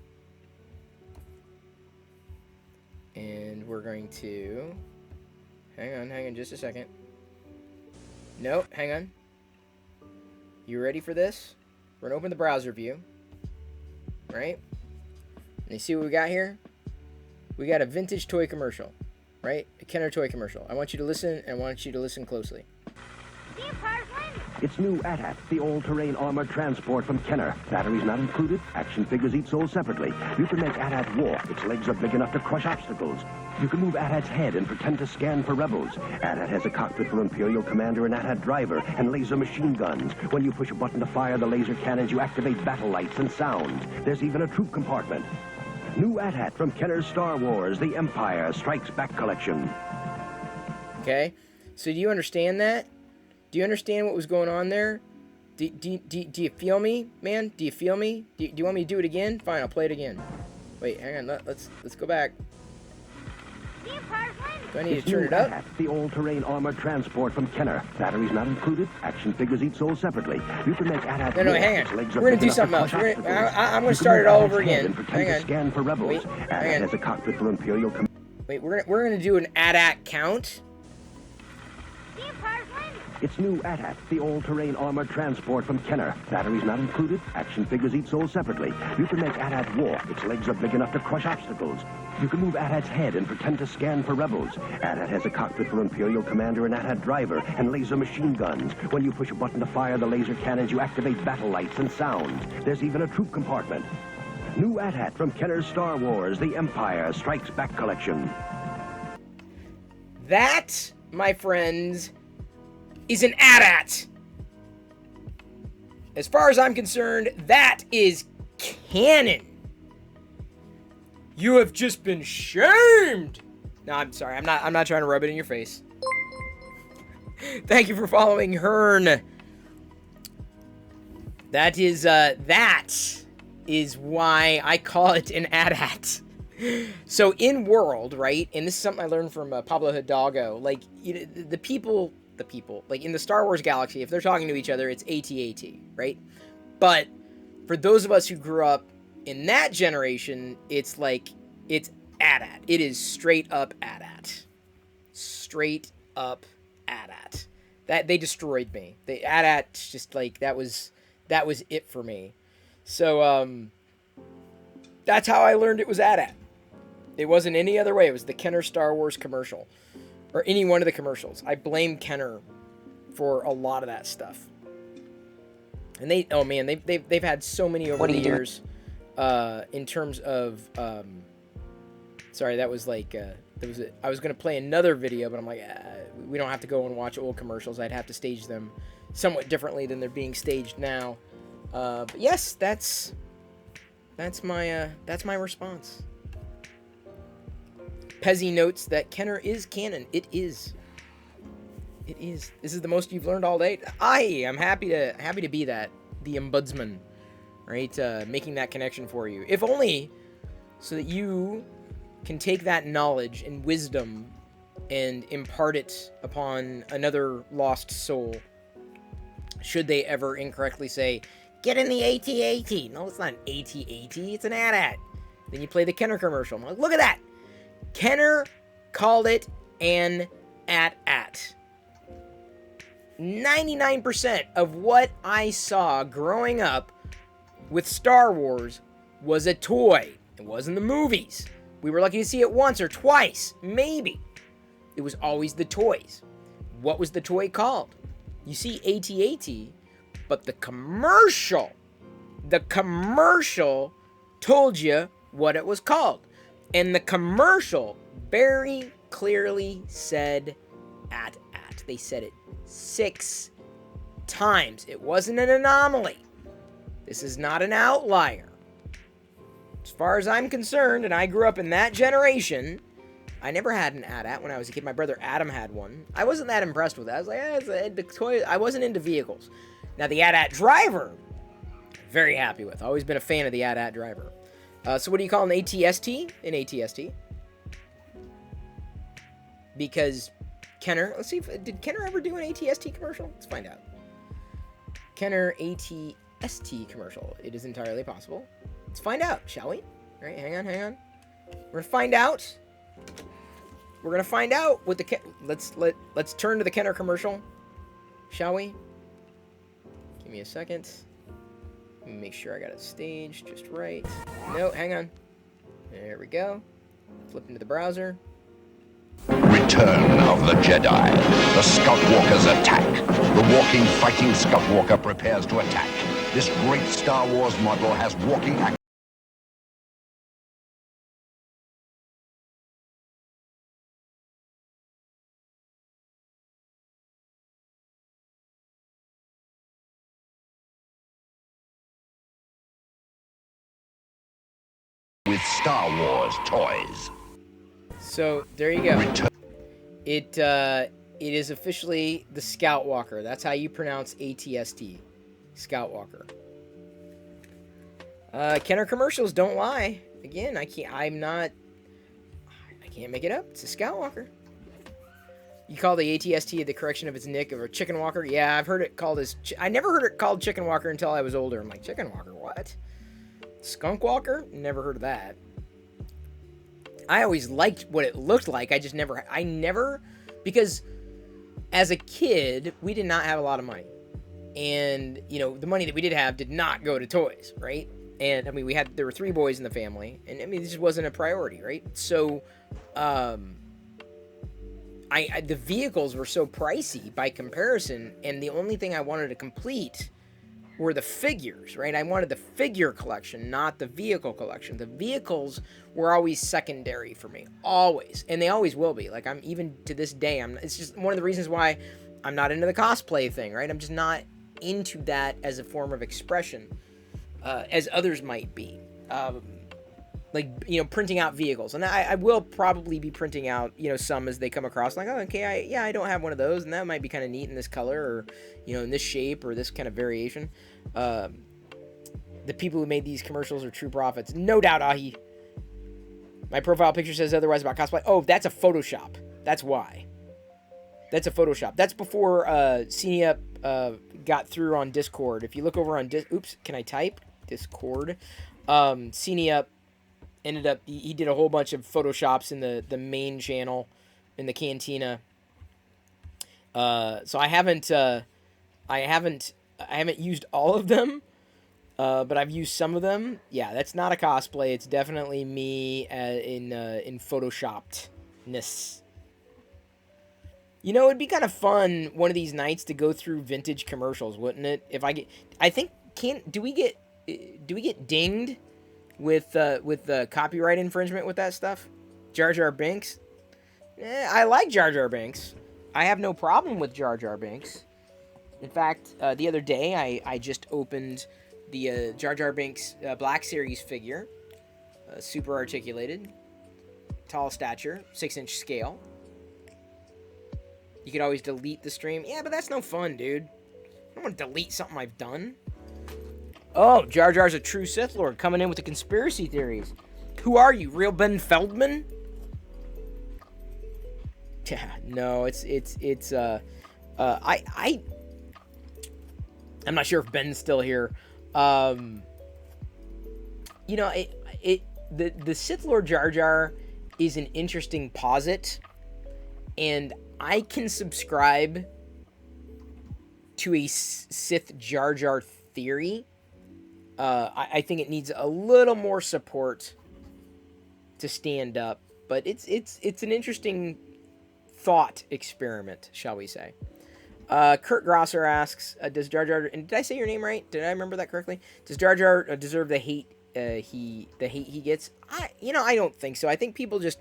and we're going to hang on just a second. No, hang on. You ready for this? We're gonna open the browser view, right? And you see what we got here? We got a vintage toy commercial, right? A Kenner toy commercial. I want you to listen, and I want you to listen closely. It's new AT-AT, the all-terrain armored transport from Kenner. Batteries not included, action figures each sold separately. You can make AT-AT walk. Its legs are big enough to crush obstacles. You can move AT-AT's head and pretend to scan for rebels. AT-AT has a cockpit for Imperial Commander and AT-AT driver, and laser machine guns. When you push a button to fire the laser cannons, you activate battle lights and sounds. There's even a troop compartment. New AT-AT from Kenner's Star Wars, The Empire Strikes Back collection. Okay, so do you understand that? Do you understand what was going on there? Do you feel me, man? Do you feel me? Do you want me to do it again? Fine, I'll play it again. Wait, hang on. Let's go back. Do I need to turn it up? The all-terrain armored transport from Kenner. Batteries not included. Action figures each sold separately. You can make AT-AT. No, hang on. We're gonna do something else. I'm gonna start it all over again. Hang on. Scan for rebels. Wait, AT-AT has a cockpit for Imperial. Wait, we're gonna do an AT-AT count. See you, Parkland. It's new AT-AT, the all-terrain armored transport from Kenner. Batteries not included, action figures each sold separately. You can make AT-AT walk. Its legs are big enough to crush obstacles. You can move AT-AT's head and pretend to scan for rebels. AT-AT has a cockpit for Imperial Commander and AT-AT driver, and laser machine guns. When you push a button to fire the laser cannons, you activate battle lights and sounds. There's even a troop compartment. New AT-AT from Kenner's Star Wars, The Empire Strikes Back collection. That, my friends, is an AT-AT. As far as I'm concerned, that is canon. You have just been shamed. No, I'm sorry. I'm not trying to rub it in your face. Thank you for following Hearn. That is why I call it an AT-AT. So in world, right, and this is something I learned from Pablo Hidalgo, like, you know, the people, like in the Star Wars galaxy, if they're talking to each other, it's AT-AT, right? But for those of us who grew up in that generation, it's like, it's AT-AT. It is straight up AT-AT. Straight up AT-AT. That, they destroyed me. The AT-AT, just like, that was it for me. So, that's how I learned it was AT-AT. It wasn't any other way. It was the Kenner Star Wars commercial. Or any one of the commercials. I blame Kenner for a lot of that stuff. And they, oh man, they've had so many over the years. In terms of, sorry, that was like, I was going to play another video, but I'm like, we don't have to go and watch old commercials. I'd have to stage them somewhat differently than they're being staged now. But yes, that's my response. Pezzy notes that Kenner is canon. It is. It is. This is the most you've learned all day. I am happy to be that, the ombudsman, right? Making that connection for you, if only so that you can take that knowledge and wisdom and impart it upon another lost soul. Should they ever incorrectly say, "Get in the AT-AT." No, it's not an AT-AT. It's an AT-AT. Then you play the Kenner commercial. I'm like, look at that. Kenner called it an AT-AT. 99% of what I saw growing up with Star Wars was a toy. It wasn't the movies. We were lucky to see it once or twice, maybe. It was always the toys. What was the toy called? You see AT-AT, but the commercial told you what it was called. And the commercial very clearly said AT-AT. They said it 6 times. It wasn't an anomaly. This is not an outlier. As far as I'm concerned, and I grew up in that generation, I never had an AT-AT when I was a kid. My brother Adam had one. I wasn't that impressed with it. I was like, the toy. I wasn't into vehicles. Now, the AT-AT driver, very happy with. Always been a fan of the AT-AT driver. So what do you call an ATST? An ATST. Because Kenner, let's see, did Kenner ever do an ATST commercial? Let's find out. Kenner ATST commercial. It is entirely possible. Let's find out, shall we? All right, hang on. We're gonna find out. We're gonna find out what the let's turn to the Kenner commercial, shall we? Give me a second. Let me make sure I got it staged just right. No, hang on. There we go. Flip into the browser. Return of the Jedi. The Scout Walkers attack. The walking, fighting Scout Walker prepares to attack. This great Star Wars model has walking action. With Star Wars toys. So there you go. It is officially the Scout Walker. That's how you pronounce ATST, Scout Walker. Kenner commercials don't lie. Again, I can't make it up. It's a Scout Walker. You call the ATST the correction of its nick of a Chicken Walker? Yeah, I've heard it called as. I never heard it called Chicken Walker until I was older. I'm like, Chicken Walker, what? Skunk Walker? Never heard of that. I always liked what it looked like. I never, because as a kid, we did not have a lot of money. And, you know, the money that we did have did not go to toys, right? And, I mean, there were 3 boys in the family. And, I mean, this just wasn't a priority, right? So, the vehicles were so pricey by comparison. And the only thing I wanted to complete were the figures, right? I wanted the figure collection, not the vehicle collection. The vehicles were always secondary for me. Always. And they always will be. Like, I'm, even to this day, it's just one of the reasons why I'm not into the cosplay thing, right? I'm just not into that as a form of expression, as others might be. Like, you know, printing out vehicles. And I will probably be printing out, you know, some as they come across. Like, oh, okay, I don't have one of those, and that might be kind of neat in this color, or, you know, in this shape, or this kind of variation. The people who made these commercials are true prophets. No doubt, Ahi. My profile picture says otherwise about cosplay. Oh, that's a Photoshop. That's why. That's a Photoshop. That's before Senia got through on Discord. If you look over on oops, can I type? Discord. Senia ended up, he did a whole bunch of Photoshops in the main channel, in the Cantina. So I haven't used all of them, but I've used some of them. Yeah, that's not a cosplay. It's definitely me in Photoshoppedness. You know, it'd be kind of fun one of these nights to go through vintage commercials, wouldn't it? If I think, do we get dinged with copyright infringement with that stuff? Jar Jar Binks? I like Jar Jar Binks. I have no problem with Jar Jar Binks. In fact, the other day I just opened the Jar Jar Binks Black Series figure, super articulated, tall stature, 6-inch scale. You could always delete the stream. Yeah, but that's no fun, dude. I don't want to delete something I've done. Oh, Jar Jar's a true Sith Lord, coming in with the conspiracy theories. Who are you, real Ben Feldman? No, I'm not sure if Ben's still here. You know, the Sith Lord Jar Jar is an interesting posit, and I can subscribe to a Sith Jar Jar theory. I think it needs a little more support to stand up, but it's an interesting thought experiment, shall we say. Kurt Grosser asks, does Jar Jar, and did I say your name right? Did I remember that correctly? Does Jar Jar deserve the hate he gets? I don't think so. I think people just,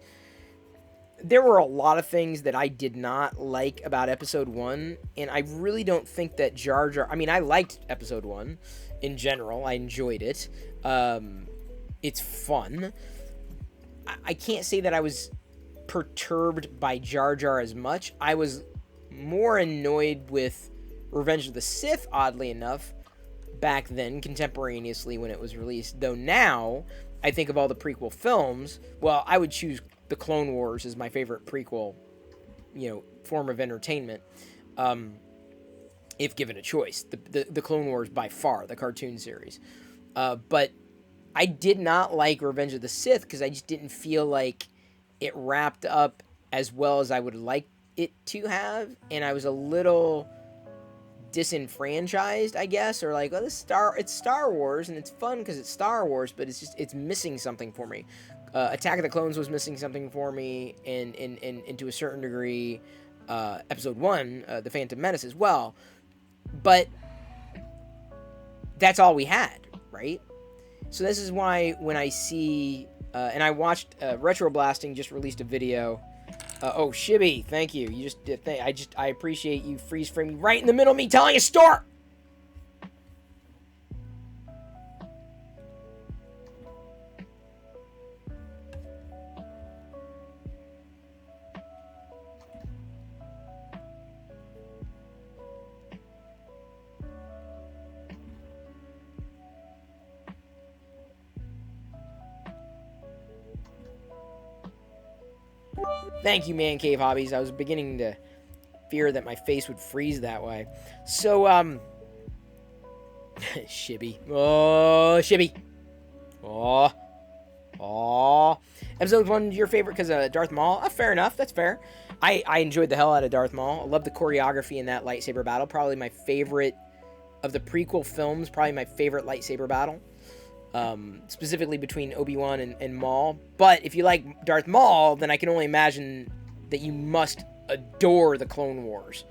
there were a lot of things that I did not like about episode 1, and I really don't think that Jar Jar, I mean, I liked episode 1 in general. I enjoyed it. It's fun. I can't say that I was perturbed by Jar Jar as much. I was more annoyed with Revenge of the Sith, oddly enough, back then, contemporaneously when it was released. Though now, I think of all the prequel films, well, I would choose the Clone Wars as my favorite prequel, form of entertainment, if given a choice. The Clone Wars by far, the cartoon series. But I did not like Revenge of the Sith because I just didn't feel like it wrapped up as well as I would like it to have, and I was a little disenfranchised, I guess, or like, it's Star Wars, and it's fun because it's Star Wars, but it's missing something for me. Attack of the Clones was missing something for me, and to a certain degree, Episode 1, The Phantom Menace as well, but that's all we had, right? So this is why when I see, and I watched, Retro Blasting just released a video. Oh, Shibby, thank you. You just did. I appreciate you freeze framing right in the middle of me telling a story. Thank you, Man Cave Hobbies. I was beginning to fear that my face would freeze that way. So, Shibby. Oh, Shibby. Oh. Aw. Episode 1, your favorite because of Darth Maul? Fair enough. That's fair. I enjoyed the hell out of Darth Maul. I love the choreography in that lightsaber battle. Probably my favorite of the prequel films. Probably my favorite lightsaber battle. Specifically between Obi-Wan and Maul. But if you like Darth Maul, then I can only imagine that you must adore the Clone Wars.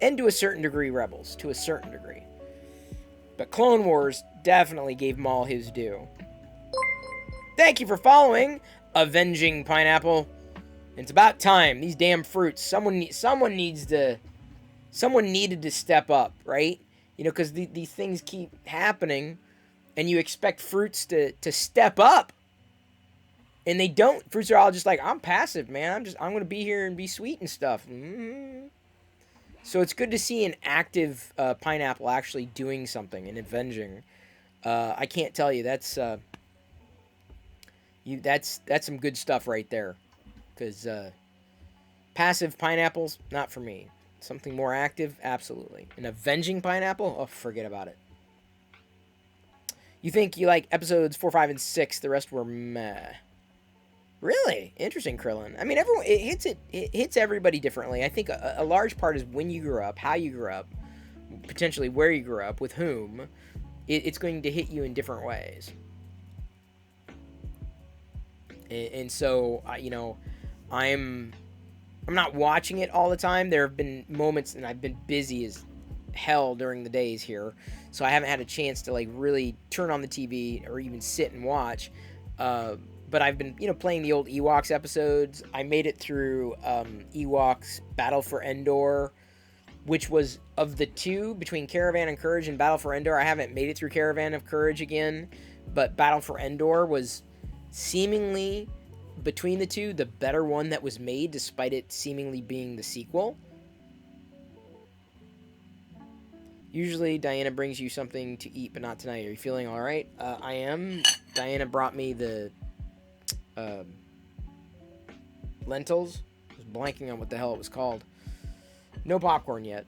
And to a certain degree, Rebels. To a certain degree. But Clone Wars definitely gave Maul his due. Thank you for following Avenging Pineapple. It's about time. These damn fruits. Someone needed to step up, right? You know, because these things keep happening, and you expect fruits to step up, and they don't. Fruits are all just like, I'm passive, man. I'm going to be here and be sweet and stuff. Mm-hmm. So it's good to see an active pineapple actually doing something and avenging. I can't tell you, that's some good stuff right there. Because passive pineapples, not for me. Something more active, absolutely. An avenging pineapple, oh, forget about it. You think you like episodes 4, 5, and 6? The rest were meh. Really interesting, Krillin. I mean, it hits everybody differently. I think a large part is when you grew up, how you grew up, potentially where you grew up, with whom. It's going to hit you in different ways. And so, you know, I'm not watching it all the time. There have been moments, and I've been busy as hell during the days here, so I haven't had a chance to like really turn on the TV or even sit and watch. But I've been, you know, playing the old Ewoks episodes. I made it through Ewoks Battle for Endor, which was, of the two between Caravan of Courage and Battle for Endor, I haven't made it through Caravan of Courage again, but Battle for Endor was seemingly, between the two, the better one that was made, despite it seemingly being the sequel. Usually Diana brings you something to eat, but not tonight. Are you feeling all right? I am. Diana brought me the lentils. I was blanking on what the hell it was called. No popcorn yet.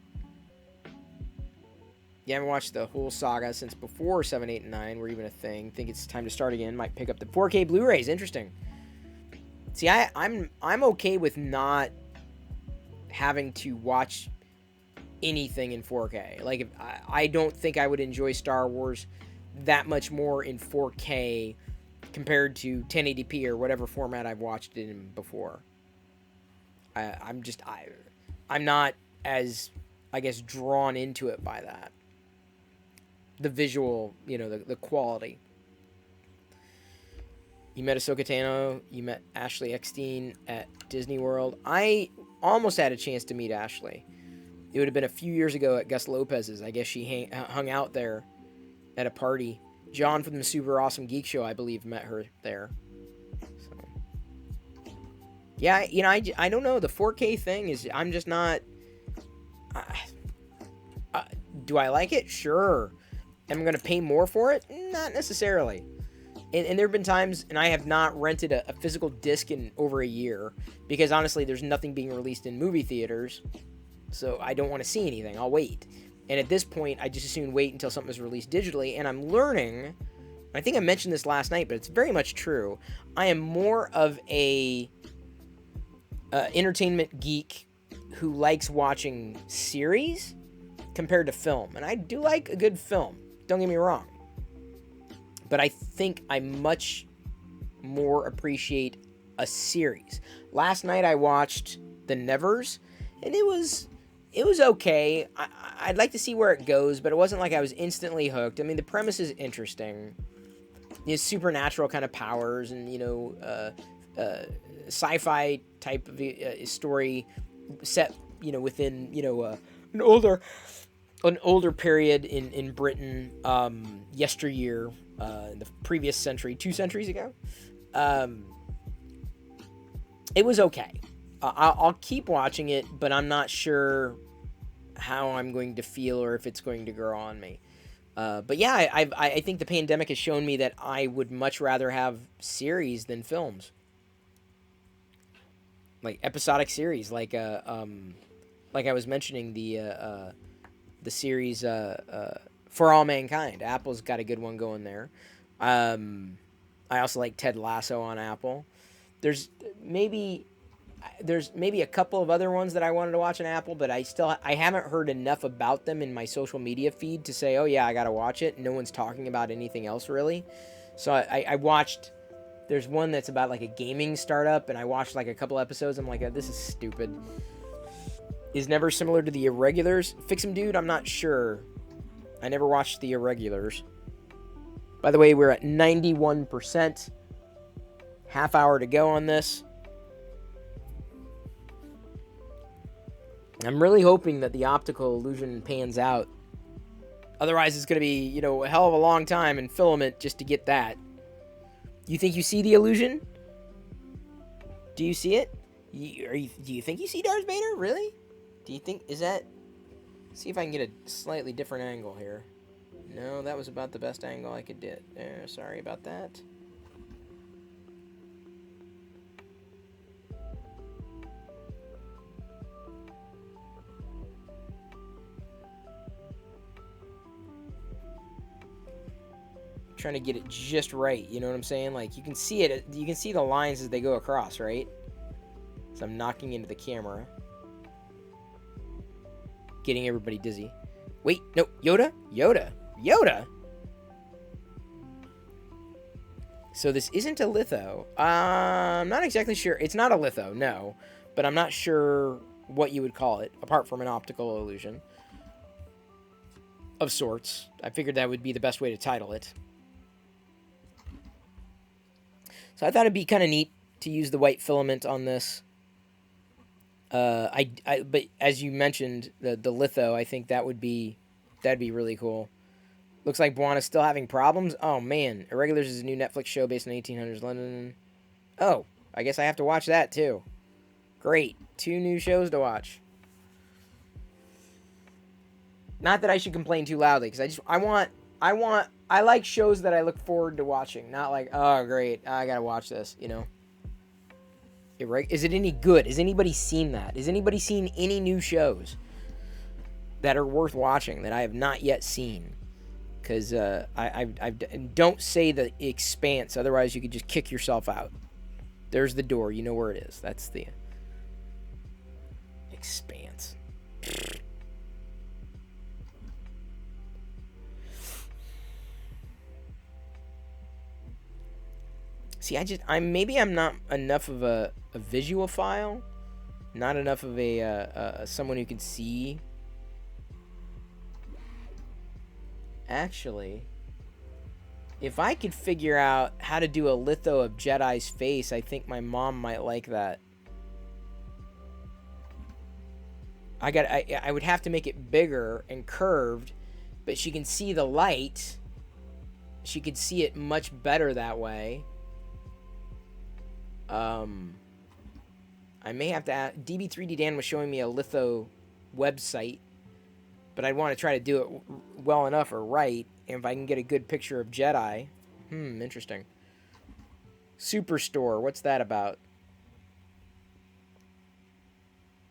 You haven't watched the whole saga since before 7, 8, and 9 were even a thing. Think it's time to start again. Might pick up the 4K Blu-rays. Interesting. See, I'm okay with not having to watch anything in 4K. Like, if I don't think I would enjoy Star Wars that much more in 4K compared to 1080p or whatever format I've watched it in before. I'm not as, I guess, drawn into it by that. The visual, you know, the quality. You met Ahsoka Tano, you met Ashley Eckstein at Disney World. I almost had a chance to meet Ashley. It would have been a few years ago at Gus Lopez's. I guess she hung out there at a party. John from the Super Awesome Geek Show, I believe, met her there. So, yeah, you know, I don't know. The 4K thing is, I'm just not... do I like it? Sure. Am I going to pay more for it? Not necessarily. And there have been times, and I have not rented a physical disc in over a year, because honestly, there's nothing being released in movie theaters, so I don't want to see anything. I'll wait. And at this point, I just as soon wait until something is released digitally, and I'm learning, I think I mentioned this last night, but it's very much true, I am more of a entertainment geek who likes watching series compared to film. And I do like a good film, don't get me wrong. But I think I much more appreciate a series. Last night I watched The Nevers, and it was okay. I'd like to see where it goes, but it wasn't like I was instantly hooked. I mean, the premise is interesting. It's supernatural kind of powers, and, you know, sci-fi type of story set, you know, within, you know, an older period in Britain, yesteryear, in the previous century, 2 centuries ago. It was okay. I'll keep watching it, but I'm not sure how I'm going to feel or if it's going to grow on me. But yeah, I think the pandemic has shown me that I would much rather have series than films. Like episodic series, like I was mentioning the series For All Mankind. Apple's got a good one going there. I also like Ted Lasso on Apple. There's maybe a couple of other ones that I wanted to watch on Apple, but I haven't heard enough about them in my social media feed to say, oh yeah, I gotta watch it. No one's talking about anything else really. So I watched, there's one that's about like a gaming startup, and I watched like a couple episodes. I'm like, oh, this is stupid. Is never similar to the Irregulars. Fix 'em Dude, I'm not sure. I never watched the Irregulars. By the way, we're at 91%. Half hour to go on this. I'm really hoping that the optical illusion pans out. Otherwise, it's going to be, you know, a hell of a long time in filament just to get that. You think you see the illusion? Do you see it? Do you think you see Darth Vader? Really? Do you think, is that... See if I can get a slightly different angle here. No, that was about the best angle I could get. Sorry about that. Trying to get it just right, you know what I'm saying? Like, you can see it, you can see the lines as they go across, right? So I'm knocking into the camera. Getting everybody dizzy. Wait, no, Yoda? Yoda? So this isn't a litho. I'm not exactly sure. It's not a litho, no. But I'm not sure what you would call it, apart from an optical illusion. Of sorts. I figured that would be the best way to title it. So I thought it'd be kind of neat to use the white filament on this. But as you mentioned, the litho, I think that'd be really cool. Looks like Buana's still having problems. Oh man, Irregulars is a new Netflix show based in 1800s London. Oh, I guess I have to watch that too. Great, 2 new shows to watch. Not that I should complain too loudly, because I like shows that I look forward to watching. Not like, oh great, I gotta watch this, you know. Is it any good? Has anybody seen that? Has anybody seen any new shows that are worth watching that I have not yet seen? Because I don't say The Expanse, otherwise you could just kick yourself out. There's the door. You know where it is. That's the Expanse. See, maybe I'm not enough of a visual file, not enough of a someone who can see. Actually, if I could figure out how to do a litho of Jedi's face, I think my mom might like that. I would have to make it bigger and curved, but she can see the light. She could see it much better that way. I may have to add... DB3D Dan was showing me a litho website, but I'd want to try to do it well enough or right, and if I can get a good picture of Jedi. Interesting. Superstore, what's that about?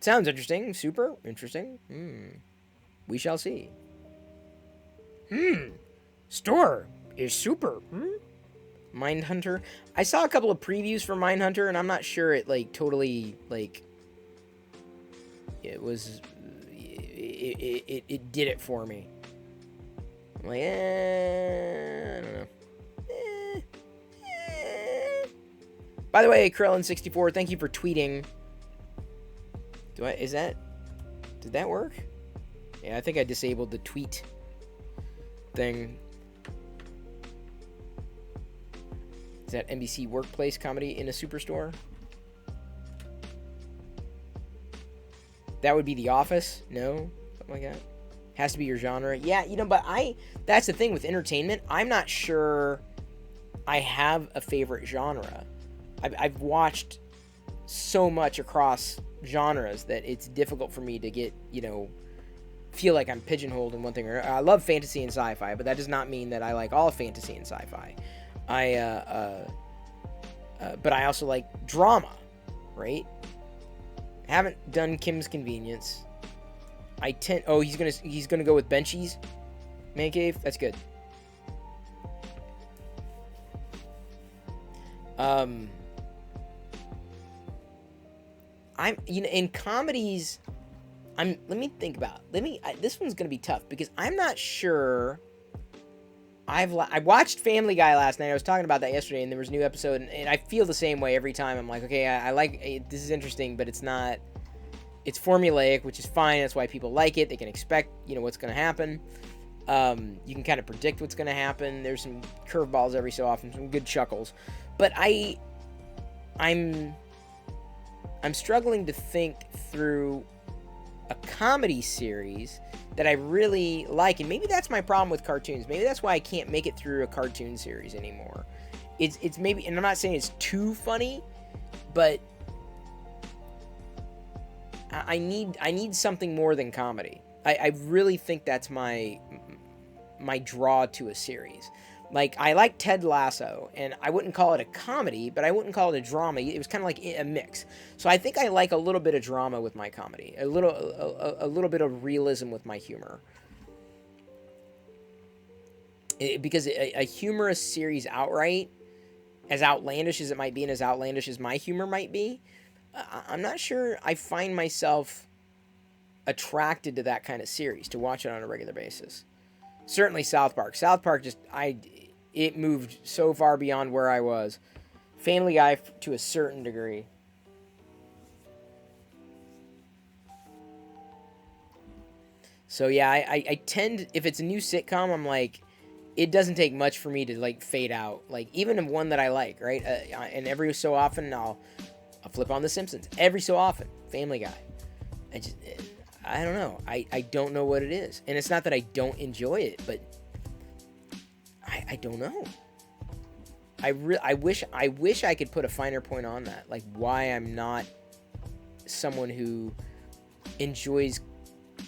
Sounds interesting. Super interesting. We shall see. Store is super. Mindhunter. I saw a couple of previews for Mindhunter, and I'm not sure it like totally like it was. It did it for me. I'm like, I don't know. By the way, Krillin64, thank you for tweeting. Did that work? Yeah, I think I disabled the tweet thing. Is that NBC workplace comedy in a superstore? That would be The Office? No? Something like that? Has to be your genre. Yeah, you know, but that's the thing with entertainment. I'm not sure I have a favorite genre. I've watched so much across genres that it's difficult for me to get, you know, feel like I'm pigeonholed in one thing or another. I love fantasy and sci-fi, but that does not mean that I like all fantasy and sci-fi. But I also like drama, right? Haven't done Kim's Convenience. He's gonna go with Benchies Man Cave. That's good. In comedies, let me think about it. This one's gonna be tough because I'm not sure. I watched Family Guy last night. I was talking about that yesterday, and there was a new episode, and I feel the same way every time. I'm like, okay, I like this is interesting, but it's not. It's formulaic, which is fine. That's why people like it. They can expect, what's going to happen. You can kind of predict what's going to happen. There's some curveballs every so often, some good chuckles, but I'm struggling to think through a comedy series that I really like, and maybe that's my problem with cartoons. Maybe that's why I can't make it through a cartoon series anymore. It's maybe, and I'm not saying it's too funny, but I need something more than comedy. I really think that's my draw to a series. Like, I like Ted Lasso, and I wouldn't call it a comedy, but I wouldn't call it a drama. It was kind of like a mix. So I think I like a little bit of drama with my comedy, a little bit of realism with my humor. Because a humorous series outright, as outlandish as it might be and as outlandish as my humor might be, I'm not sure I find myself attracted to that kind of series, to watch it on a regular basis. Certainly South Park. South Park it moved so far beyond where I was. Family Guy to a certain degree. So yeah, I tend, if it's a new sitcom, I'm like, it doesn't take much for me to like fade out. Like, even one that I like, right? And every so often I'll flip on The Simpsons. Every so often, Family Guy. I don't know. I don't know what it is. And it's not that I don't enjoy it, but I don't know. I wish I could put a finer point on that. Like, why I'm not someone who enjoys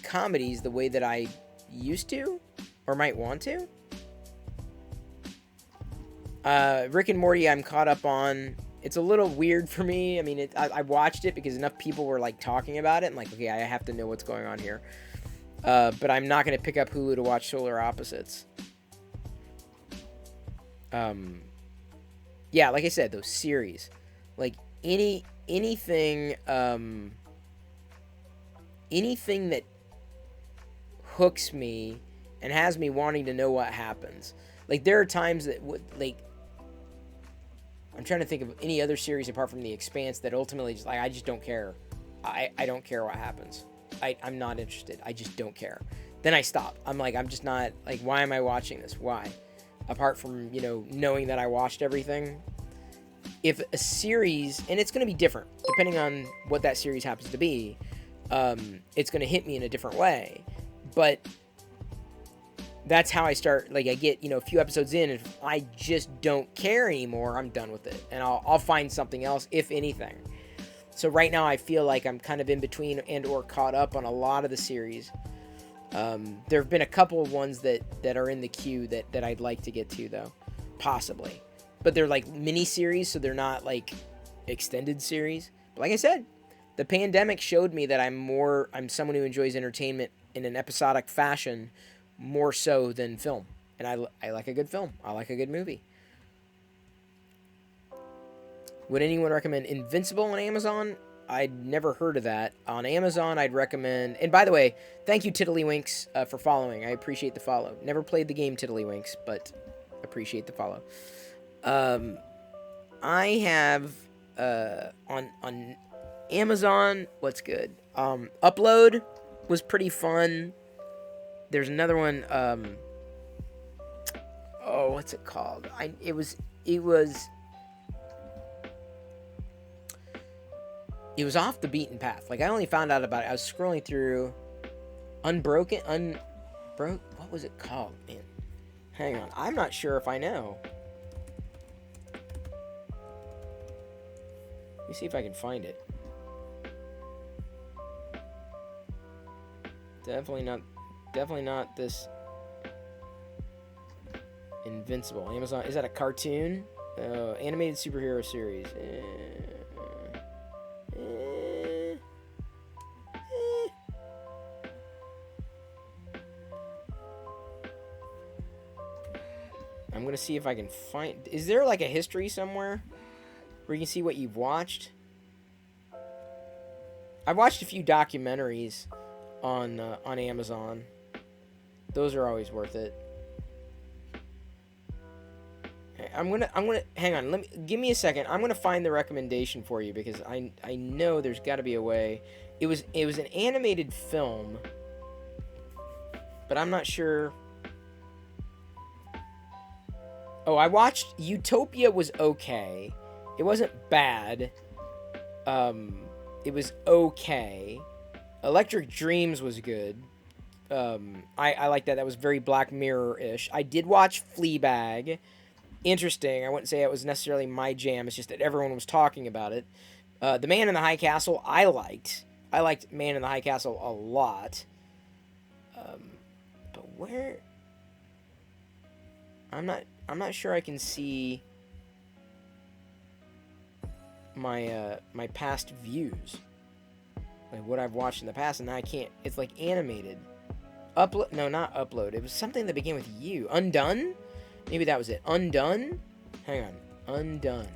comedies the way that I used to or might want to. Rick and Morty I'm caught up on. It's a little weird for me. I mean, I watched it because enough people were like talking about it. I'm like, okay, I have to know what's going on here. But I'm not going to pick up Hulu to watch Solar Opposites. Yeah, like I said, those series, like anything that hooks me and has me wanting to know what happens. Like, there are times that I'm trying to think of any other series apart from The Expanse that ultimately just, like, I just don't care. I don't care what happens. I'm not interested. I just don't care. Then I stop. I'm like, I'm just not, like, why am I watching this? Why? Apart from, knowing that I watched everything. If a series, and it's going to be different, depending on what that series happens to be, it's going to hit me in a different way. But that's how I start. Like, I get, a few episodes in, and if I just don't care anymore, I'm done with it. And I'll find something else, if anything. So right now I feel like I'm kind of in between and or caught up on a lot of the series. There have been a couple of ones that are in the queue that I'd like to get to, though. Possibly. But they're like mini-series, so they're not like extended series. But like I said, the pandemic showed me that I'm someone who enjoys entertainment in an episodic fashion more so than film. And I like a good film. I like a good movie. Would anyone recommend Invincible on Amazon? I'd never heard of that. On Amazon, I'd recommend... And by the way, thank you, Tiddlywinks, for following. I appreciate the follow. Never played the game Tiddlywinks, but appreciate the follow. I have, on Amazon, what's good? Upload was pretty fun. There's another one, what's it called? It was off the beaten path. Like, I only found out about it. I was scrolling through what was it called, man? Hang on. I'm not sure if I know. Let me see if I can find it. Definitely not this Invincible. Amazon, is that a cartoon? Animated superhero series. I'm gonna see if I can find... Is there like a history somewhere? where you can see what you've watched. I've watched a few documentaries on Amazon. Those are always worth it. I'm gonna hang on. Give me a second. I'm gonna find the recommendation for you because I know there's got to be a way. It was an animated film, but I'm not sure. Oh, I watched Utopia. Was okay. It wasn't bad. It was okay. Electric Dreams was good. I like that. That was very Black Mirror-ish. I did watch Fleabag. Interesting. I wouldn't say it was necessarily my jam. It's just that everyone was talking about it. The Man in the High Castle, I liked. I liked Man in the High Castle a lot. But where? I'm not sure I can see my my past views, like what I've watched in the past, and now I can't. It's like animated. Upload? No, not upload. It was something that began with U. Undone? Maybe that was it. Undone? Hang on. Undone.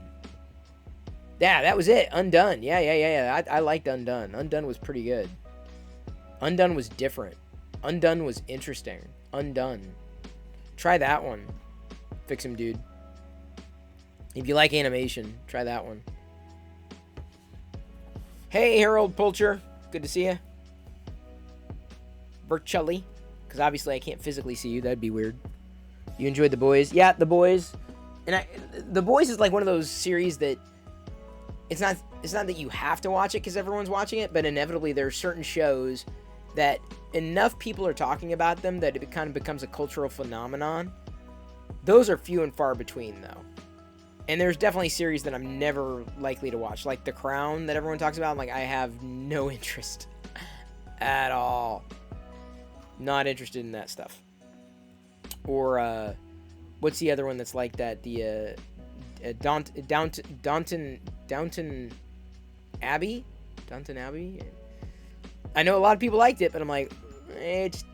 Yeah, that was it. Undone. Yeah. I liked Undone. Undone was pretty good. Undone was different. Undone was interesting. Undone. Try that one. Fix him, dude. If you like animation, try that one. Hey, Harold Pulcher. Good to see you. Virtually. Because obviously I can't physically see you. That'd be weird. You enjoyed The Boys? Yeah, The Boys. And The Boys is like one of those series that it's not that you have to watch it because everyone's watching it, but inevitably there are certain shows that enough people are talking about them that it kind of becomes a cultural phenomenon. Those are few and far between, though. And there's definitely series that I'm never likely to watch, like The Crown that everyone talks about. I'm like, I have no interest at all. Not interested in that stuff. Or what's the other one that's like that? The Downton Abbey. Downton Abbey. I know a lot of people liked it, but I'm like, it's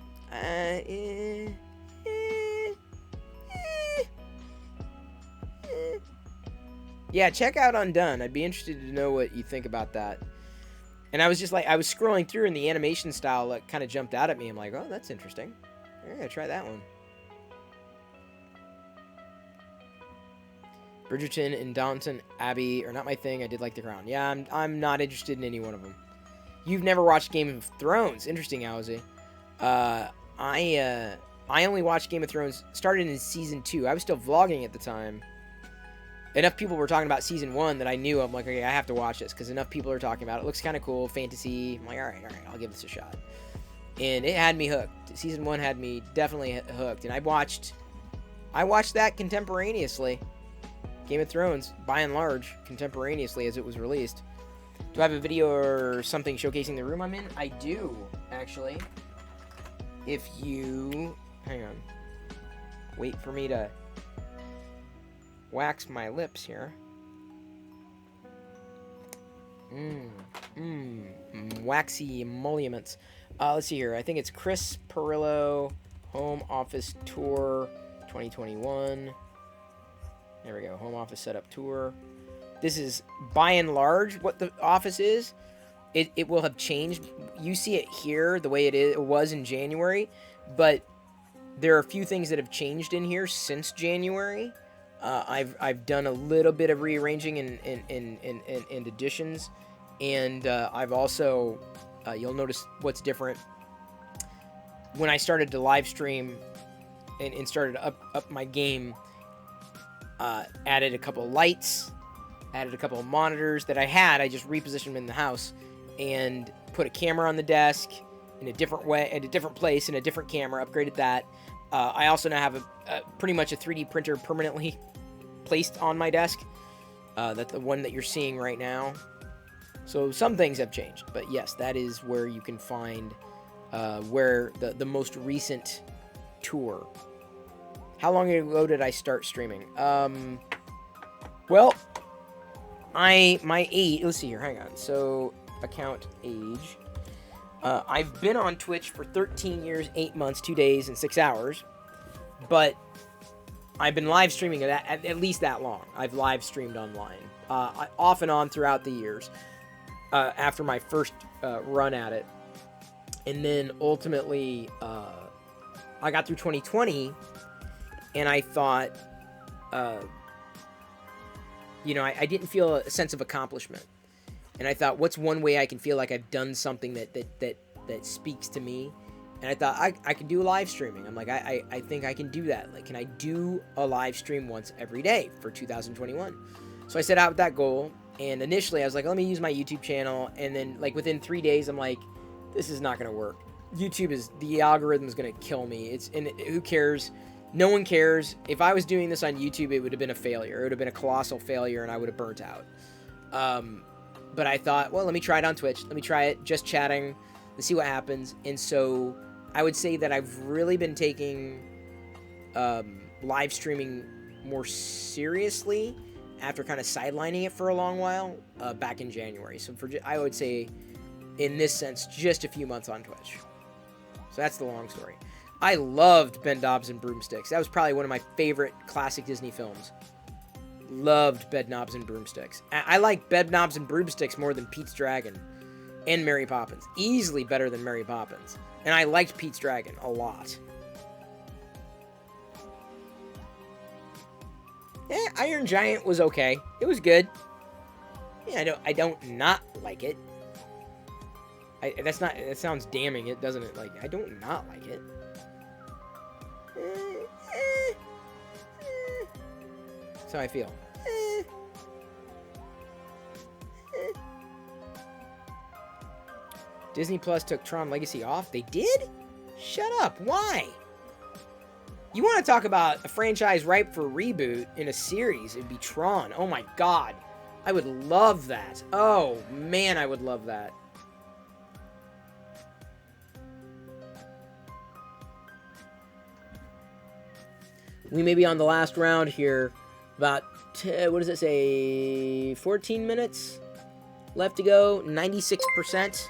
yeah, check out Undone. I'd be interested to know what you think about that. And I was just like, I was scrolling through and the animation style like kind of jumped out at me. I'm like, oh, that's interesting. I'm gonna try that one. Bridgerton and Downton Abbey are not my thing. I did like The Crown. Yeah, I'm not interested in any one of them. You've never watched Game of Thrones. Interesting, Owzy. I only watched Game of Thrones, started in season 2. I was still vlogging at the time. Enough people were talking about season 1 that I knew. I'm like, okay, I have to watch this because enough people are talking about it. It looks kind of cool, fantasy. I'm like, all right, I'll give this a shot. And it had me hooked. Season 1 had me definitely hooked. And I watched that contemporaneously. Game of Thrones, by and large, contemporaneously as it was released. Do I have a video or something showcasing the room I'm in? I do, actually. If you... Hang on. Wait for me to wax my lips here. Waxy emoluments. Let's see here. I think it's Chris Perillo, Home Office Tour 2021. There we go. Home Office Setup Tour. This is, by and large, what the office is. It will have changed. You see it here the way it was in January, but there are a few things that have changed in here since January. I've done a little bit of rearranging and additions, and I've also you'll notice what's different when I started to live stream and started to up my game. Added a couple lights, added a couple of monitors that I had. I just repositioned them in the house and put a camera on the desk in a different way, at a different place, in a different camera. Upgraded that. I also now have pretty much a 3D printer permanently placed on my desk. That's the one that you're seeing right now. So some things have changed, but yes, that is where you can find where the most recent tour. How long ago did I start streaming? Well, my age. Let's see here. Hang on. So account age. I've been on Twitch for 13 years, 8 months, 2 days, and 6 hours. But I've been live streaming at least that long. I've live streamed online off and on throughout the years after my first run at it. And then ultimately, I got through 2020, and I thought, you know, I didn't feel a sense of accomplishment. And I thought, what's one way I can feel like I've done something that speaks to me? And I thought, I could do live streaming. I'm like, I think I can do that. Like, can I do a live stream once every day for 2021? So I set out with that goal. And initially, I was like, let me use my YouTube channel. And then, like, within 3 days, I'm like, this is not going to work. The algorithm is going to kill me. And who cares? No one cares. If I was doing this on YouTube, it would have been a failure. It would have been a colossal failure, and I would have burnt out. But I thought, well, let me try it on Twitch. Let me try it just chatting. Let's see what happens. And so I would say that I've really been taking live streaming more seriously after kind of sidelining it for a long while back in January. So I would say, in this sense, just a few months on Twitch. So that's the long story. I loved Ben Dobbs and Broomsticks. That was probably one of my favorite classic Disney films. Loved Bedknobs and Broomsticks. I like Bedknobs and Broomsticks more than Pete's Dragon and Mary Poppins. Easily better than Mary Poppins. And I liked Pete's Dragon a lot. Yeah, Iron Giant was okay. It was good. Yeah, I don't not like it. That sounds damning, it doesn't it? Like, I don't not like it. That's how I feel. Disney Plus took Tron Legacy off? They did? Shut up. Why? You want to talk about a franchise ripe for reboot in a series? It'd be Tron. Oh my god. I would love that. Oh man, I would love that. We may be on the last round here. About, what does it say? 14 minutes left to go. 96%.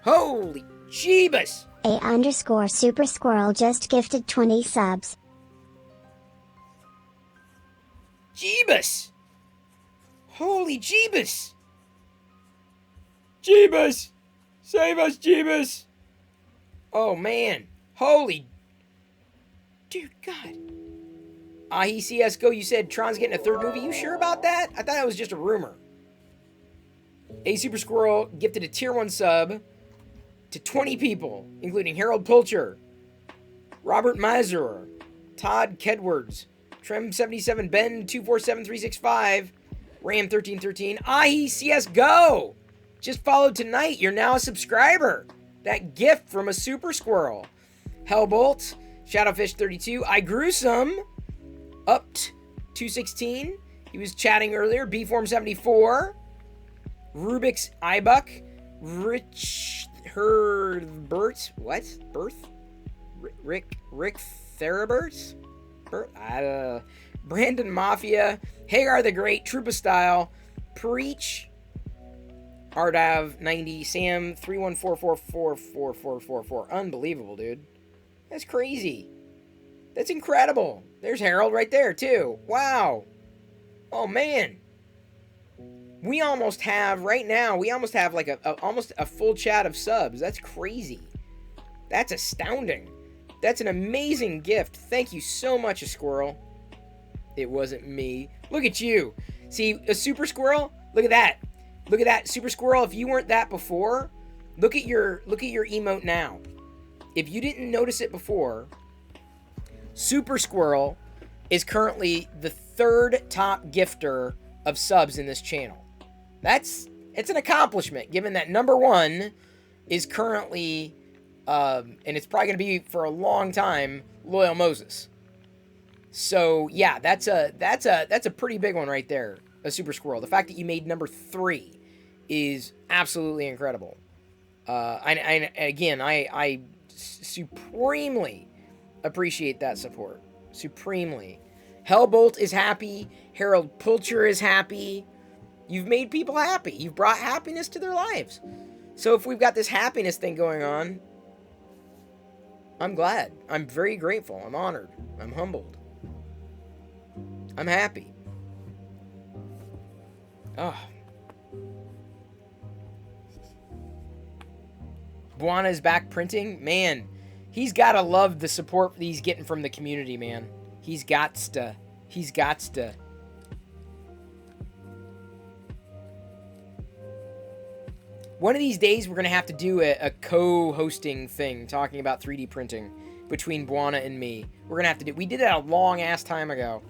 Holy Jeebus! _Super Squirrel just gifted 20 subs. Jeebus! Holy Jeebus! Jeebus! Save us, Jeebus! Oh, man. Holy... Dear God. Ahi CSGO, you said Tron's getting a third movie. You sure about that? I thought that was just a rumor. A Super Squirrel gifted a tier 1 sub to 20 people, including Harold Pulcher, Robert Miser, Todd Kedwards, Trem77, Ben247365, Ram1313, Ahi CSGO! Just followed tonight. You're now a subscriber. That gift from a Super Squirrel. Hellbolt, Shadowfish32, I Gruesome, Upped 216. He was chatting earlier. Bform74, Rubik's Ibuck, Rich Herbert, what? Birth? Rick Therabert? Brandon Mafia, Hagar the Great, Troopa Style, Preach, Ardav 90, Sam 3144444444. Unbelievable, dude. That's crazy. That's incredible. There's Harold right there, too. Wow. Oh, man. We almost have, right now, like almost a full chat of subs. That's crazy. That's astounding. That's an amazing gift. Thank you so much, a squirrel. It wasn't me. Look at you. See, a Super Squirrel? Look at that. Look at that. Super Squirrel, if you weren't that before, look at your emote now. If you didn't notice it before, Super Squirrel is currently the 3rd top gifter of subs in this channel. It's an accomplishment, given that number 1 is currently, and it's probably going to be for a long time, Loyal Moses. So yeah, that's a pretty big one right there, a Super Squirrel. The fact that you made number 3 is absolutely incredible. I supremely appreciate that support. Supremely. Hellbolt is happy. Harold Pulcher is happy. You've made people happy. You've brought happiness to their lives. So if we've got this happiness thing going on, I'm glad. I'm very grateful. I'm honored. I'm humbled. I'm happy. Oh. Buana is back printing. Man, he's got to love the support he's getting from the community, man. He's got to. One of these days, we're going to have to do a co-hosting thing talking about 3D printing between Buana and me. We're going to have to do. We did that a long-ass time ago.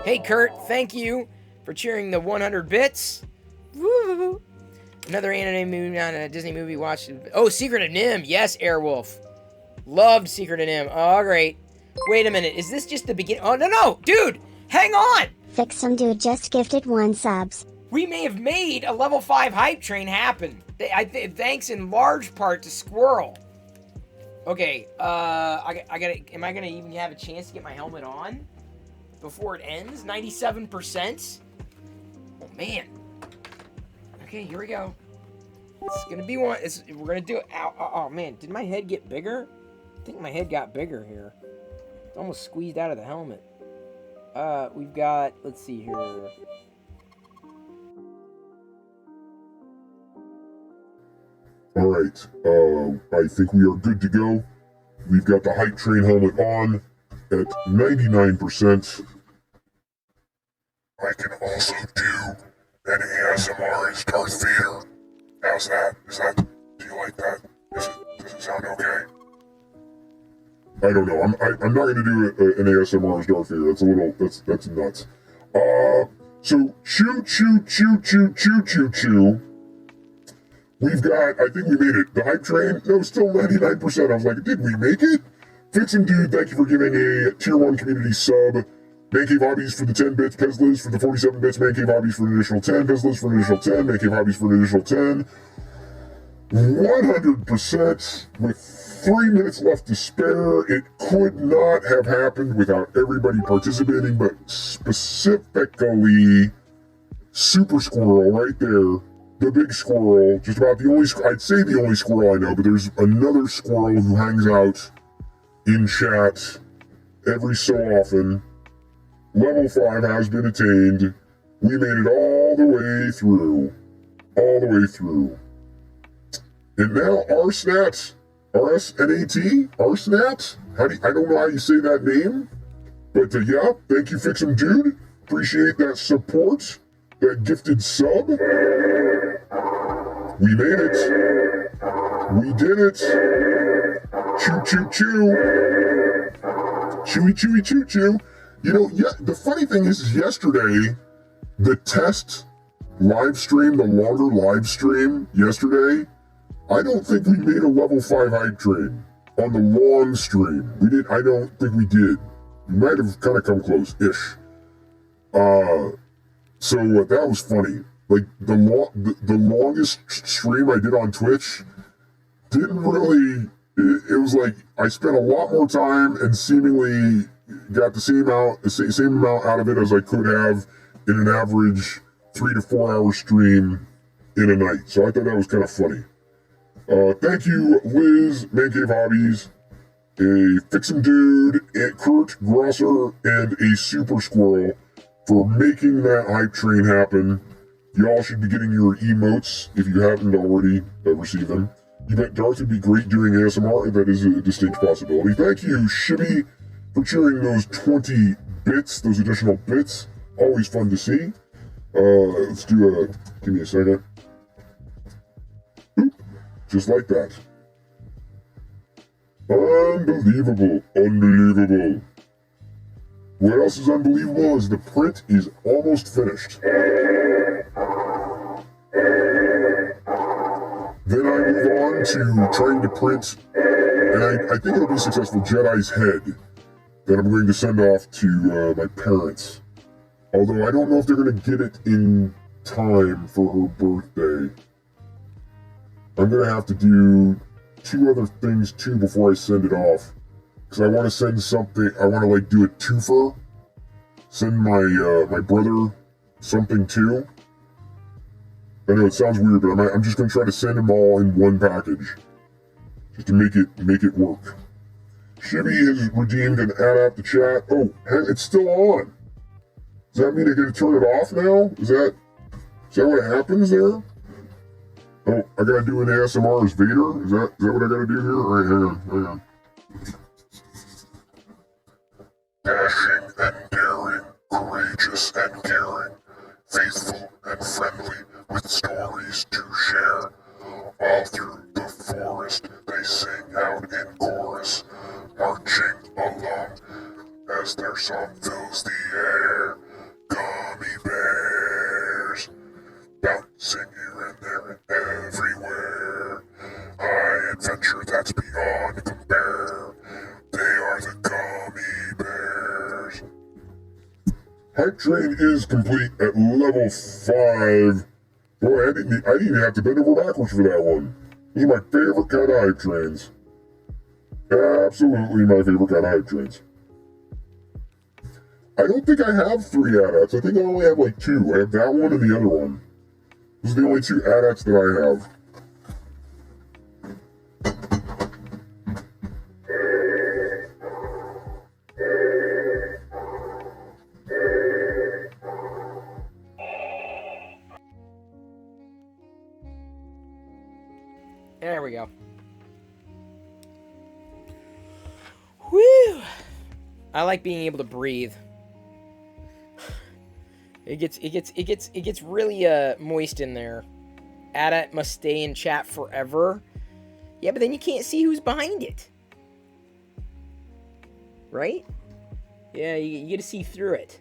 Hey, Kurt, thank you for cheering the 100 bits. Woo! Another anime movie on a Disney movie watched. Oh, Secret of Nim. Yes, Airwolf. Loved Secret of Nim. Oh, great. Wait a minute. Is this just the beginning? Oh, no. Dude, hang on. Fix some dude just gifted 1 subs. We may have made a level 5 hype train happen. Thanks in large part to Squirrel. Okay, I gotta. Am I gonna even have a chance to get my helmet on before it ends? 97%. Oh man. Okay, here we go. It's gonna be one. We're gonna do it. Ow, oh man, did my head get bigger? I think my head got bigger here. It's almost squeezed out of the helmet. We've got. Let's see here. Alright, I think we are good to go. We've got the hype train helmet on at 99%. I can also do an ASMR as Darth Vader. How's that? Do you like that? Does it sound okay? I don't know. I'm not gonna do an ASMR as Darth Vader. That's nuts. So choo. We've got, I think we made it. The hype train, no, still 99%. I was like, did we make it? Fixin' Dude, thank you for giving a tier 1 community sub. Man Cave Hobbies for the 10 bits, Pezliz for the 47 bits, Man Cave Hobbies for an additional 10, Pezliz for an additional 10, Man Cave Hobbies for an additional 10. 100% with 3 minutes left to spare. It could not have happened without everybody participating, but specifically Super Squirrel right there. The big squirrel, just about the only, I'd say the only squirrel I know, but there's another squirrel who hangs out in chat every so often. Level 5 has been attained. We made it all the way through. And now Arsnat, R-S-N-A-T, Arsnat? I don't know how you say that name, but yeah, thank you, Fix'em Dude. Appreciate that support, that gifted sub. We made it. We did it. Choo. Chewy. You know, yeah, the funny thing is yesterday, the test live stream, the longer live stream yesterday, I don't think we made a level 5 hype train on the long stream. I don't think we did. We might have kind of come close-ish. So that was funny. Like, the longest stream I did on Twitch didn't really... It was like, I spent a lot more time and seemingly got the same amount out of it as I could have in an average 3 to 4 hour stream in a night. So I thought that was kind of funny. Thank you, Liz, Man Cave Hobbies, a Fixin' Dude, and Kurt Grosser, and a Super Squirrel for making that hype train happen. Y'all should be getting your emotes if you haven't already received them. You bet Darth would be great doing ASMR, and that is a distinct possibility. Thank you, Shibby, for cheering those 20 bits, those additional bits. Always fun to see. Let's do give me a second. Boop. Just like that. Unbelievable. What else is unbelievable is the print is almost finished. Then I move on to trying to print, and I think it'll be successful, Jedi's head that I'm going to send off to my parents. Although I don't know if they're going to get it in time for her birthday. I'm going to have to do 2 other things too before I send it off. Because I want to send something, I want to like do a twofer. Send my brother something too. I know it sounds weird, but I'm just going to try to send them all in one package. Just to make it work. Shibby has redeemed an add-app to chat. Oh, it's still on. Does that mean I get to turn it off now? Is that Is that what happens there? Oh, I gotta do an ASMR as Vader? Is that what I gotta do here? Alright, hang on. Dashing and daring, courageous and caring, faithful and friendly, with stories to share. All through the forest they sing out in chorus, marching along as their song fills the air. Gummy bears, bouncing here and there and everywhere. High adventure that's beyond compare. They are the Gummy Bears. Hype Train is complete at level 5. Boy, I didn't even have to bend over backwards for that one. These are my favorite kind of hype trains. Absolutely my favorite kind of hype trains. I don't think I have 3 AT-ATs. I think I only have like 2. I have that one and the other one. Those are the only 2 AT-ATs that I have. There we go. Whew. I like being able to breathe. It gets really moist in there. AT-AT must stay in chat forever. Yeah, but then you can't see who's behind it. Right? Yeah, you get to see through it.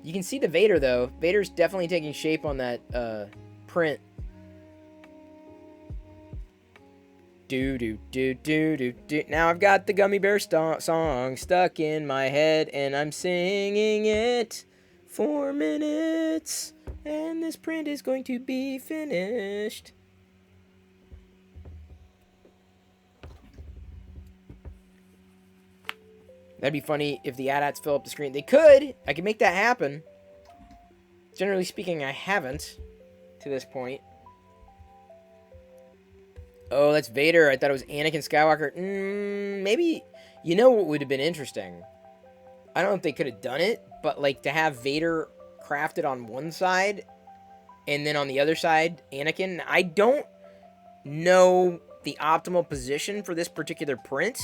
You can see the Vader though. Vader's definitely taking shape on that print. Do. Now I've got the Gummy Bear song stuck in my head, and I'm singing it 4 minutes, and this print is going to be finished. That'd be funny if the AT-ATs fill up the screen. They could. I could make that happen. Generally speaking, I haven't to this point. Oh, that's Vader. I thought it was Anakin Skywalker. Maybe. You know what would have been interesting? I don't know if they could have done it, but like to have Vader crafted on one side and then on the other side, Anakin. I don't know the optimal position for this particular print.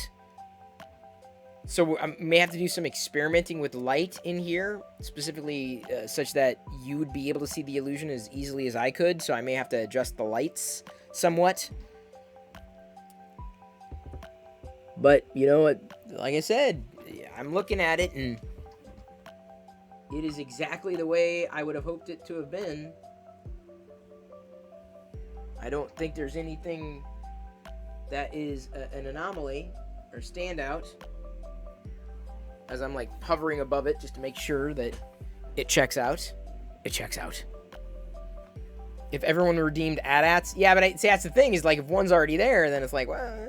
So I may have to do some experimenting with light in here, specifically such that you would be able to see the illusion as easily as I could. So I may have to adjust the lights somewhat. But, you know what, like I said, I'm looking at it, and it is exactly the way I would have hoped it to have been. I don't think there's anything that is an anomaly or standout, as I'm, like, hovering above it just to make sure that it checks out. It checks out. If everyone redeemed AT-ATs, yeah, but see, that's the thing, is, like, if one's already there, then it's like, well...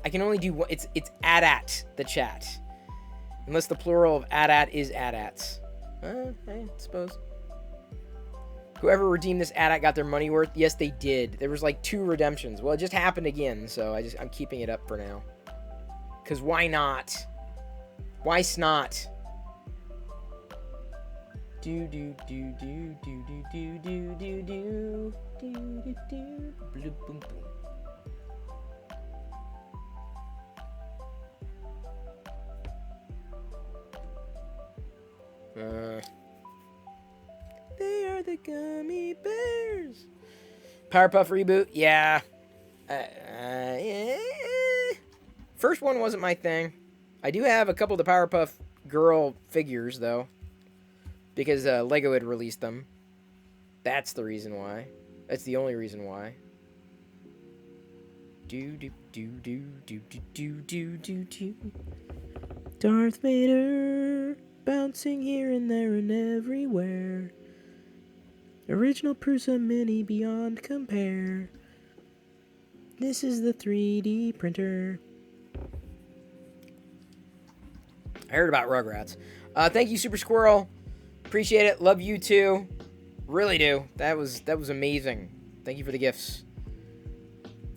I can only do one. It's AT-AT, the chat. Unless the plural of AT-AT is AT-ATs. I suppose. Whoever redeemed this AT-AT got their money worth. Yes, they did. There was like 2 redemptions. Well, it just happened again, so I'm keeping it up for now. Because why not? Why snot? Do do do do do do do do do do do do do boom boom. They are the Gummy Bears. Powerpuff reboot, yeah. Yeah. First one wasn't my thing. I do have a couple of the Powerpuff Girl figures, though. Because Lego had released them. That's the reason why. That's the only reason why. Do. Darth Vader. Bouncing here and there and everywhere. Original Prusa Mini beyond compare. This is the 3D printer. I heard about Rugrats. Thank you, Super Squirrel. Appreciate it. Love you too. Really do. That was amazing. Thank you for the gifts.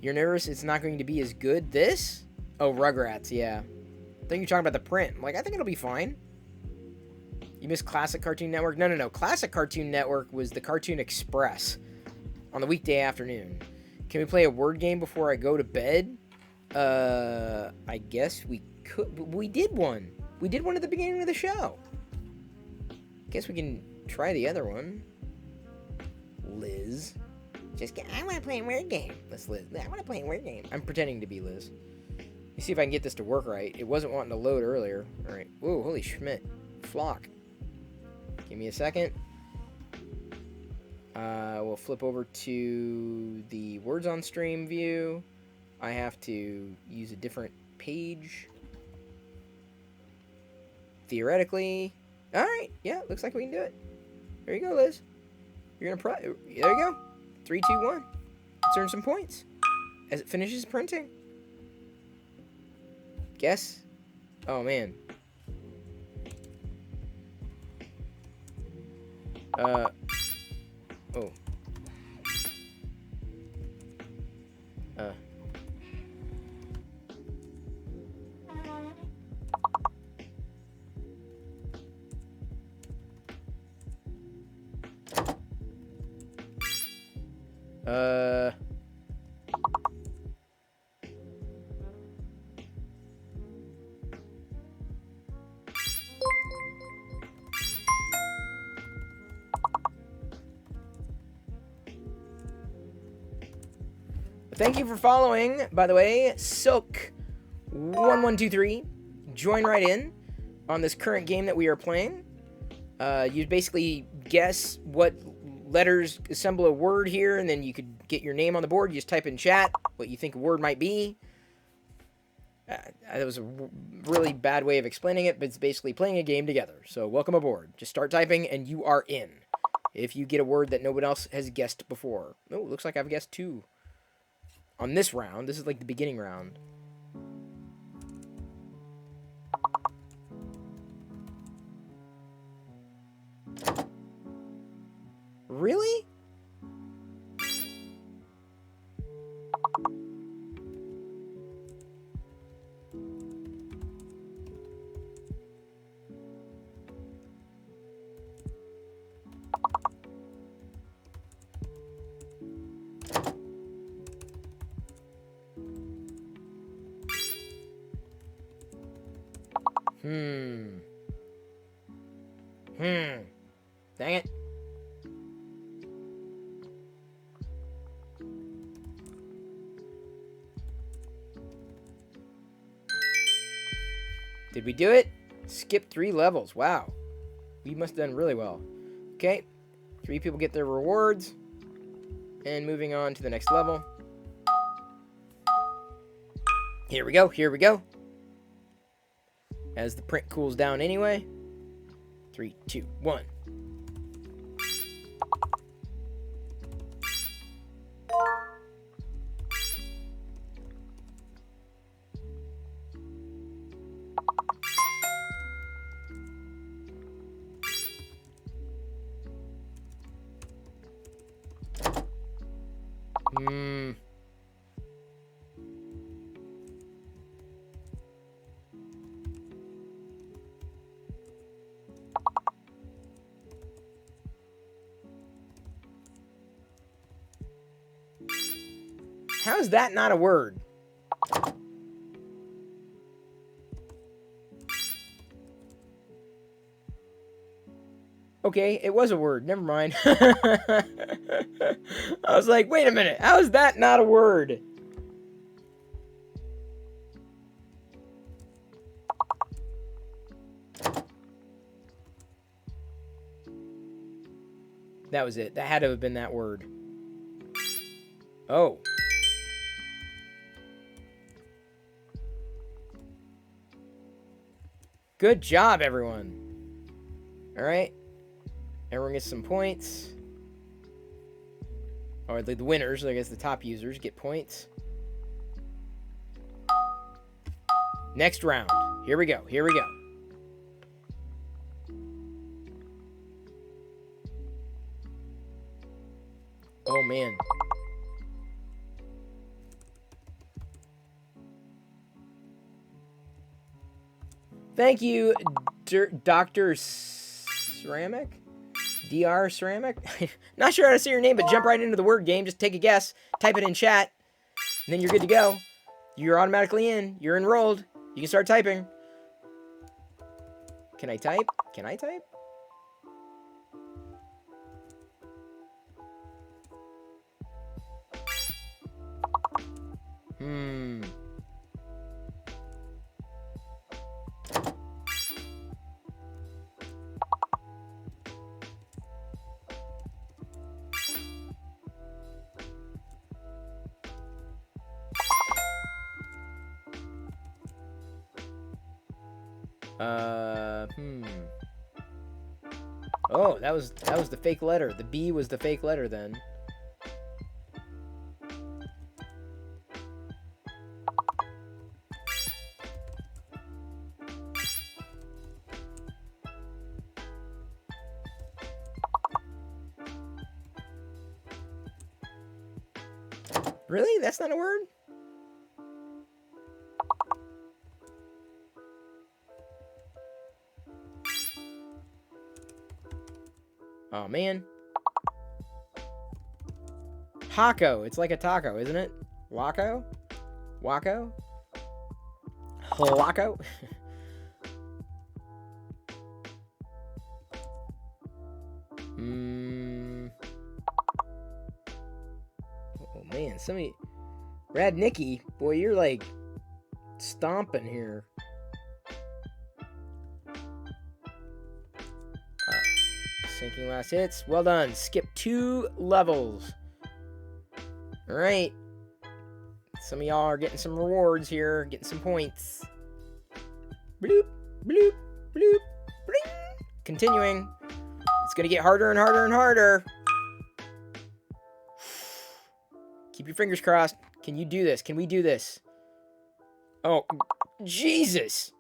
You're nervous it's not going to be as good? This? Oh, Rugrats, yeah. I think you're talking about the print. I'm like, I think it'll be fine. You missed Classic Cartoon Network? No. Classic Cartoon Network was the Cartoon Express on the weekday afternoon. Can we play a word game before I go to bed? I guess we could. We did one. We did one at the beginning of the show. Guess we can try the other one. Liz. I want to play a word game. That's Liz. I want to play a word game. I'm pretending to be Liz. Let me see if I can get this to work right. It wasn't wanting to load earlier. All right. Whoa, holy Schmidt. Flock. Give me a second. We'll flip over to the words on stream view. I have to use a different page. Theoretically. All right. Yeah, looks like we can do it. There you go, Liz. You're going to there you go. 3, 2, 1. Let's earn some points as it finishes printing. Guess? Oh, man. Oh. Thank you for following, by the way, Silk1123. Join right in on this current game that we are playing. You basically guess what letters assemble a word here, and then you could get your name on the board. You just type in chat what you think a word might be. That was a really bad way of explaining it, but it's basically playing a game together. So welcome aboard. Just start typing, and you are in. If you get a word that nobody else has guessed before. Oh, looks like I've guessed 2. On this round, this is like the beginning round. Really? Dang it. Did we do it? Skip 3 levels. Wow. We must have done really well. Okay. 3 people get their rewards. And moving on to the next level. Here we go. Here we go. As the print cools down anyway. 3, 2, 1. How is that not a word? Okay, it was a word. Never mind. I was like, wait a minute. How is that not a word? That was it. That had to have been that word. Oh. Good job, everyone. All right. Everyone gets some points. Or the winners, I guess the top users, get points. Next round. Here we go. Here we go. Oh, man. Thank you, Dr. Ceramic? DR Ceramic? Not sure how to say your name, but jump right into the word game. Just take a guess. Type it in chat. And then you're good to go. You're automatically in. You're enrolled. You can start typing. Can I type? Can I type? Oh, that was the fake letter. The B was the fake letter then. Really? That's not a word? Oh, man. Taco. It's like a taco, isn't it? Waco? Waco? Waco? Oh, man. Somebody... Rad Nicky, boy, you're like stomping here. Sinking last hits. Well done. Skip 2 levels. Alright. Some of y'all are getting some rewards here. Getting some points. Bloop, bloop, bloop, bling. Continuing. It's going to get harder and harder and harder. Keep your fingers crossed. Can you do this? Can we do this? Oh, Jesus.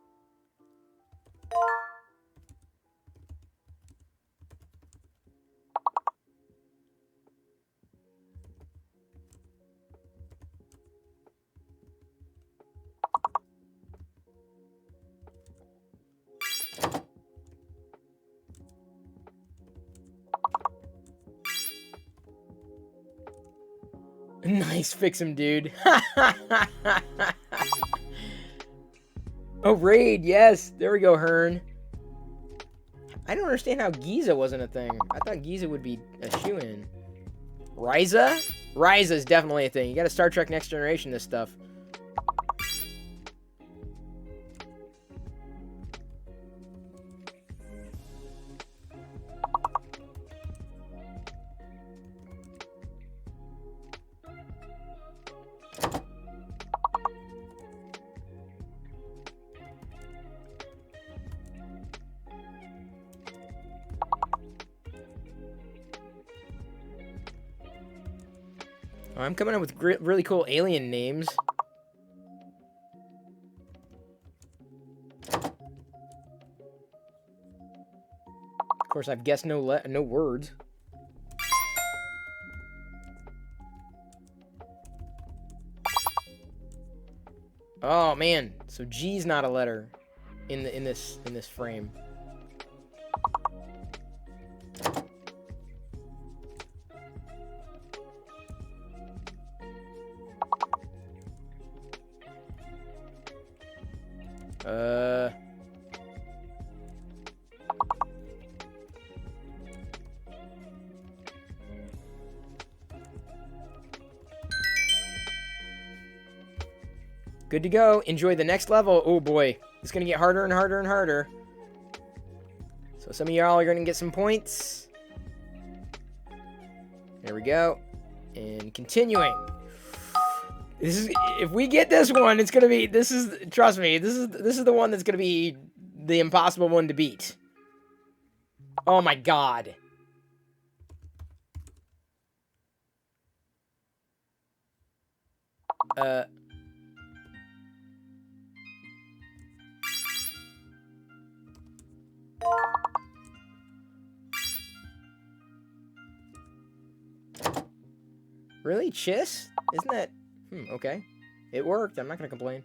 Nice, fix him, dude. Oh, raid, yes. There we go, Hearn. I don't understand how Giza wasn't a thing. I thought Giza would be a shoo-in. Ryza? Ryza is definitely a thing. You gotta Star Trek Next Generation this stuff. Oh, I'm coming up with really cool alien names. Of course, I've guessed no words. Oh man, so G's not a letter in this frame. Good to go. Enjoy the next level. Oh boy, it's gonna get harder and harder and harder. So some of y'all are gonna get some points. There we go. And continuing. This is, if we get this one, it's gonna be, trust me, this is the one that's gonna be the impossible one to beat. Oh my god. Really? Chiss? Isn't that... okay. It worked. I'm not gonna complain.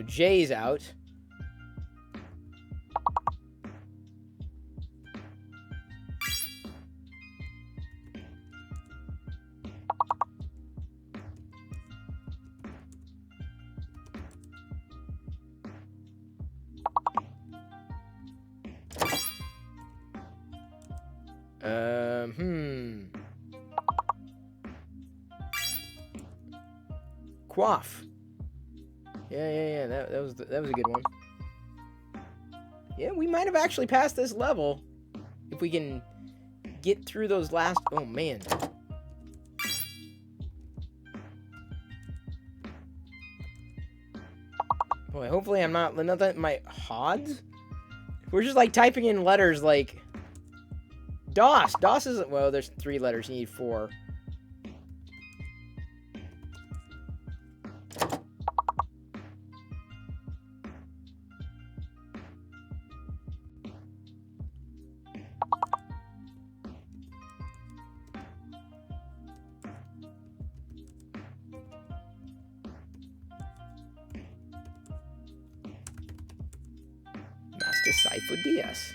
Jay's out. Quaff. Yeah. That was a good one. Yeah, we might have actually passed this level if we can get through those last. Oh man. Boy, hopefully I'm not my HODs. We're just like typing in letters like DOS. DOS isn't, well, there's 3 letters. You need 4. Master DS.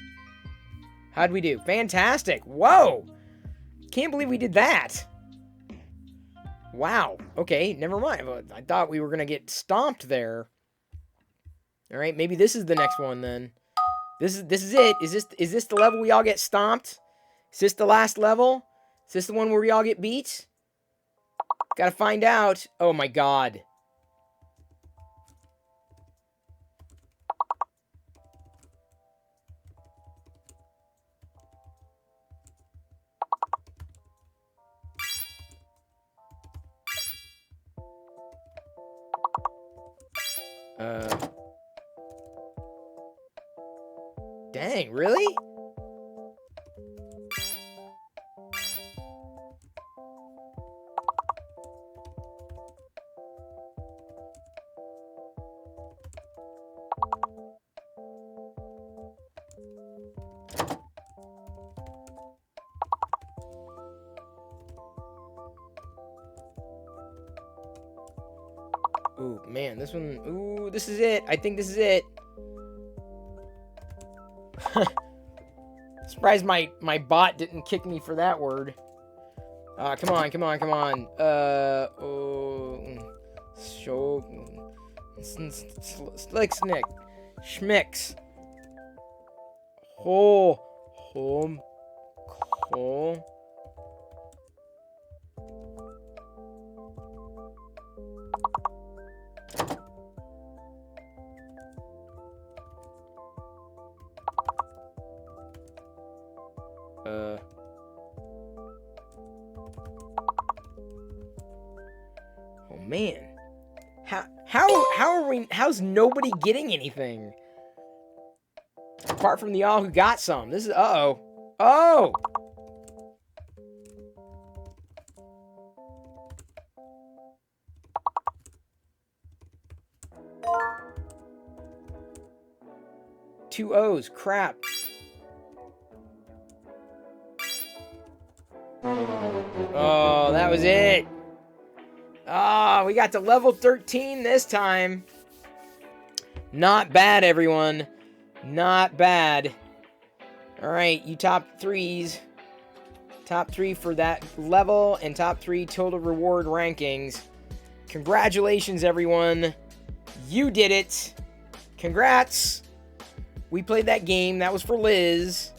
How'd we do? Fantastic. Whoa! Can't believe we did that. Wow. Okay, never mind. I thought we were going to get stomped there. All right, maybe this is the next one then. This is it. Is this the level we all get stomped? Is this the last level? Is this the one where we all get beat? Gotta find out. Oh my god. Dang, really? Ooh, man, this one. Ooh, this is it. I think this is it. Surprised my bot didn't kick me for that word. Come on. Show. Slicksnick. Schmicks. Home. Coal. Oh man. How's nobody getting anything? Apart from the all who got some. This is Oh! 2 O's, crap. Oh, that was it. Oh, we got to level 13 this time. Not bad, everyone. Not bad. All right, you top 3s. Top 3 for that level and top 3 total reward rankings. Congratulations, everyone. You did it. Congrats. We played that game. That was for Liz.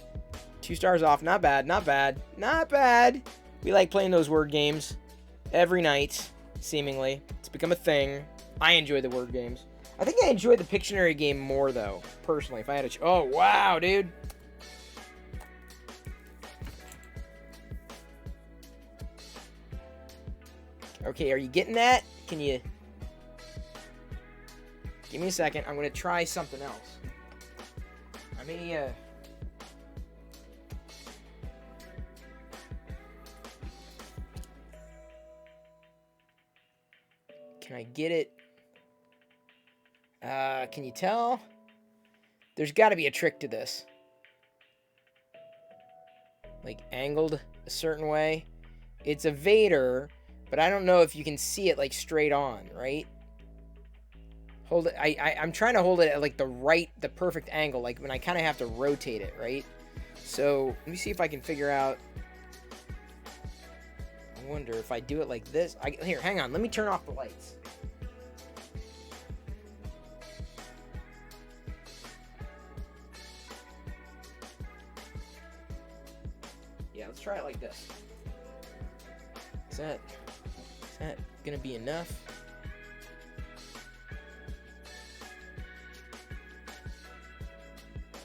2 stars off. Not bad. Not bad. Not bad. We like playing those word games every night, seemingly. It's become a thing. I enjoy the word games. I think I enjoy the Pictionary game more, though, personally. If I had a... Oh, wow, dude. Okay, are you getting that? Can you... Give me a second. I'm going to try something else. I may, Can I get it? Can you tell? There's got to be a trick to this. Like, angled a certain way. It's a Vader, but I don't know if you can see it, like, straight on, right? hold it. I'm trying to hold it at like the perfect angle, like when I kind of have to rotate it, right? So let me see if I can figure out. I wonder if I do it like this. Here, hang on. Let me turn off the lights. Yeah, let's try it like this. Is that gonna be enough?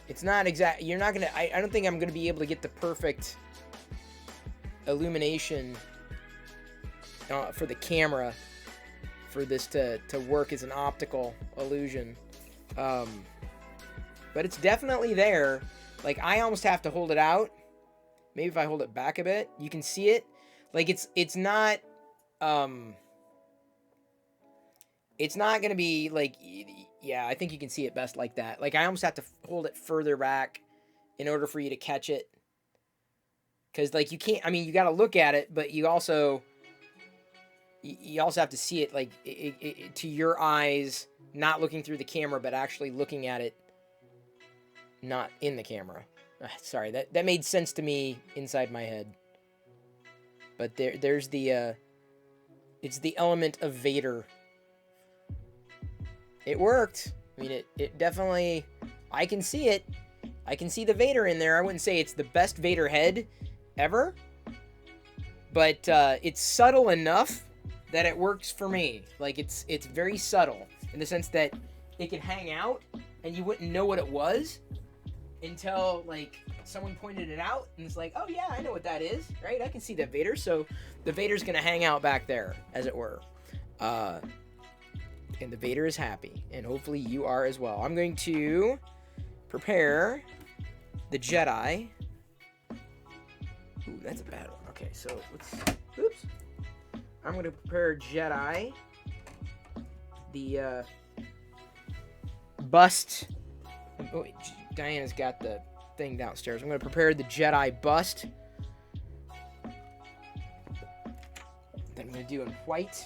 It's not exact. You're not gonna. I don't think I'm gonna be able to get the perfect illumination for the camera for this to work as an optical illusion. But it's definitely there. Like, I almost have to hold it out. Maybe if I hold it back a bit, you can see it. Like, it's not gonna be like, yeah, I think you can see it best like that. Like, I almost have to hold it further back in order for you to catch it. Because, like, you can't, I mean, you got to look at it, but you also have to see it, like, to your eyes, not looking through the camera, but actually looking at it, not in the camera. Sorry, that made sense to me inside my head. But there's the, it's the element of Vader. It worked. I mean, it definitely, I can see it. I can see the Vader in there. I wouldn't say it's the best Vader head ever, but it's subtle enough that it works for me. Like, it's very subtle in the sense that it can hang out and you wouldn't know what it was until, like, someone pointed it out and it's like, oh yeah, I know what that is, right? I can see that Vader. So the Vader's gonna hang out back there, as it were. And the Vader is happy, and hopefully you are as well. I'm going to prepare the Jedi. Ooh, that's a bad one. Okay, so let's... Oops. I'm going to prepare Jedi. The bust. Oh, wait, Diana's got the thing downstairs. I'm going to prepare the Jedi bust. Then I'm going to do it in white.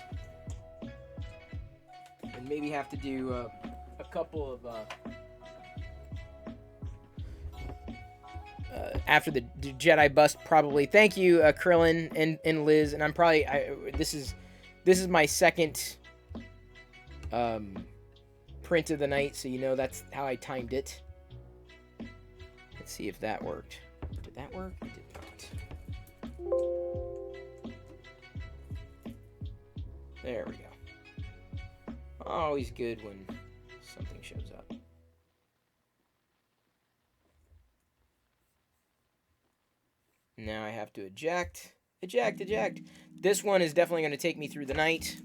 And maybe have to do a couple of after the Jedi bust, probably. Thank you, Krillin and Liz. And I'm probably this is my second print of the night, so you know that's how I timed it. Let's see if that worked. Did that work? It did not. There we go. Always good when something shows up. Now I have to eject. Eject, eject. This one is definitely going to take me through the night.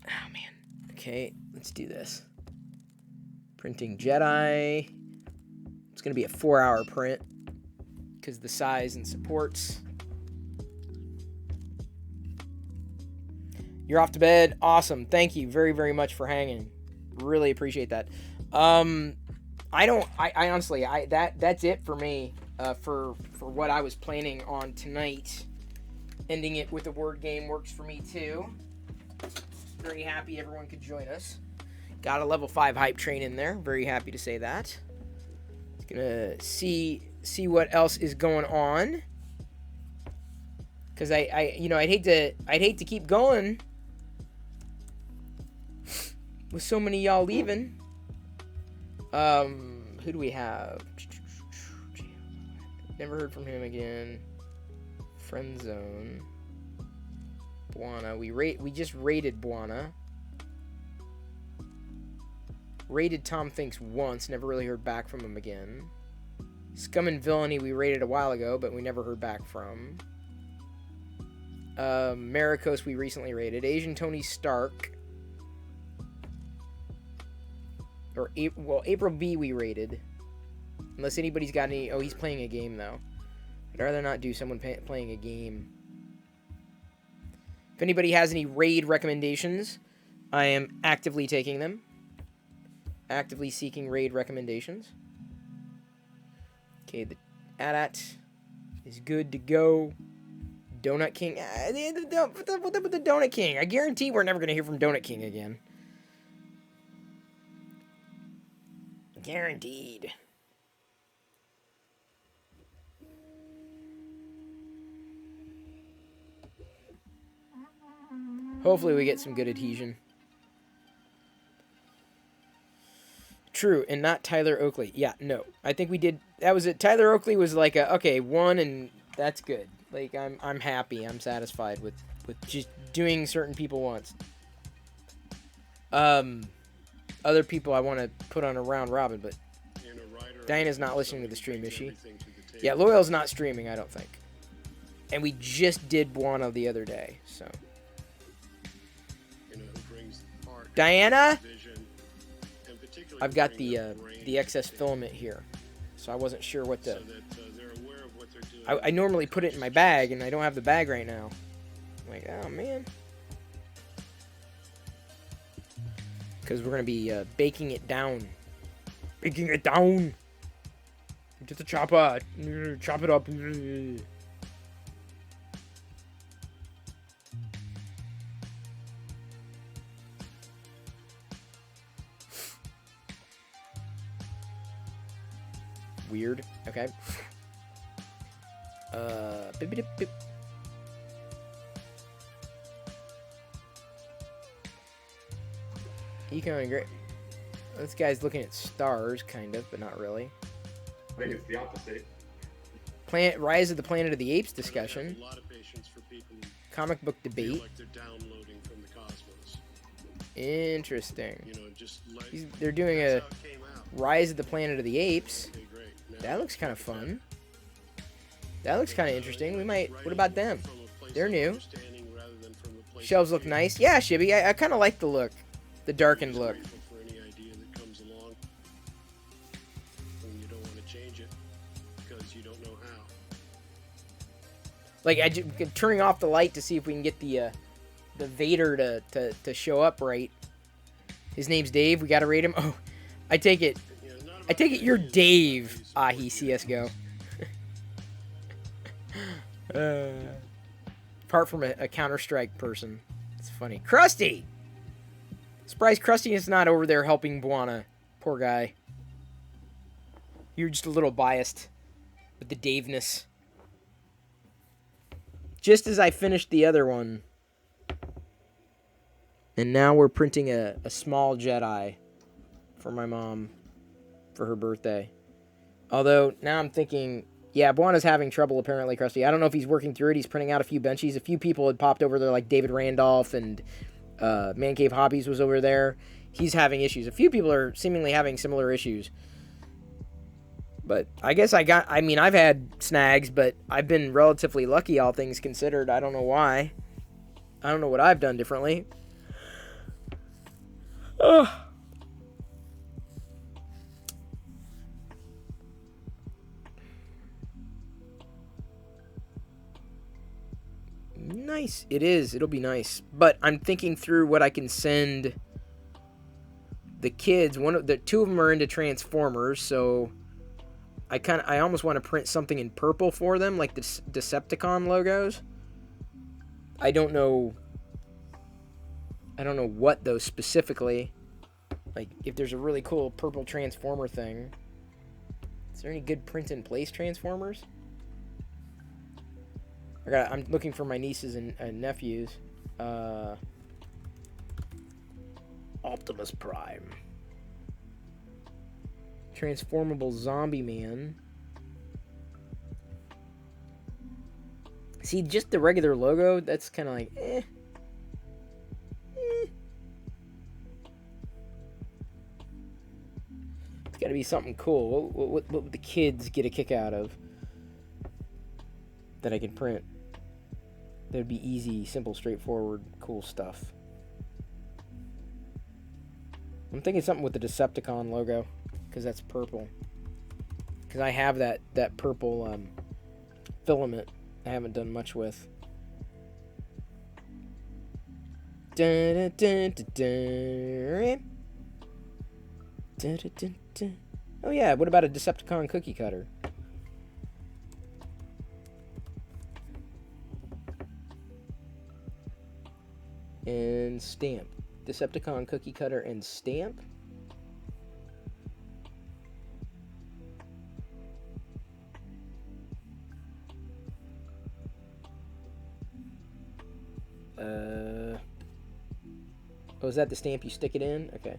Oh, man. Okay, let's do this. Printing Jedi. It's going to be a 4-hour print because the size and supports. You're off to bed. Awesome. Thank you very, very much for hanging. Really appreciate that. I honestly, that's it for me, for what I was planning on tonight. Ending it with a word game works for me too. Very happy everyone could join us. Got a level 5 hype train in there. Very happy to say that. It's gonna see what else is going on. Cause I'd hate to keep going with so many y'all leaving. Who do we have? Never heard from him again. Friend zone. Buana. We just raided Buana. Raided Tom Thinks once. Never really heard back from him again. Scum and Villainy we raided a while ago, but we never heard back from. Maricos we recently raided. Asian Tony Stark. Or, April B we raided. Unless anybody's got any... Oh, he's playing a game, though. I'd rather not do someone playing a game. If anybody has any raid recommendations, I am actively taking them. Actively seeking raid recommendations. Okay, the AT-AT is good to go. Donut King. What's up with the Donut King? I guarantee we're never going to hear from Donut King again. Guaranteed. Hopefully we get some good adhesion. True, and not Tyler Oakley. Yeah, no. I think we did. That was it. Tyler Oakley was like okay, one, and that's good. Like I'm happy. I'm satisfied with just doing certain people once. Other people I want to put on a round robin, but Diana's not listening to the stream, is she? Yeah, Loyal's not streaming, I don't think. And we just did Buono the other day, so. Diana? I've got the excess filament here, so I wasn't sure what the... I normally put it in my bag, and I don't have the bag right now. I'm like, oh, man. Because we're going to be baking it down. Baking it down! Get the chopper! Chop it up! Weird. Okay. Bip. Econ great. This guy's looking at stars, kind of, but not really. I think it's the opposite. Rise of the Planet of the Apes discussion. Comic book debate. Interesting. They're doing a Rise of the Planet of the Apes. That looks kind of fun. That looks kind of interesting. We might... What about them? They're new. Shelves look nice. Yeah, Shibby, I kind of like the look. The darkened look. Like, turning off the light to see if we can get the Vader to show up right. His name's Dave. We gotta rate him. Oh, I take it you're Dave. Ahi CSGO. Apart from a Counter-Strike person. It's funny. Krusty! Surprised Krusty is not over there helping Buana. Poor guy. You're just a little biased with the Daveness. Just as I finished the other one. And now we're printing a small Jedi for my mom for her birthday. Although, now I'm thinking, yeah, Buana's having trouble apparently, Krusty. I don't know if he's working through it. He's printing out a few benchies. A few people had popped over there, like David Randolph and Man Cave Hobbies was over there. He's having issues. A few people are seemingly having similar issues. But I guess I've had snags, but I've been relatively lucky, all things considered. I don't know why. I don't know what I've done differently. Ugh. Nice. It is. It'll be nice. But I'm thinking through what I can send the kids. Two of them are into Transformers, so I almost want to print something in purple for them, like the Decepticon logos. I don't know what those specifically. Like, if there's a really cool purple Transformer thing. Is there any good print-in-place Transformers? I'm looking for my nieces and nephews. Optimus Prime. Transformable Zombie Man. See, just the regular logo, that's kind of like, eh. It's got to be something cool. What would the kids get a kick out of that I can print? That would be easy, simple, straightforward, cool stuff. I'm thinking something with the Decepticon logo, because that's purple. Because I have that purple filament I haven't done much with. Dun, dun, dun, dun, dun, dun, dun, dun. Oh yeah, what about a Decepticon cookie cutter? and stamp. Decepticon cookie cutter and stamp. Oh, is that the stamp you stick it in? Okay.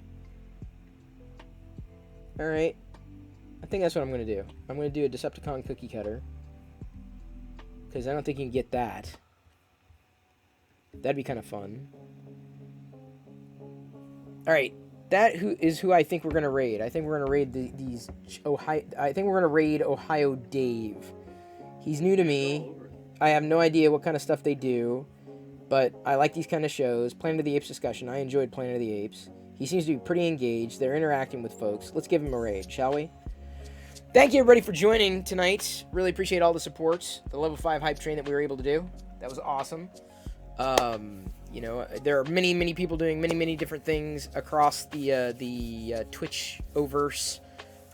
Alright. I think that's what I'm going to do. I'm going to do a Decepticon cookie cutter. Because I don't think you can get that. That'd be kind of fun. Alright. That is who I think we're going to raid. I think we're going to raid these Ohio... I think we're going to raid Ohio Dave. He's new to me. I have no idea what kind of stuff they do. But I like these kind of shows. Planet of the Apes discussion. I enjoyed Planet of the Apes. He seems to be pretty engaged. They're interacting with folks. Let's give him a raid, shall we? Thank you, everybody, for joining tonight. Really appreciate all the support. The level 5 hype train that we were able to do. That was awesome. You know, there are many, many people doing many, many different things across the Twitch-overse.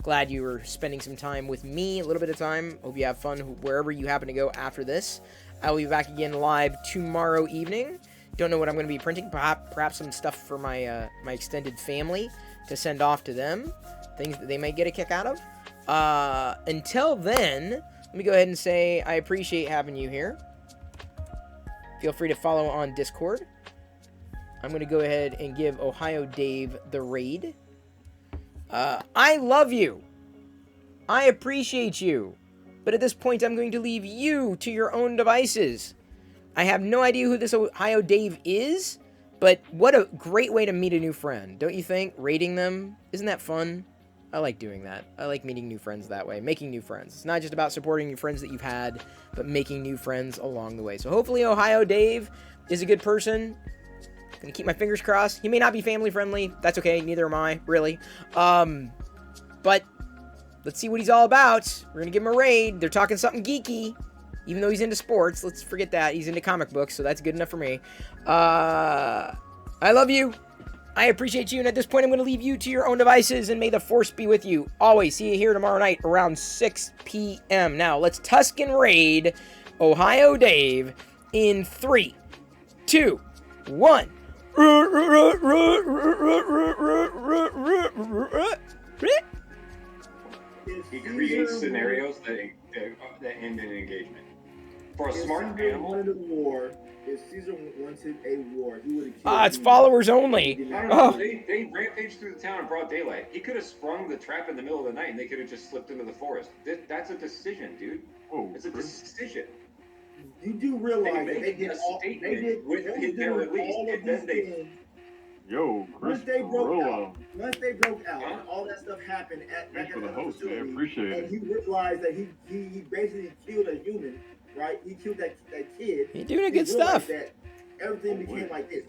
Glad you were spending some time with me, a little bit of time. Hope you have fun wherever you happen to go after this. I will be back again live tomorrow evening. Don't know what I'm going to be printing. Perhaps some stuff for my my extended family to send off to them. Things that they might get a kick out of. Until then, let me go ahead and say I appreciate having you here. Feel free to follow on Discord. I'm going to go ahead and give Ohio Dave the raid. I love you. I appreciate you. But at this point, I'm going to leave you to your own devices. I have no idea who this Ohio Dave is, but what a great way to meet a new friend. Don't you think? Rating them? Isn't that fun? I like doing that. I like meeting new friends that way, making new friends. It's not just about supporting your friends that you've had, but making new friends along the way. So hopefully Ohio Dave is a good person. Gonna keep my fingers crossed. He may not be family friendly. That's okay. Neither am I, really. But let's see what he's all about. We're gonna give him a raid. They're talking something geeky. Even though he's into sports, let's forget that. He's into comic books, so that's good enough for me. I love you. I appreciate you, and at this point, I'm going to leave you to your own devices, and may the Force be with you. Always. See you here tomorrow night around 6 p.m. Now, let's Tuscan raid Ohio Dave in 3, 2, 1. He creates scenarios that end in engagement. For a smart animal, if Caesar wanted a war, he would have killed. It's followers only. No. They rampaged through the town in broad daylight. He could have sprung the trap in the middle of the night, and they could have just slipped into the forest. That's a decision, dude. It's a decision. You do realize that they did all. They did with their release, and then they. Yo, Chris, once they broke out, and all that stuff happened back at the host, man. Appreciate it. And he realized that he basically killed a human, right? He killed that kid. You're doing good stuff. That everything became like this.